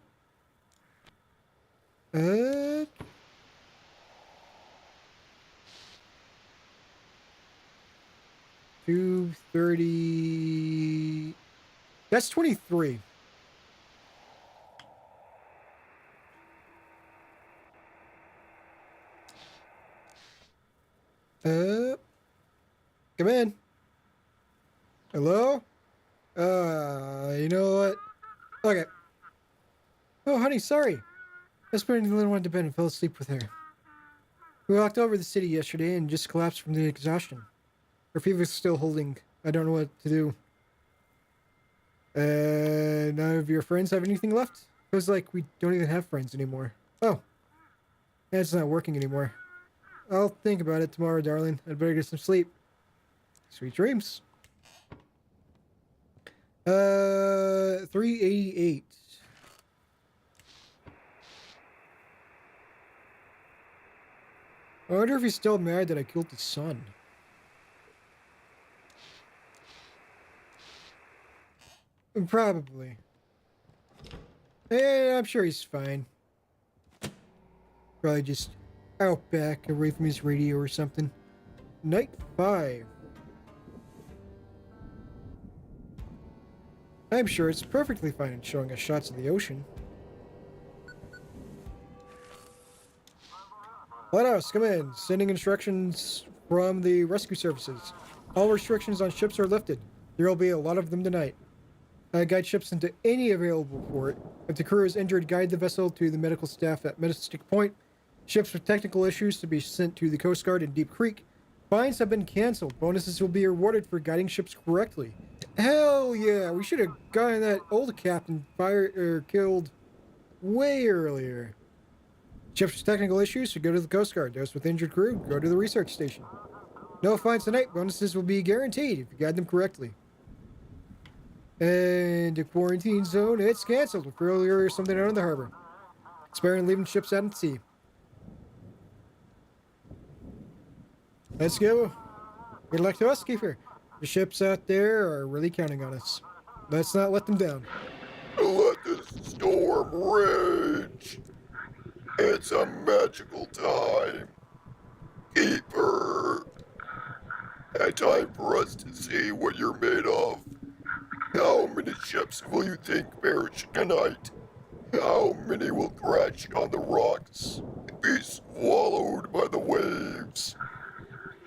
230. That's 23. Come in. Hello? You know what? Okay. Oh, honey, sorry. I was putting the little one to bed and fell asleep with her. We walked over the city yesterday and just collapsed from the exhaustion. Her fever's still holding. I don't know what to do. None of your friends have anything left? It was like we don't even have friends anymore. Oh. It's not working anymore. I'll think about it tomorrow, darling. I'd better get some sleep. Sweet dreams. 388. I wonder if he's still mad that I killed his son. Probably. I'm sure he's fine. Probably just out back, away from his radio or something. Night 5. I'm sure it's perfectly fine in showing us shots of the ocean. Lighthouse, come in. Sending instructions from the rescue services. All restrictions on ships are lifted. There will be a lot of them tonight. Guide ships into any available port. If the crew is injured, guide the vessel to the medical staff at Mystic Point. Ships with technical issues to be sent to the Coast Guard in Deep Creek. Fines have been canceled. Bonuses will be awarded for guiding ships correctly. Hell yeah! We should have gotten that old captain fired or killed way earlier. Ships with technical issues should go to the Coast Guard. Those with injured crew, go to the research station. No fines tonight. Bonuses will be guaranteed if you guide them correctly. And the quarantine zone, it's canceled with failure or something out of the harbor. Expiring leaving ships out at sea. Let's go. Good luck to us, Keeper. The ships out there are really counting on us. Let's not let them down. Let the storm rage. It's a magical time. Keeper. A time for us to see what you're made of. How many ships will you think perish tonight? How many will crash on the rocks and be swallowed by the waves?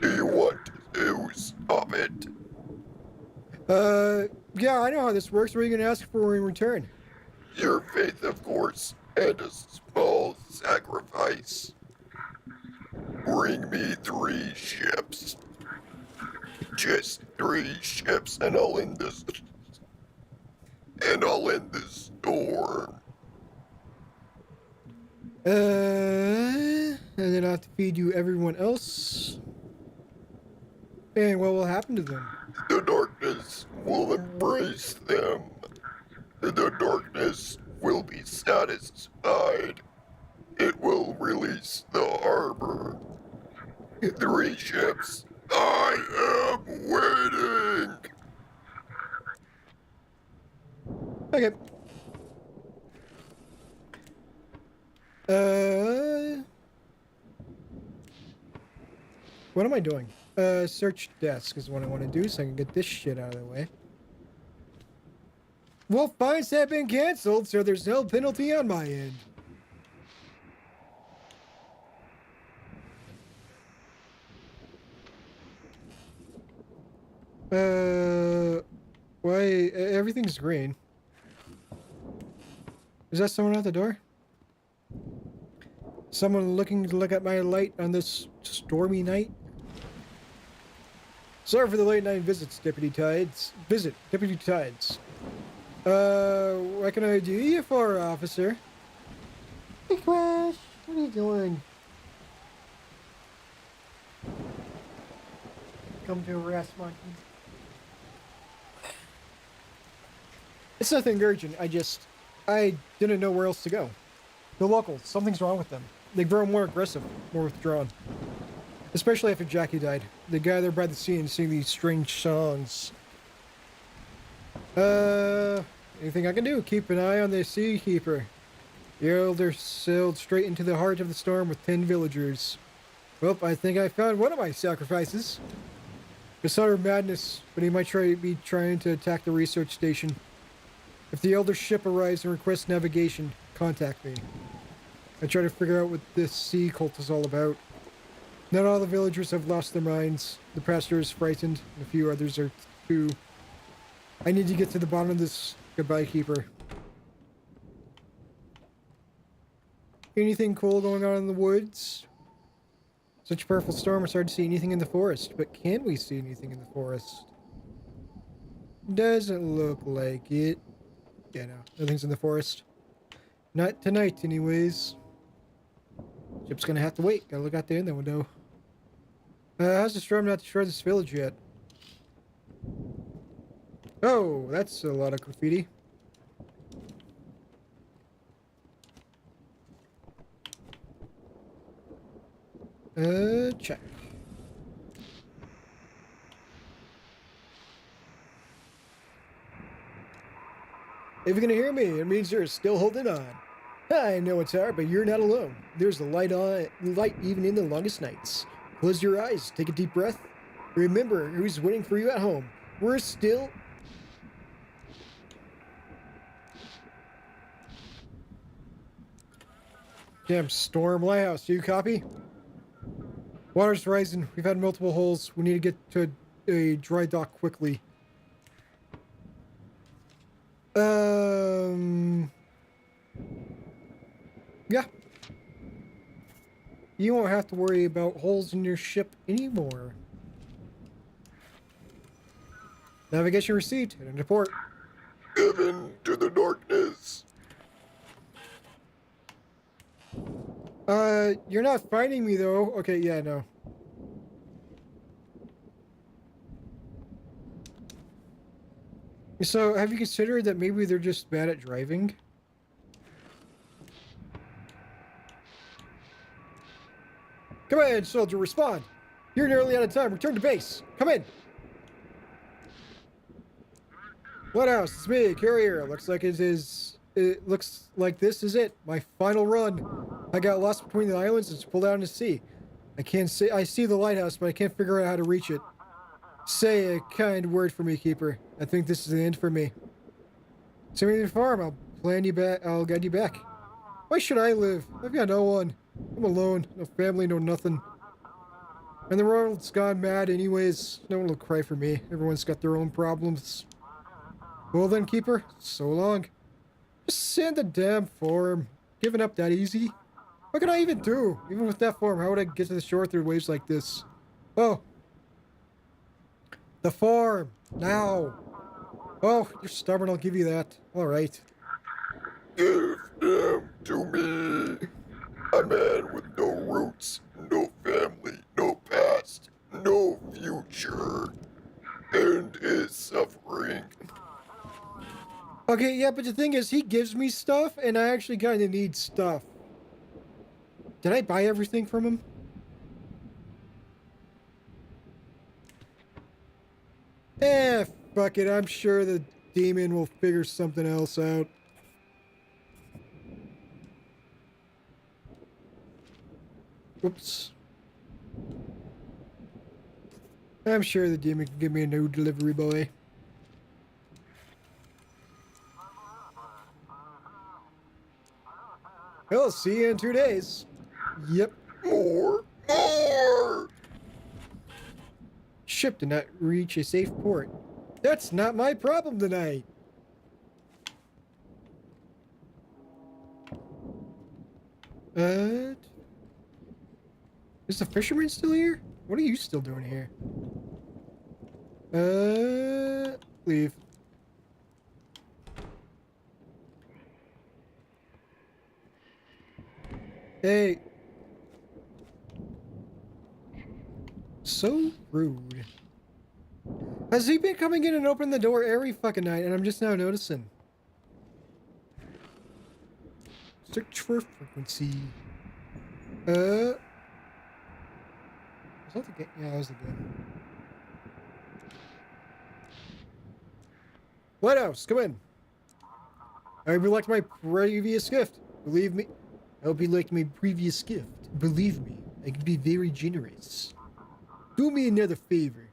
Do you want to stop it? Yeah, I know how this works. What are you going to ask for in return? Your faith, of course, and a small sacrifice. Bring me 3 ships. Just 3 ships, and I'll end this. And I'll end this storm. And then I have to feed you everyone else. And what will happen to them? The darkness will embrace them. The darkness will be satisfied. It will release the harbor. 3 ships. I am waiting. Okay. What am I doing? Search desk is what I want to do so I can get this shit out of the way. Well, fines have been canceled, so there's no penalty on my end. Why? Everything's green. Is that someone at the door? Someone looking to look at my light on this stormy night? Sorry for the late night visits, Deputy Tides. Deputy Tides. What can I do you for, officer? Hey, Crash. What are you doing? Come to arrest monkey. It's nothing urgent. I didn't know where else to go. The locals, something's wrong with them. They grow more aggressive, more withdrawn. Especially after Jackie died. They gathered by the sea and sing these strange songs. Anything I can do? Keep an eye on the Sea Keeper. The elder sailed straight into the heart of the storm with 10 villagers. Well, I think I found one of my sacrifices. It's utter madness, but he might be trying to attack the research station. If the elder ship arrives and requests navigation, contact me. I try to figure out what this sea cult is all about. Not all the villagers have lost their minds. The pastor is frightened, and a few others are too. I need to get to the bottom of this. Goodbye, Keeper. Anything cool going on in the woods? Such a powerful storm, it's hard to see anything in the forest. But can we see anything in the forest? Doesn't look like it. Yeah, no. Nothing's in the forest. Not tonight, anyways. Ship's gonna have to wait. Gotta look out there in the window. How's the storm not destroyed this village yet? Oh, that's a lot of graffiti. Check. If you're gonna hear me, it means you're still holding on. I know it's hard, but you're not alone. There's a light even in the longest nights. Close your eyes, take a deep breath. Remember who's waiting for you at home. We're still... Damn storm, Lighthouse, do you copy? Water's rising. We've had multiple holes. We need to get to a dry dock quickly. Yeah. You won't have to worry about holes in your ship anymore. Navigation received. Heading to port. Given to the darkness. You're not finding me though. Okay, yeah, no. So, have you considered that maybe they're just bad at driving? Come on, soldier, respond. You're nearly out of time. Return to base. Come in. Lighthouse, it's me, Carrier. Looks like it is. It looks like this is it. My final run. I got lost between the islands and just pulled out into sea. I can't see. I see the lighthouse, but I can't figure out how to reach it. Say a kind word for me, Keeper. I think this is the end for me. Send me to the farm. I'll plan you back. I'll guide you back. Why should I live? I've got no one. I'm alone. No family, no nothing. And the world's gone mad anyways. No one will cry for me. Everyone's got their own problems. Well then, Keeper, so long. Just send the damn form. Giving up that easy? What can I even do? Even with that form, how would I get to the shore through waves like this? Oh. The form. Now. Oh, you're stubborn, I'll give you that. Alright. Give them to me. A man with no roots, no family, no past, no future, and is suffering. Okay, yeah, but the thing is, he gives me stuff, and I actually kind of need stuff. Did I buy everything from him? Fuck it. I'm sure the demon will figure something else out. Whoops. I'm sure the demon can give me a new delivery boy. I'll see you in 2 days. Yep. More. Ship did not reach a safe port. That's not my problem tonight. Is the fisherman still here? What are you still doing here? Leave. Hey. So rude. Has he been coming in and opening the door every fucking night, and I'm just now noticing? Search for frequency. Was that the game? Yeah, that was the game. Lighthouse, come in. I hope you liked my previous gift. Believe me. I hope you liked my previous gift. Believe me, I can be very generous. Do me another favor.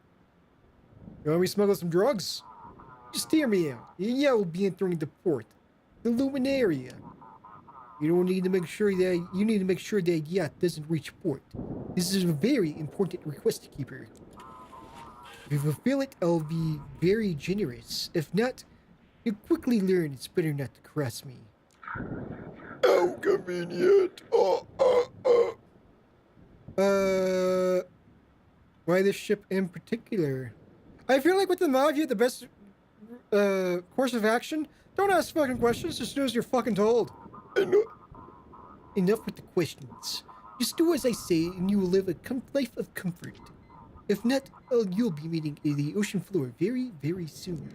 You want me to smuggle some drugs? Just hear me out. Yeah, we'll be entering the port. The Luminaria. You don't need to make sure that you need to make sure that yacht doesn't reach port. This is a very important request, Keeper. If you fulfill it, I'll be very generous. If not, you'll quickly learn it's better not to cross me. How convenient. Why this ship in particular? I feel like with the Mafia, the best course of action, don't ask fucking questions, just do as you're fucking told. Enough with the questions. Just do as I say and you will live a life of comfort. If not, you'll be meeting the ocean floor very, very soon.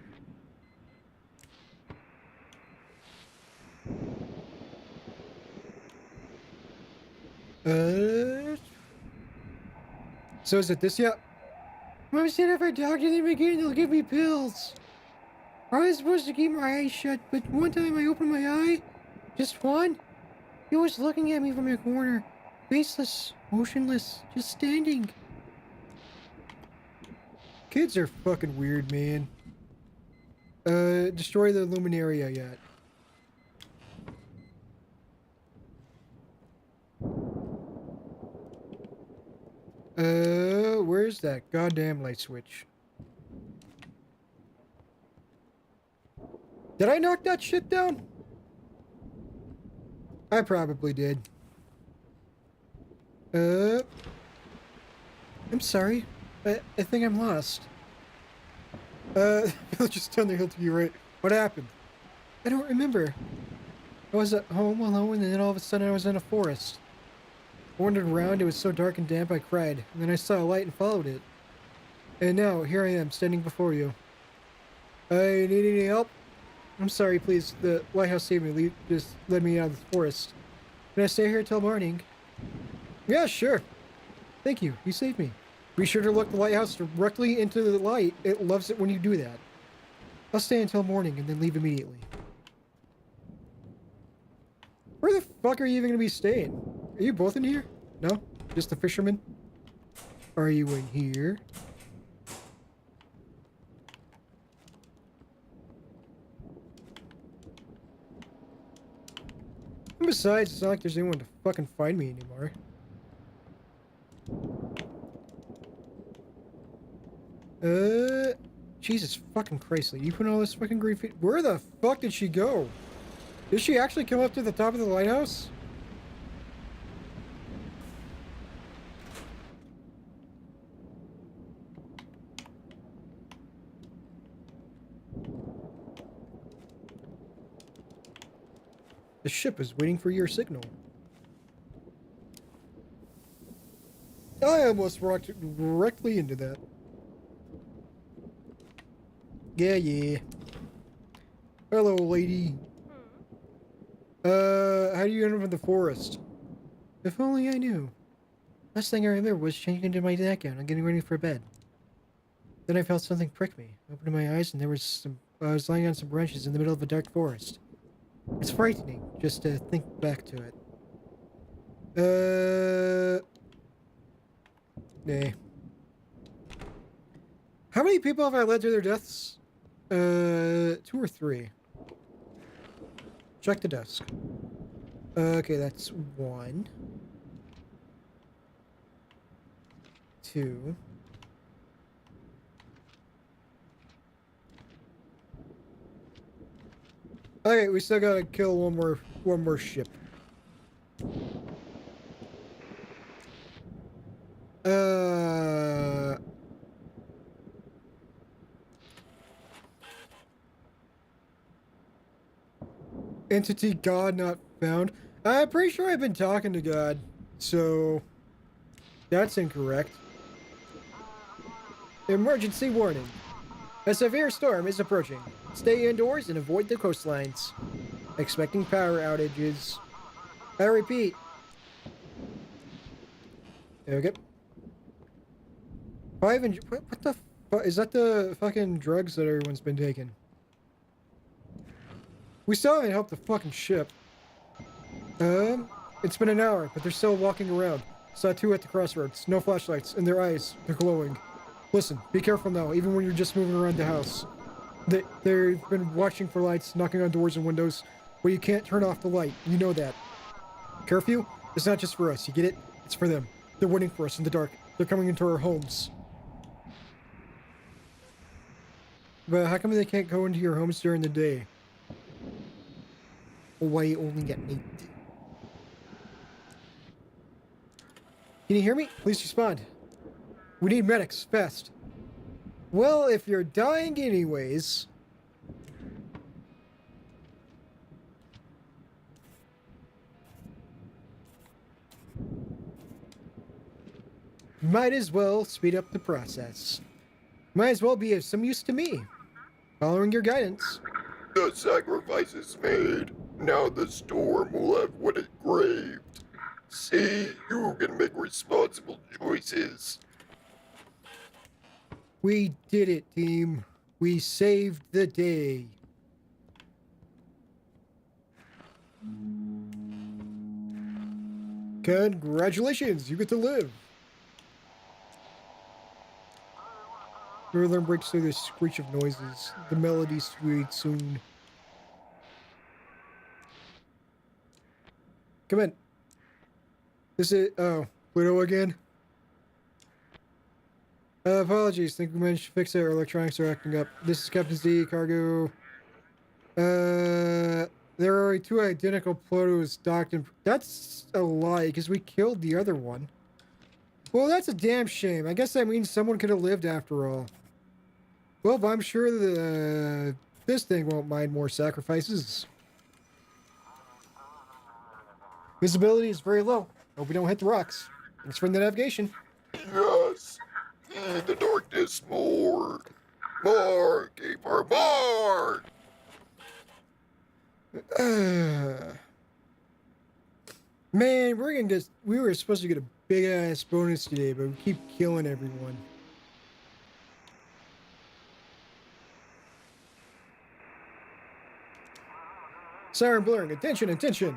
So is it this yet? Mom said if I talk to them again, they'll give me pills. I was supposed to keep my eyes shut, but one time I opened my eye, just one, he was looking at me from a corner, faceless, motionless, just standing. Kids are fucking weird, man. Destroy the Luminaria yet. Where's that goddamn light switch? Did I knock that shit down? I probably did. I'm sorry. I think I'm lost. Just down the hill to your right. What happened? I don't remember. I was at home alone and then all of a sudden I was in a forest. I wandered around, it was so dark and damp I cried, and then I saw a light and followed it. And now, here I am, standing before you. I need any help? I'm sorry, please, the lighthouse saved me, just let me out of the forest. Can I stay here till morning? Yeah, sure. Thank you, you saved me. Be sure to look the lighthouse directly into the light. It loves it when you do that. I'll stay until morning and then leave immediately. Where the fuck are you even gonna be staying? Are you both in here? No? Just the fisherman? Are you in here? And besides, it's not like there's anyone to fucking find me anymore. Jesus fucking Christ, you put all this fucking graffiti. Where the fuck did she go? Did she actually come up to the top of the lighthouse? The ship is waiting for your signal. I almost walked directly into that. Yeah. Hello, lady. How do you end up in the forest? If only I knew. Last thing I remember was changing into my nightgown and getting ready for bed. Then I felt something prick me. I opened my eyes and there was some. I was lying on some branches in the middle of a dark forest. It's frightening just to think back to it. Nah. How many people have I led to their deaths? 2 or 3. Check the desk. Okay, that's 1. 2. Okay, we still gotta kill one more ship. Entity God not found. I'm pretty sure I've been talking to God, so that's incorrect. Emergency warning. A severe storm is approaching. Stay indoors and avoid the coastlines. Expecting power outages. I repeat. Okay. What the fuck? Is that the fucking drugs that everyone's been taking? We still haven't helped the fucking ship. It's been an hour, but they're still walking around. Saw 2 at the crossroads. No flashlights. In their eyes, they're glowing. Listen, be careful now, even when you're just moving around the house. They've been watching for lights, knocking on doors and windows, but you can't turn off the light. You know that. Curfew? It's not just for us, you get it? It's for them. They're waiting for us in the dark. They're coming into our homes. But how come they can't go into your homes during the day? Why only at night? Can you hear me? Please respond. We need medics, fast. Well, if you're dying anyways... Might as well speed up the process. Might as well be of some use to me. Following your guidance. The sacrifice is made. Now the storm will have what it craved. See, you can make responsible choices. We did it, team. We saved the day. Congratulations, you get to live. Your alarm breaks through the screech of noises. The melody sweet soon. Come in. This is Pluto again. Apologies, think we managed to fix it. Our electronics are acting up. This is Captain Z, cargo. There are 2 identical Plutos docked in... That's a lie, because we killed the other one. Well, that's a damn shame. I guess that means someone could have lived after all. Well, but I'm sure this thing won't mind more sacrifices. Visibility is very low. Hope we don't hit the rocks. Thanks for the navigation. Yes. In the darkness more. More. Keep her more. Man, we were supposed to get a big ass bonus today, but we keep killing everyone. Siren blaring. Attention, attention!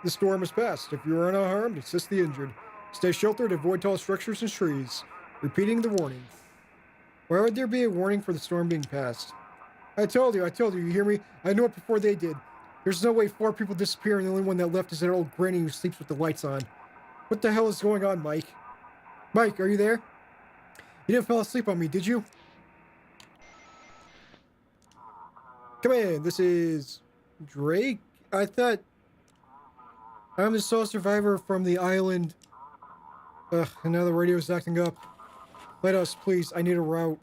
The storm has passed. If you are unharmed, assist the injured. Stay sheltered, avoid tall structures and trees. Repeating the warning. Why would there be a warning for the storm being passed? I told you, you hear me? I knew it before they did. There's no way 4 people disappear and the only one that left is that old granny who sleeps with the lights on. What the hell is going on, Mike? Mike, are you there? You didn't fall asleep on me, did you? Come in, this is Drake? I thought I'm the sole survivor from the island. Ugh, and now the radio's acting up. Lighthouse, please, I need a route.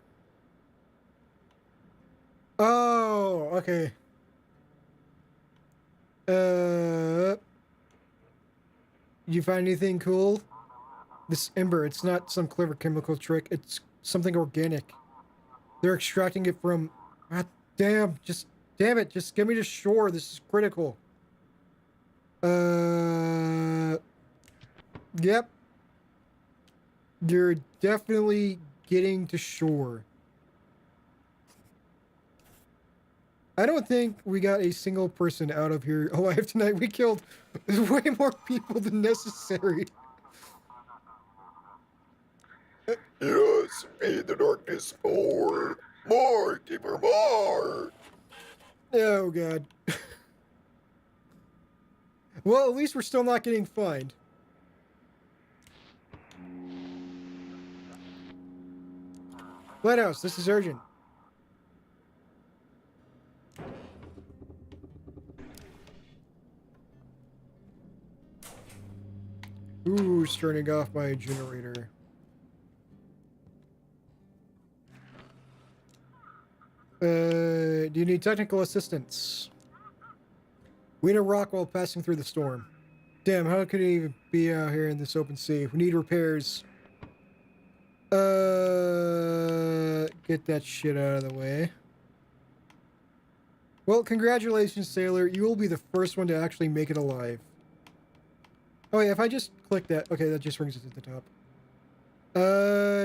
Oh, okay. Did you find anything cool? This ember, it's not some clever chemical trick. It's something organic. They're extracting it from... Ah, damn it, just get me to shore. This is critical. Yep. You're definitely getting to shore. I don't think we got a single person out of here alive tonight. We killed way more people than necessary. Yes, feed the darkness more. More, keeper, more. Oh, God. Well, at least we're still not getting fined. Lighthouse, this is urgent. Who's turning off my generator? Do you need technical assistance? We need a rock while passing through the storm. Damn, how could it even be out here in this open sea? We need repairs. Get that shit out of the way. Well, congratulations, sailor. You will be the first one to actually make it alive. Oh, yeah, if I just click that... Okay, that just brings it to the top.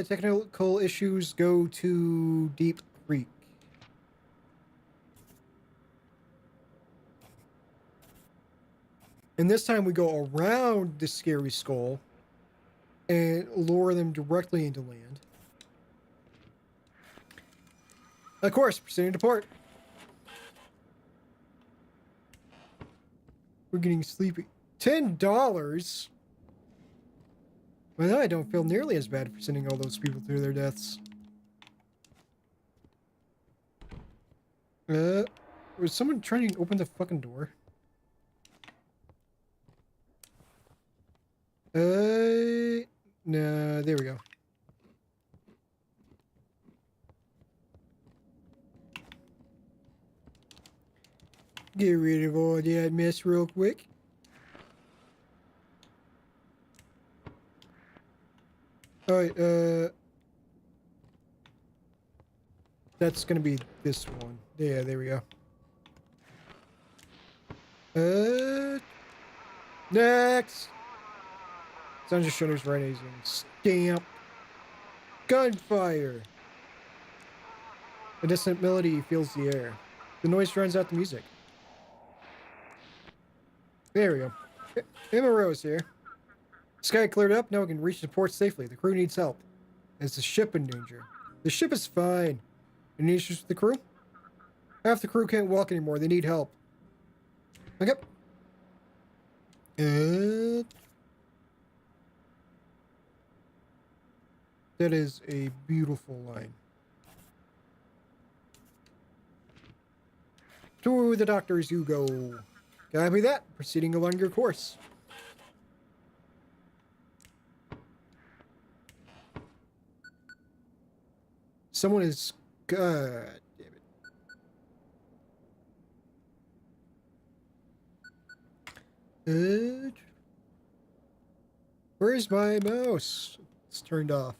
Technical issues go to Deep Creek. And this time we go around the scary skull and lure them directly into land. Of course, proceeding to port. We're getting sleepy. $10? Well, now I don't feel nearly as bad for sending all those people to their deaths. Was someone trying to open the fucking door? No, there we go. Get rid of all that mess real quick. Alright, that's gonna be this one. Yeah, there we go. Next! Sounds just shutters rising. Stamp. Gunfire! A distant melody fills the air. The noise drowns out the music. There we go. Emma Rose here. Sky cleared up, now we can reach the port safely. The crew needs help. Is the ship in danger? The ship is fine. Any issues with the crew? Half the crew can't walk anymore. They need help. Okay. That is a beautiful line. To the doctors you go. Copy that. Proceeding along your course. Someone is... God damn it. Where's my mouse? It's turned off.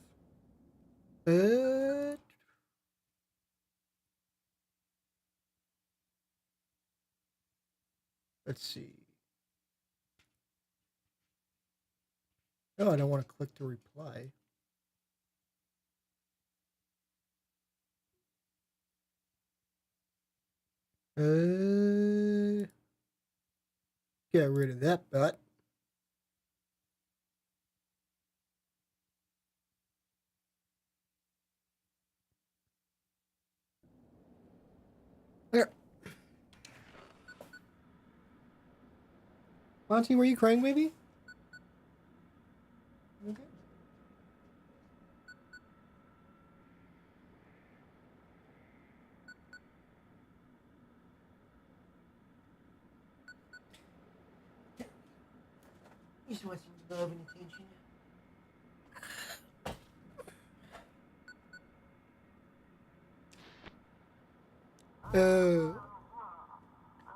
Let's see. Oh, I don't want to click to reply. Get rid of that bot. There. Monty, were you crying, baby? Okay. You just want some love and attention.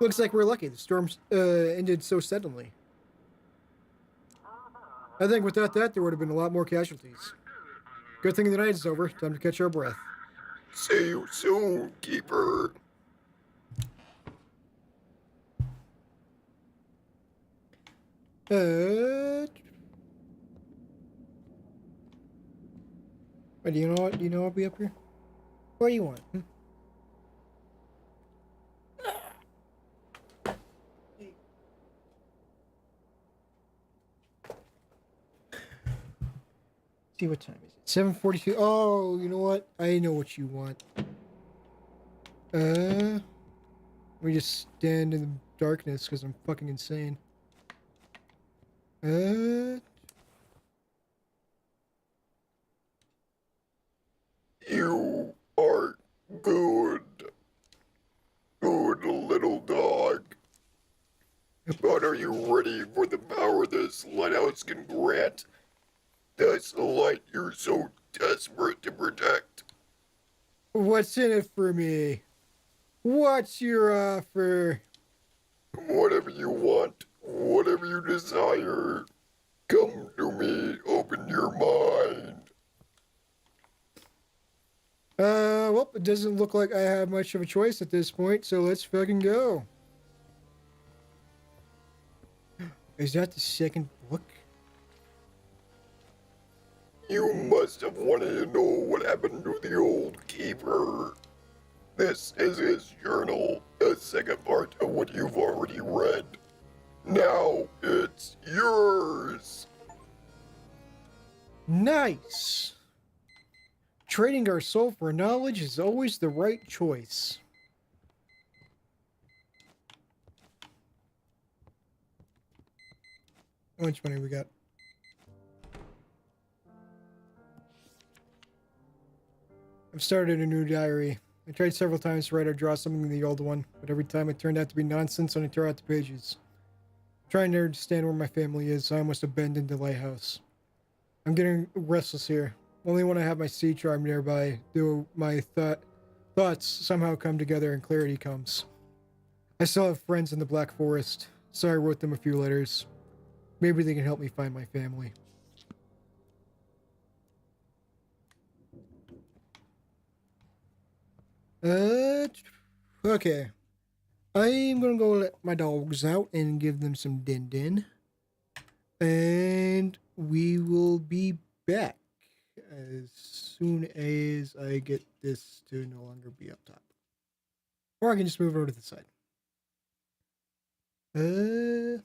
Looks like we're lucky. The storm ended so suddenly. I think without that, there would have been a lot more casualties. Good thing the night is over. Time to catch our breath. See you soon, Keeper. Wait, do you know what? Do you know I'll be up here? What do you want? See what time is it? 7:42. Oh, you know what? I know what you want. We just stand in the darkness because I'm fucking insane. You are good. Good little dog. But are you ready for the power this lighthouse can grant? That's the light you're so desperate to protect. What's in it for me? What's your offer? Whatever you want, whatever you desire, come to me, open your mind. Well, it doesn't look like I have much of a choice at this point, so let's fucking go. Is that the second book? You must have wanted to know what happened to the old keeper. This is his journal, the second part of what you've already read. Now it's yours. Nice! Trading our soul for knowledge is always the right choice. How much money we got? I've started a new diary. I tried several times to write or draw something in the old one, but every time it turned out to be nonsense and I tore out the pages. Trying to understand where my family is, I almost abandoned the lighthouse. I'm getting restless here. Only when I have my sea charm nearby do my thoughts somehow come together and clarity comes. I still have friends in the Black Forest, so I wrote them a few letters. Maybe they can help me find my family. Uh, okay. I'm gonna go let my dogs out and give them some din. And we will be back as soon as I get this to no longer be up top. Or I can just move it over to the side. Uh,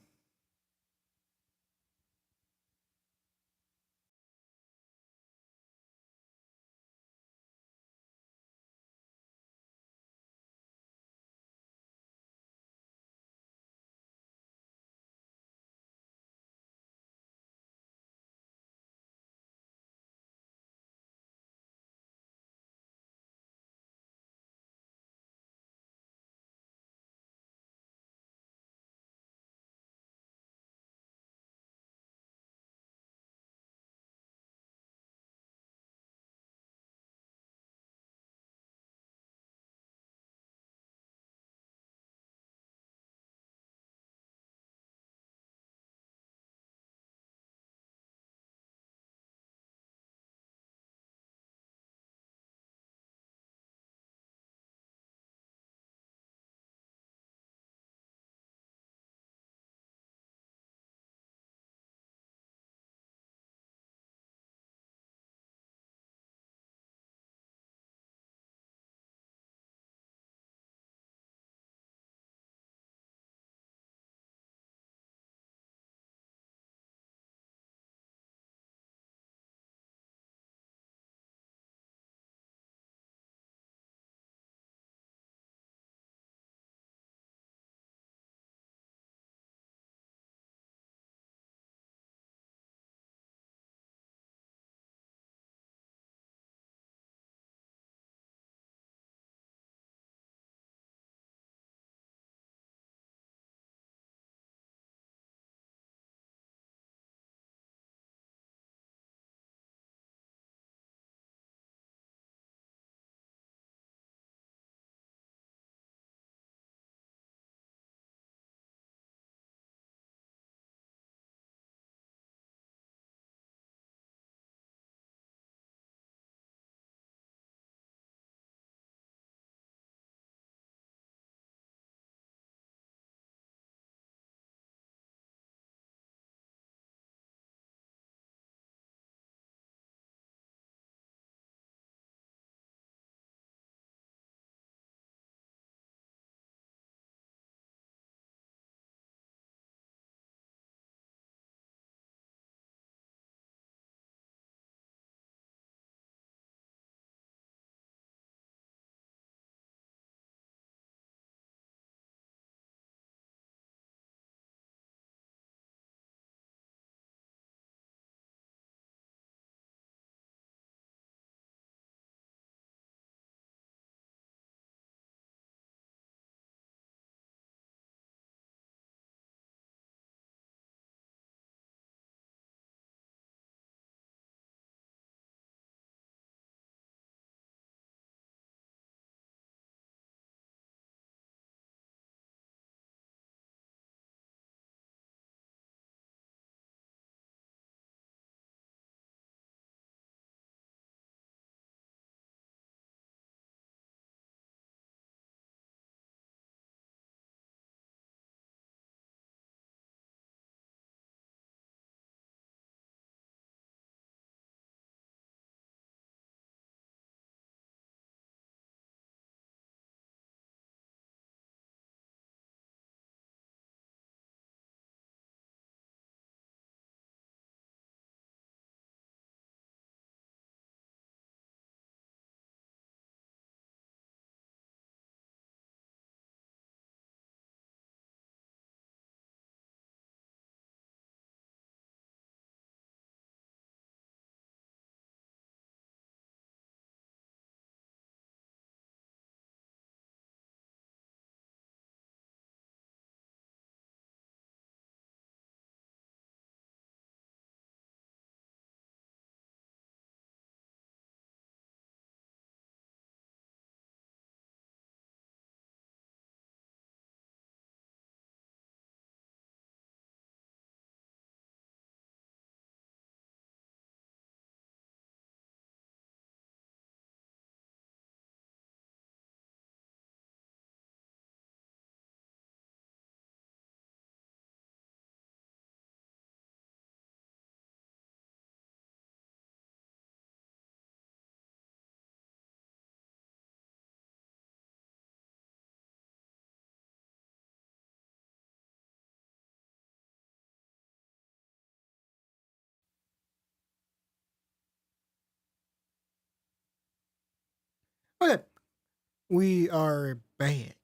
we are back.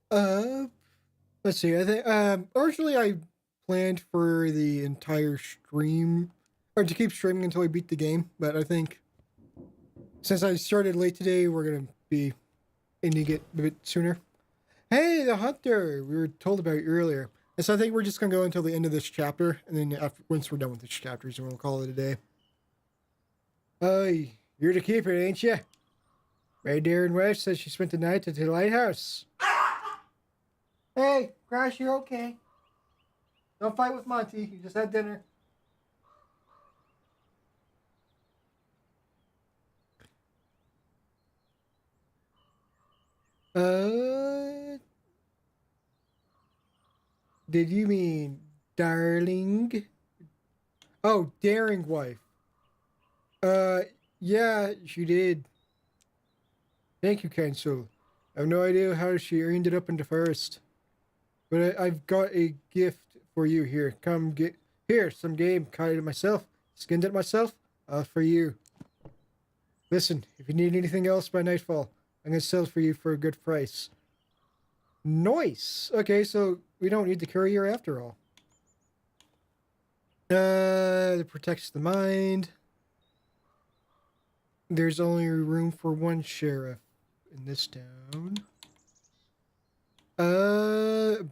Uh, let's see. I think originally I planned for the entire stream, or to keep streaming until we beat the game. But I think since I started late today, we're gonna be ending it a bit sooner. Hey, the hunter! We were told about you earlier. And so I think we're just gonna go until the end of this chapter, and then once we're done with this chapter, so we'll call it a day. You're the keeper, ain't you? My dear and wife says she spent the night at the lighthouse. Hey, Crash, you're okay. Don't fight with Monty. You just had dinner. Did you mean darling? Oh, daring wife. Uh, yeah, she did. Thank you, kind soul. I have no idea how she ended up in the forest. But I've got a gift for you here. Come get here, some game. Caught it myself. Skinned it myself. For you. Listen, if you need anything else by nightfall, I'm gonna sell it for you for a good price. Nice. Okay, so we don't need the courier after all. It protects the mind. There's only room for one sheriff in this town.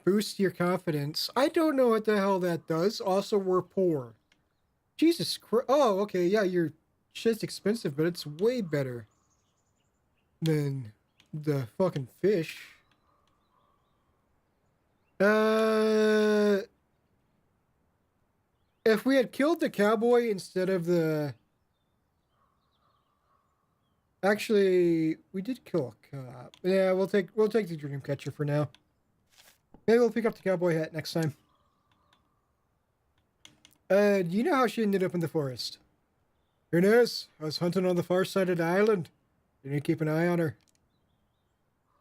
Boost your confidence. I don't know what the hell that does. Also, we're poor. Jesus Christ. Oh, okay. Yeah, your shit's expensive, but it's way better than the fucking fish. If we had killed the cowboy instead of the... Actually, we did kill a cop. Yeah, we'll take the dream catcher for now. Maybe we'll pick up the cowboy hat next time. Do you know how she ended up in the forest? Who knows? I was hunting on the far side of the island. You need to keep an eye on her.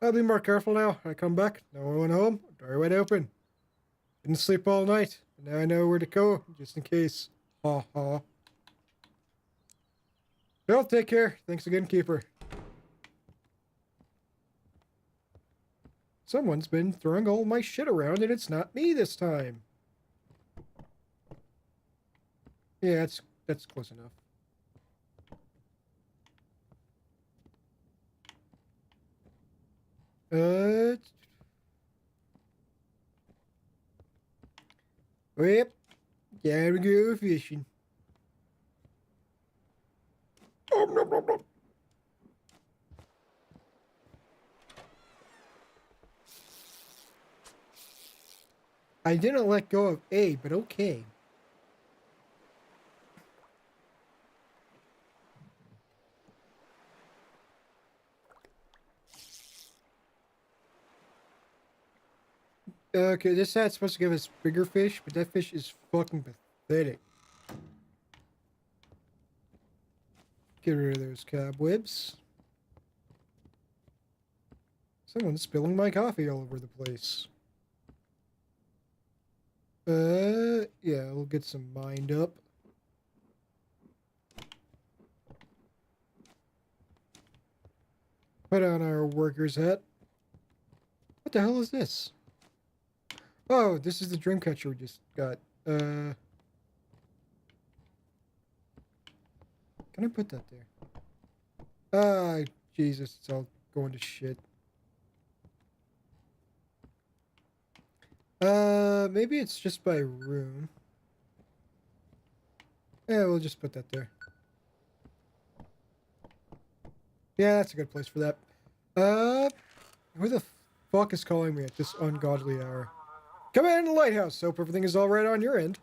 I'll be more careful now. I come back, no one home, door wide open. Didn't sleep all night, but now I know where to go, just in case. Ha ha. Well, take care. Thanks again, Keeper. Someone's been throwing all my shit around, and it's not me this time. Yeah, that's close enough. Yep. Gotta go fishing. Nom, nom, nom, nom. I didn't let go of A, but okay. Okay, this hat's supposed to give us bigger fish, but that fish is fucking pathetic. Get rid of those cobwebs. Someone's spilling my coffee all over the place. Yeah, we'll get some mind up. Put on our worker's hat. What the hell is this? Oh, this is the dream catcher we just got. Can I put that there? Ah, Jesus, it's all going to shit. Maybe it's just by room. Yeah, we'll just put that there. Yeah, that's a good place for that. Who the fuck is calling me at this ungodly hour? Come in the lighthouse. Hope everything is all right on your end.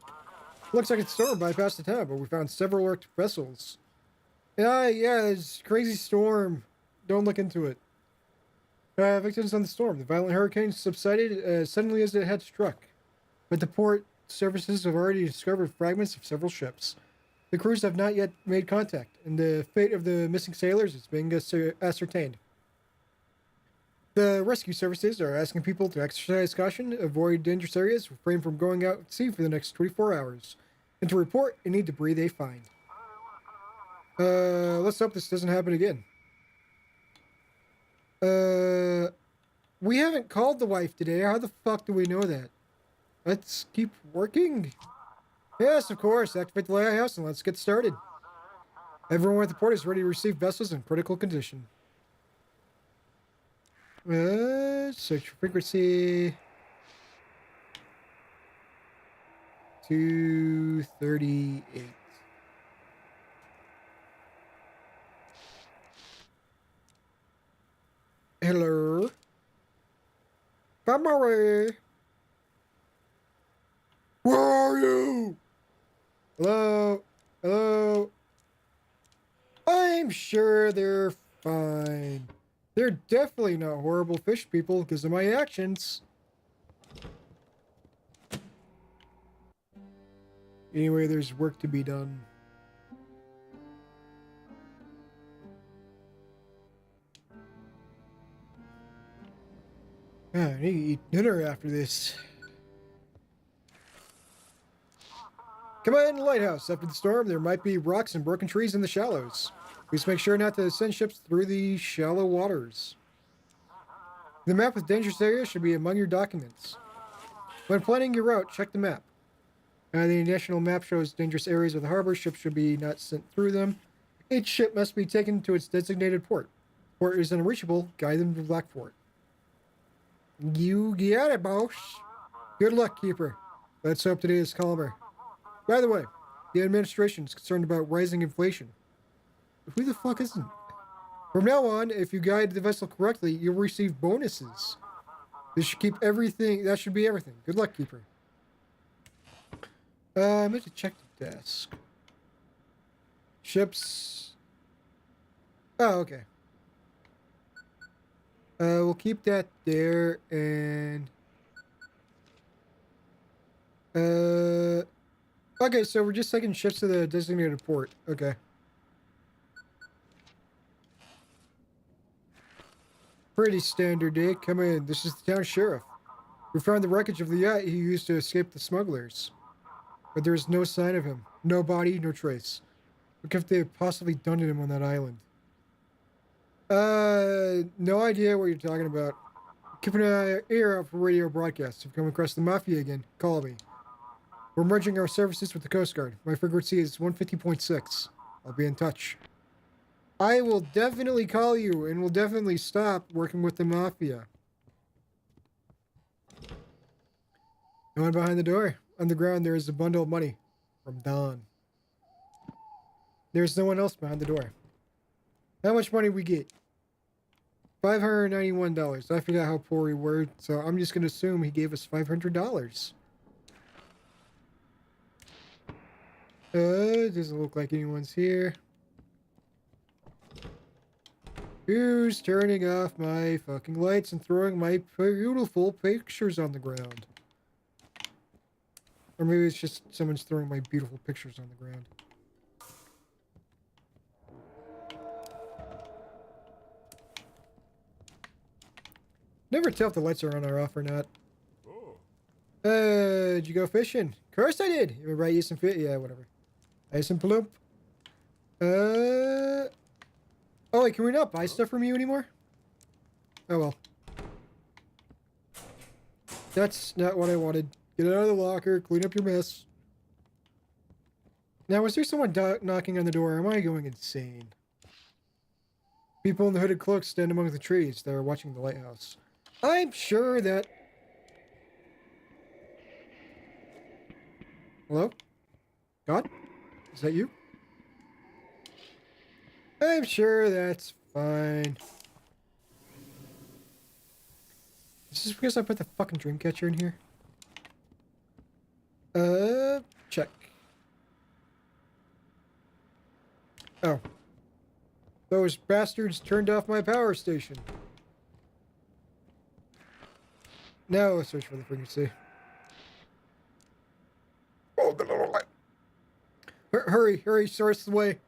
Looks like it's storm bypassed the town, but we found several wrecked vessels. Yeah, it's a crazy storm. Don't look into it. Victims on the storm. The violent hurricane subsided suddenly as it had struck. But the port services have already discovered fragments of several ships. The crews have not yet made contact, and the fate of the missing sailors is being ascertained. The rescue services are asking people to exercise caution, avoid dangerous areas, refrain from going out at sea for the next 24 hours, and to report any debris they find. Let's hope this doesn't happen again. We haven't called the wife today. How the fuck do we know that? Let's keep working. Yes, of course. Activate the lighthouse and let's get started. Everyone at the port is ready to receive vessels in critical condition. Search for frequency. 238. Hello. Come away. Where are you? Hello. Hello. I'm sure they're fine. They're definitely not horrible fish people because of my actions. Anyway, there's work to be done. I need to eat dinner after this. Come on, Lighthouse. After the storm, there might be rocks and broken trees in the shallows. Please make sure not to send ships through the shallow waters. The map with dangerous areas should be among your documents. When planning your route, check the map. The national map shows dangerous areas of the harbor. Ships should be not sent through them. Each ship must be taken to its designated port. Port is unreachable. Guide them to Blackport. You got it, boss. Good luck, Keeper. Let's hope today is calmer. By the way, the administration is concerned about rising inflation. Who the fuck isn't? From now on, if you guide the vessel correctly, you'll receive bonuses. This should keep everything. That should be everything. Good luck, Keeper. I meant to check the desk. Ships. Oh, okay. We'll keep that there and. Okay, so we're just taking ships to the designated port. Okay. Pretty standard day. Come in. This is the town sheriff. We found the wreckage of the yacht he used to escape the smugglers. But there is no sign of him. No body, no trace. What could they have possibly done to him on that island? No idea what you're talking about. Keep an ear out for radio broadcasts. If you come across the Mafia again, call me. We're merging our services with the Coast Guard. My frequency is 150.6. I'll be in touch. I will definitely call you and will definitely stop working with the Mafia. No one behind the door. On the ground, there is a bundle of money from Don. There's no one else behind the door. How much money we get? $591. I forgot how poor we were, so I'm just going to assume he gave us $500. It doesn't look like anyone's here. Who's turning off my fucking lights and throwing my beautiful pictures on the ground? Or maybe it's just someone's throwing my beautiful pictures on the ground. Never tell if the lights are on or off or not. Did you go fishing? Of course I did. You right, you some fit? Yeah, whatever. I some plump. Oh wait, can we not buy stuff from you anymore? Oh well. That's not what I wanted. Get out of the locker, clean up your mess. Now, was there someone knocking on the door? Am I going insane? People in the hooded cloaks stand among the trees. They're watching the lighthouse. I'm sure that... Hello? God? Is that you? I'm sure that's fine. Is this because I put the fucking dream catcher in here? Check. Oh. Those bastards turned off my power station. Now let's search for the frequency. Oh, the little light. Hurry, hurry, source the way.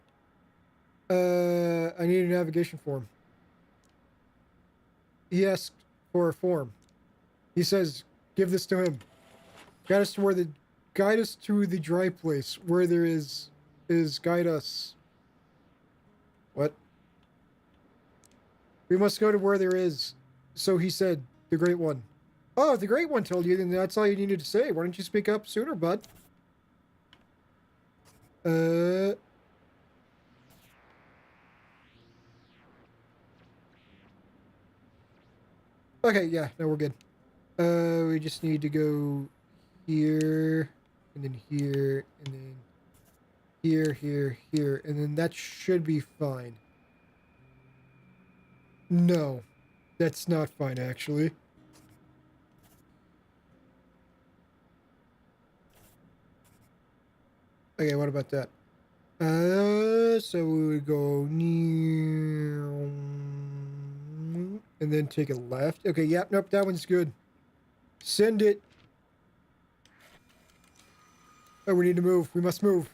I need a navigation form. He asked for a form. He says, give this to him. Guide us to the dry place where there is guide us. What? We must go to where there is. So he said, the Great One. Oh, if the Great One told you, then that's all you needed to say. Why don't you speak up sooner, bud? Okay, yeah, no, we're good. We just need to go here, and then here, and then here, here, and then that should be fine. No, that's not fine, actually. Okay, what about that? So we would go near, and then take a left. Okay, yeah, nope, that one's good. Send it. Oh, we need to move. We must move.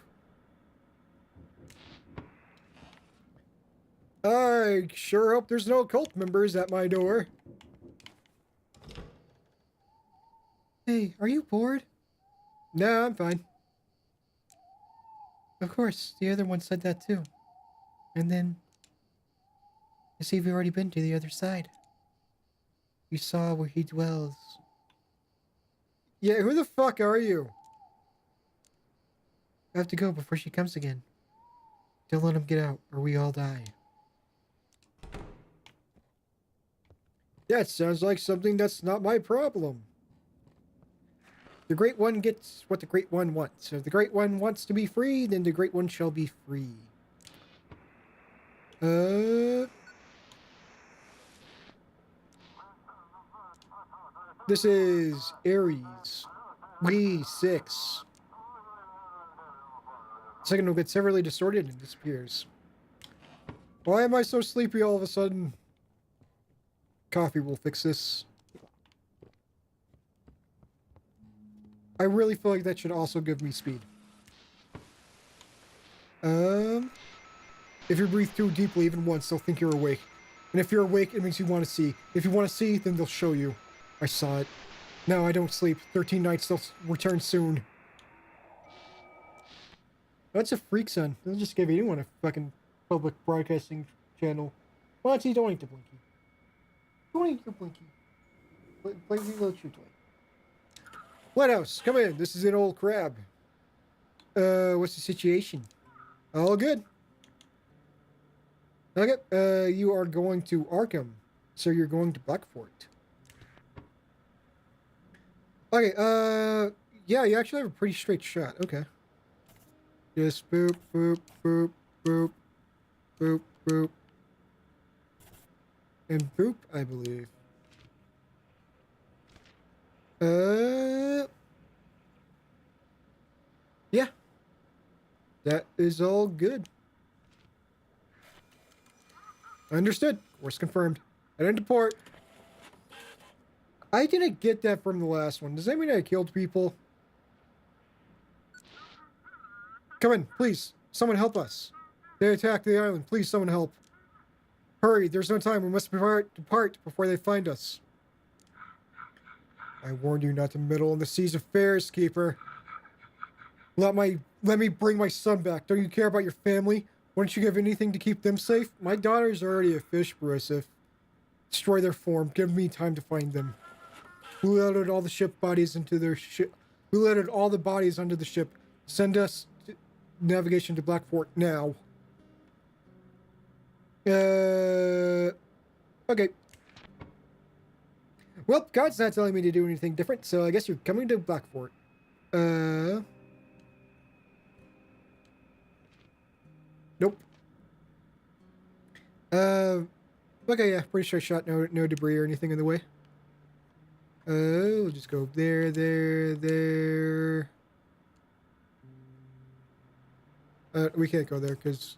I sure hope there's no cult members at my door. Hey, are you bored? No, I'm fine. Of course, the other one said that too. And then, I see you've already been to the other side. You saw where he dwells. Yeah, who the fuck are you? I have to go before she comes again. Don't let him get out, or we all die. That sounds like something that's not my problem. The Great One gets what the Great One wants. If the Great One wants to be free, then the Great One shall be free. This is Aries. We 6. Signal gets severely distorted and disappears. Why am I so sleepy all of a sudden? Coffee will fix this. I really feel like that should also give me speed. If you breathe too deeply even once, they'll think you're awake. And if you're awake, it means you want to see. If you want to see, then they'll show you. I saw it. No, I don't sleep. 13 nights, they'll return soon. That's a freak son. They'll just give anyone a fucking public broadcasting channel. Monty, don't eat the Blinky. Don't eat your Blinky. Blinky will shoot away. Lighthouse, come in. This is an old crab. What's the situation? All good. Okay, you are going to Arkham. So you're going to Blackfort. Okay, yeah, you actually have a pretty straight shot. Okay. Just boop, boop, boop, boop, boop, boop. And boop, I believe. Yeah. That is all good. Understood. Course confirmed. Head into port. I didn't get that from the last one. Does that mean I killed people? Come in, please. Someone help us. They attacked the island. Please, someone help. Hurry, there's no time. We must depart before they find us. I warned you not to meddle in the seas affairs, Keeper. Let me bring my son back. Don't you care about your family? Wouldn't you give anything to keep them safe? My daughter's already a fish, Broseph. Destroy their form. Give me time to find them. We loaded all the ship bodies into their ship. We loaded all the bodies onto the ship. Send us navigation to Blackfort now. Okay. Well, God's not telling me to do anything different, so I guess you're coming to Blackfort. Nope. Okay, yeah, pretty straight shot. No debris or anything in the way. We'll just go there. We can't go there because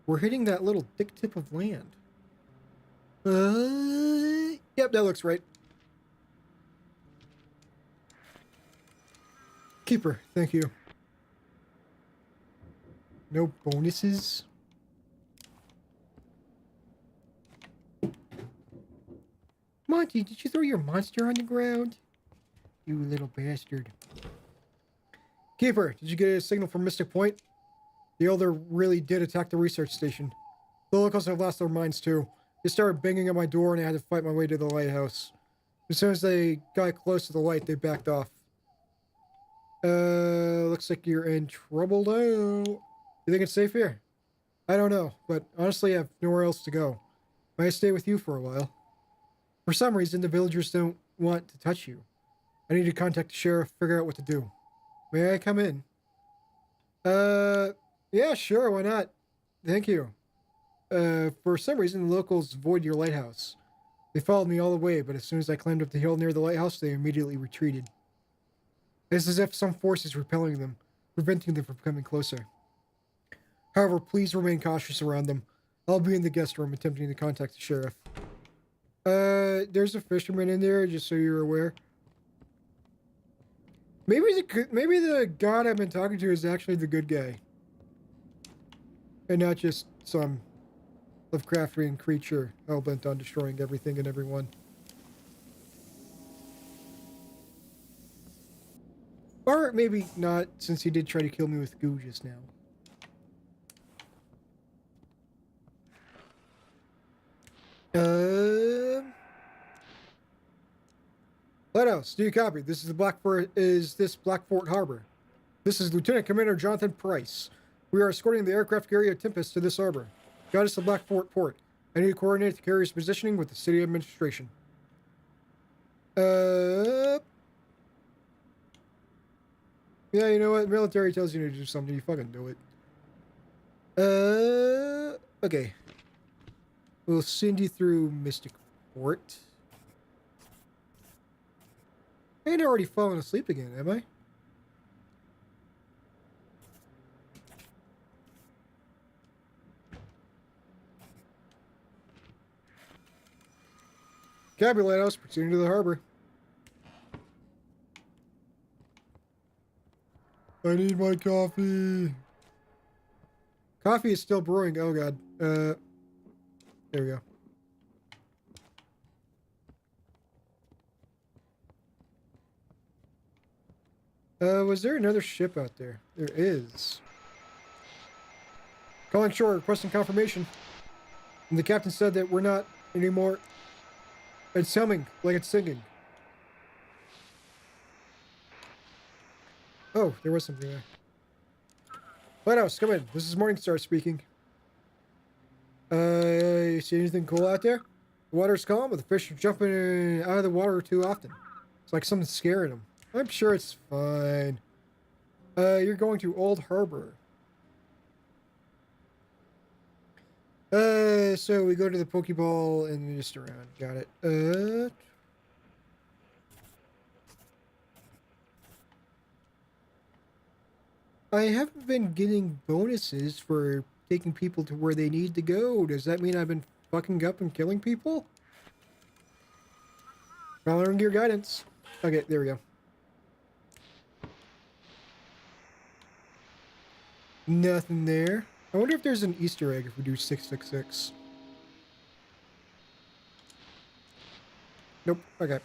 we're hitting that little dick tip of land. Yep, that looks right. Keeper, thank you. No bonuses. Monty, did you throw your monster on the ground? You little bastard. Keeper, did you get a signal from Mystic Point? The Elder really did attack the research station. The locals have lost their minds too. They started banging on my door and I had to fight my way to the lighthouse. As soon as they got close to the light, they backed off. Looks like you're in trouble now. You think it's safe here? I don't know, but honestly I have nowhere else to go. Might I stay with you for a while? For some reason, the villagers don't want to touch you. I need to contact the sheriff, figure out what to do. May I come in? Yeah, sure, why not? Thank you. For some reason, the locals avoid your lighthouse. They followed me all the way, but as soon as I climbed up the hill near the lighthouse, they immediately retreated. It's as if some force is repelling them, preventing them from coming closer. However, please remain cautious around them. I'll be in the guest room attempting to contact the sheriff. There's a fisherman in there, just so you're aware. Maybe the god I've been talking to is actually the good guy. And not just some Lovecraftian creature hell-bent on destroying everything and everyone. Or maybe not, since he did try to kill me with goo just now. Lighthouse, do you copy? This is Black Fort Harbor. This is Lieutenant Commander Jonathan Price. We are escorting the aircraft carrier Tempest to this harbor. Got us to Black Fort Port. I need to coordinate the carrier's positioning with the city administration. Yeah, you know what? Military tells you to do something, you fucking do it. Okay. We'll send you through Mystic Fort. I ain't already fallen asleep again, am I? Cabby Lighthouse, proceeding to the harbor. I need my coffee. Coffee is still brewing. Oh god. There we go. Was there another ship out there? There is. Calling shore, requesting confirmation. And the captain said that we're not anymore. It's humming, like it's singing. Oh, there was something there. Lighthouse, come in. This is Morningstar speaking. You see anything cool out there? The water's calm, but the fish are jumping out of the water too often. It's like something's scaring them. I'm sure it's fine. You're going to Old Harbor. So we go to the Pokeball and just around. Got it. I haven't been getting bonuses for taking people to where they need to go. Does that mean I've been fucking up and killing people? Following your guidance. Okay, there we go. Nothing there. I wonder if there's an Easter egg if we do 666. Nope. Okay.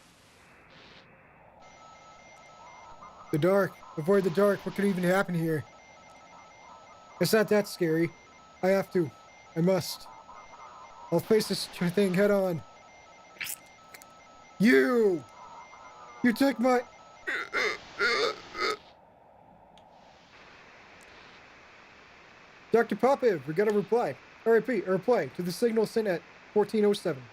The dark. Avoid the dark. What could even happen here? It's not that scary. I have to. I must. I'll face this thing head on. You! You took my... Dr. Popiv, we got a reply. RIP, a reply to the signal sent at 1407.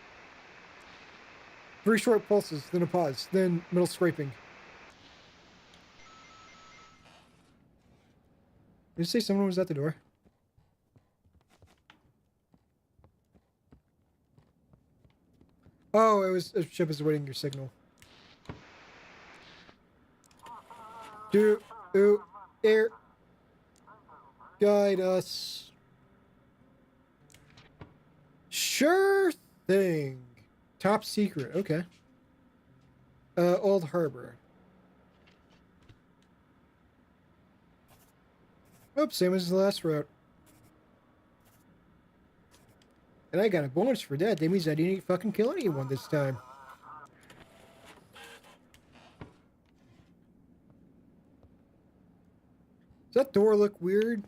3 short pulses, then a pause, then middle scraping. Did you say someone was at the door? Oh, it was a ship is awaiting your signal. Air. Guide us. Sure thing. Top secret. Okay. Old Harbor. Oops, same as the last route. And I got a bonus for that. That means I didn't fucking kill anyone this time. Does that door look weird?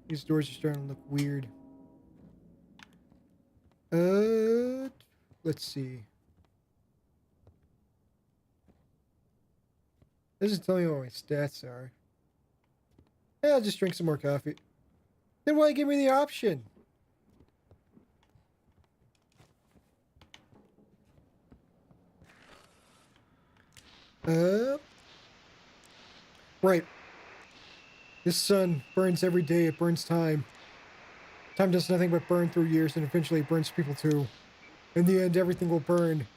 These doors are starting to look weird. Let's see. This is telling me what my stats are. Yeah, I'll just drink some more coffee. Then why give me the option? Right. This sun burns every day. It burns time. Time does nothing but burn through years, and eventually it burns people too. In the end, everything will burn.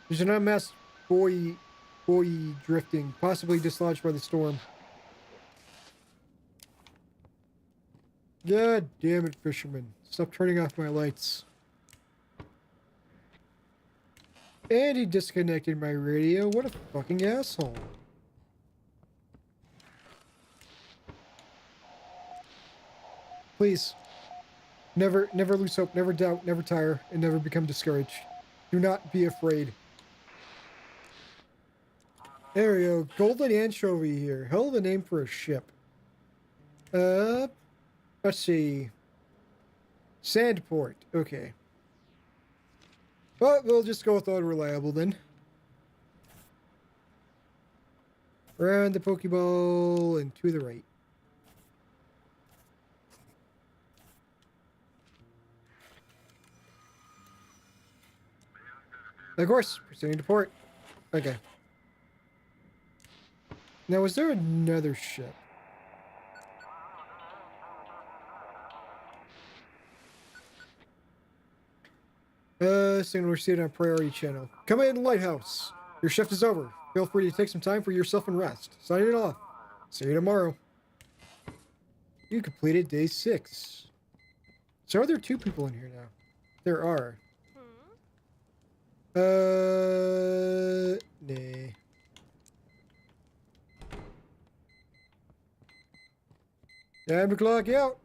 There's an unmasked buoy drifting, possibly dislodged by the storm. God damn it, fisherman. Stop turning off my lights. And he disconnected my radio. What a fucking asshole. Please. Never lose hope, never doubt, never tire, and never become discouraged. Do not be afraid. There we go. Golden Anchovy here. Hell of a name for a ship. Let's see. Sandport. Okay. Well, we'll just go with unreliable then. Around the Pokeball and to the right. Of course, proceeding to port. Okay. Now, was there another ship? Signal received on priority channel. Come in, Lighthouse. Your shift is over. Feel free to take some time for yourself and rest. Signing off. See you tomorrow. You completed day 6. So are there 2 people in here now? There are. Nah. Time to clock out.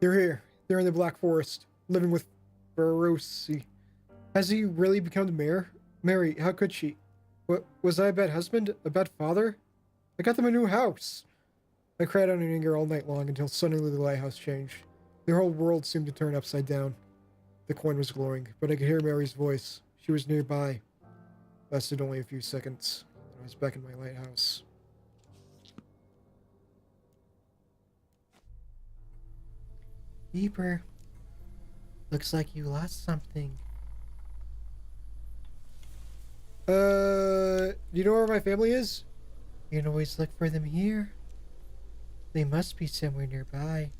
They're here. They're in the Black Forest, living with Feroci. Has he really become the mayor? Mary, how could she? What, was I a bad husband? A bad father? I got them a new house. I cried out in anger all night long until suddenly the lighthouse changed. Their whole world seemed to turn upside down. The coin was glowing, but I could hear Mary's voice. She was nearby. Lasted only a few seconds. I was back in my lighthouse. Keeper. Looks like you lost something. Do you know where my family is? You can always look for them here. They must be somewhere nearby.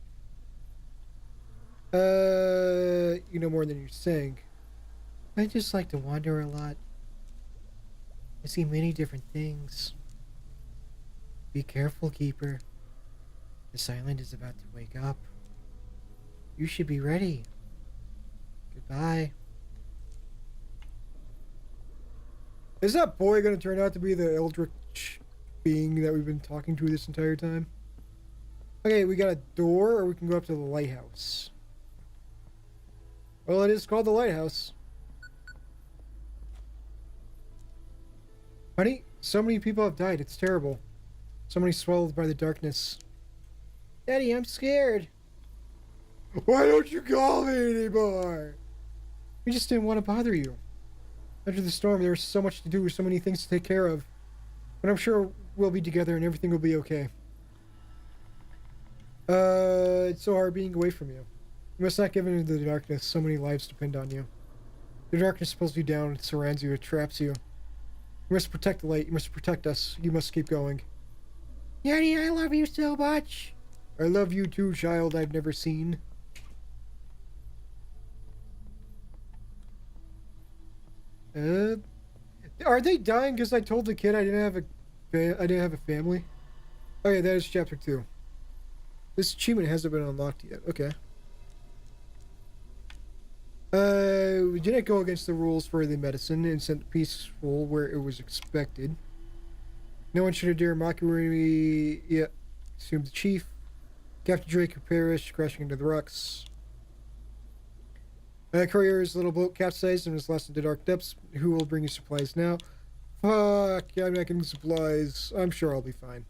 You know more than you're saying. I just like to wander a lot. I see many different things. Be careful, Keeper. This island is about to wake up. You should be ready. Goodbye. Is that boy going to turn out to be the eldritch being that we've been talking to this entire time? Okay, we got a door, or we can go up to the lighthouse. Well, it is called the Lighthouse. Honey, so many people have died. It's terrible. So many swallowed by the darkness. Daddy, I'm scared. Why don't you call me anymore? We just didn't want to bother you. After the storm, there was so much to do, so many things to take care of. But I'm sure we'll be together and everything will be okay. It's so hard being away from you. You must not give in to the darkness. So many lives depend on you. The darkness pulls you down, it surrounds you, it traps you. You must protect the light. You must protect us. You must keep going. Daddy, I love you so much. I love you too, child I've never seen. Are they dying because I told the kid I didn't have a family? Okay, that is chapter 2. This achievement hasn't been unlocked yet. Okay. We didn't go against the rules for the medicine and sent peaceful where it was expected. No one should have dared mockery. Yeah, assumed the chief. Captain Drake perished, crashing into the rocks. Courier's little boat capsized and was lost into dark depths. Who will bring you supplies now? Fuck, I'm not getting supplies. I'm sure I'll be fine.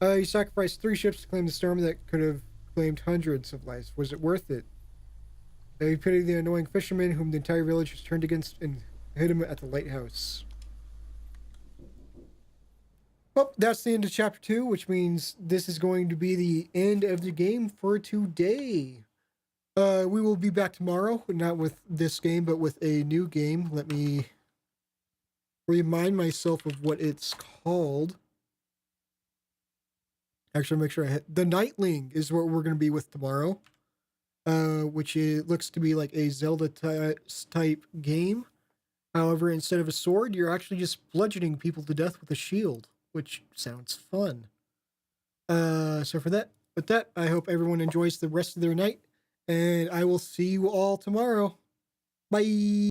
You sacrificed 3 ships to claim the storm that could have claimed hundreds of lives. Was it worth it? You pity the annoying fisherman whom the entire village was turned against and hid him at the lighthouse. Well, that's the end of chapter 2, which means this is going to be the end of the game for today. We will be back tomorrow, not with this game, but with a new game. Let me remind myself of what it's called. Actually, make sure I hit the Nightling is what we're going to be with tomorrow, which looks to be like a Zelda type game. However, instead of a sword, you're actually just bludgeoning people to death with a shield, which sounds fun. So with that, I hope everyone enjoys the rest of their night, and I will see you all tomorrow. Bye.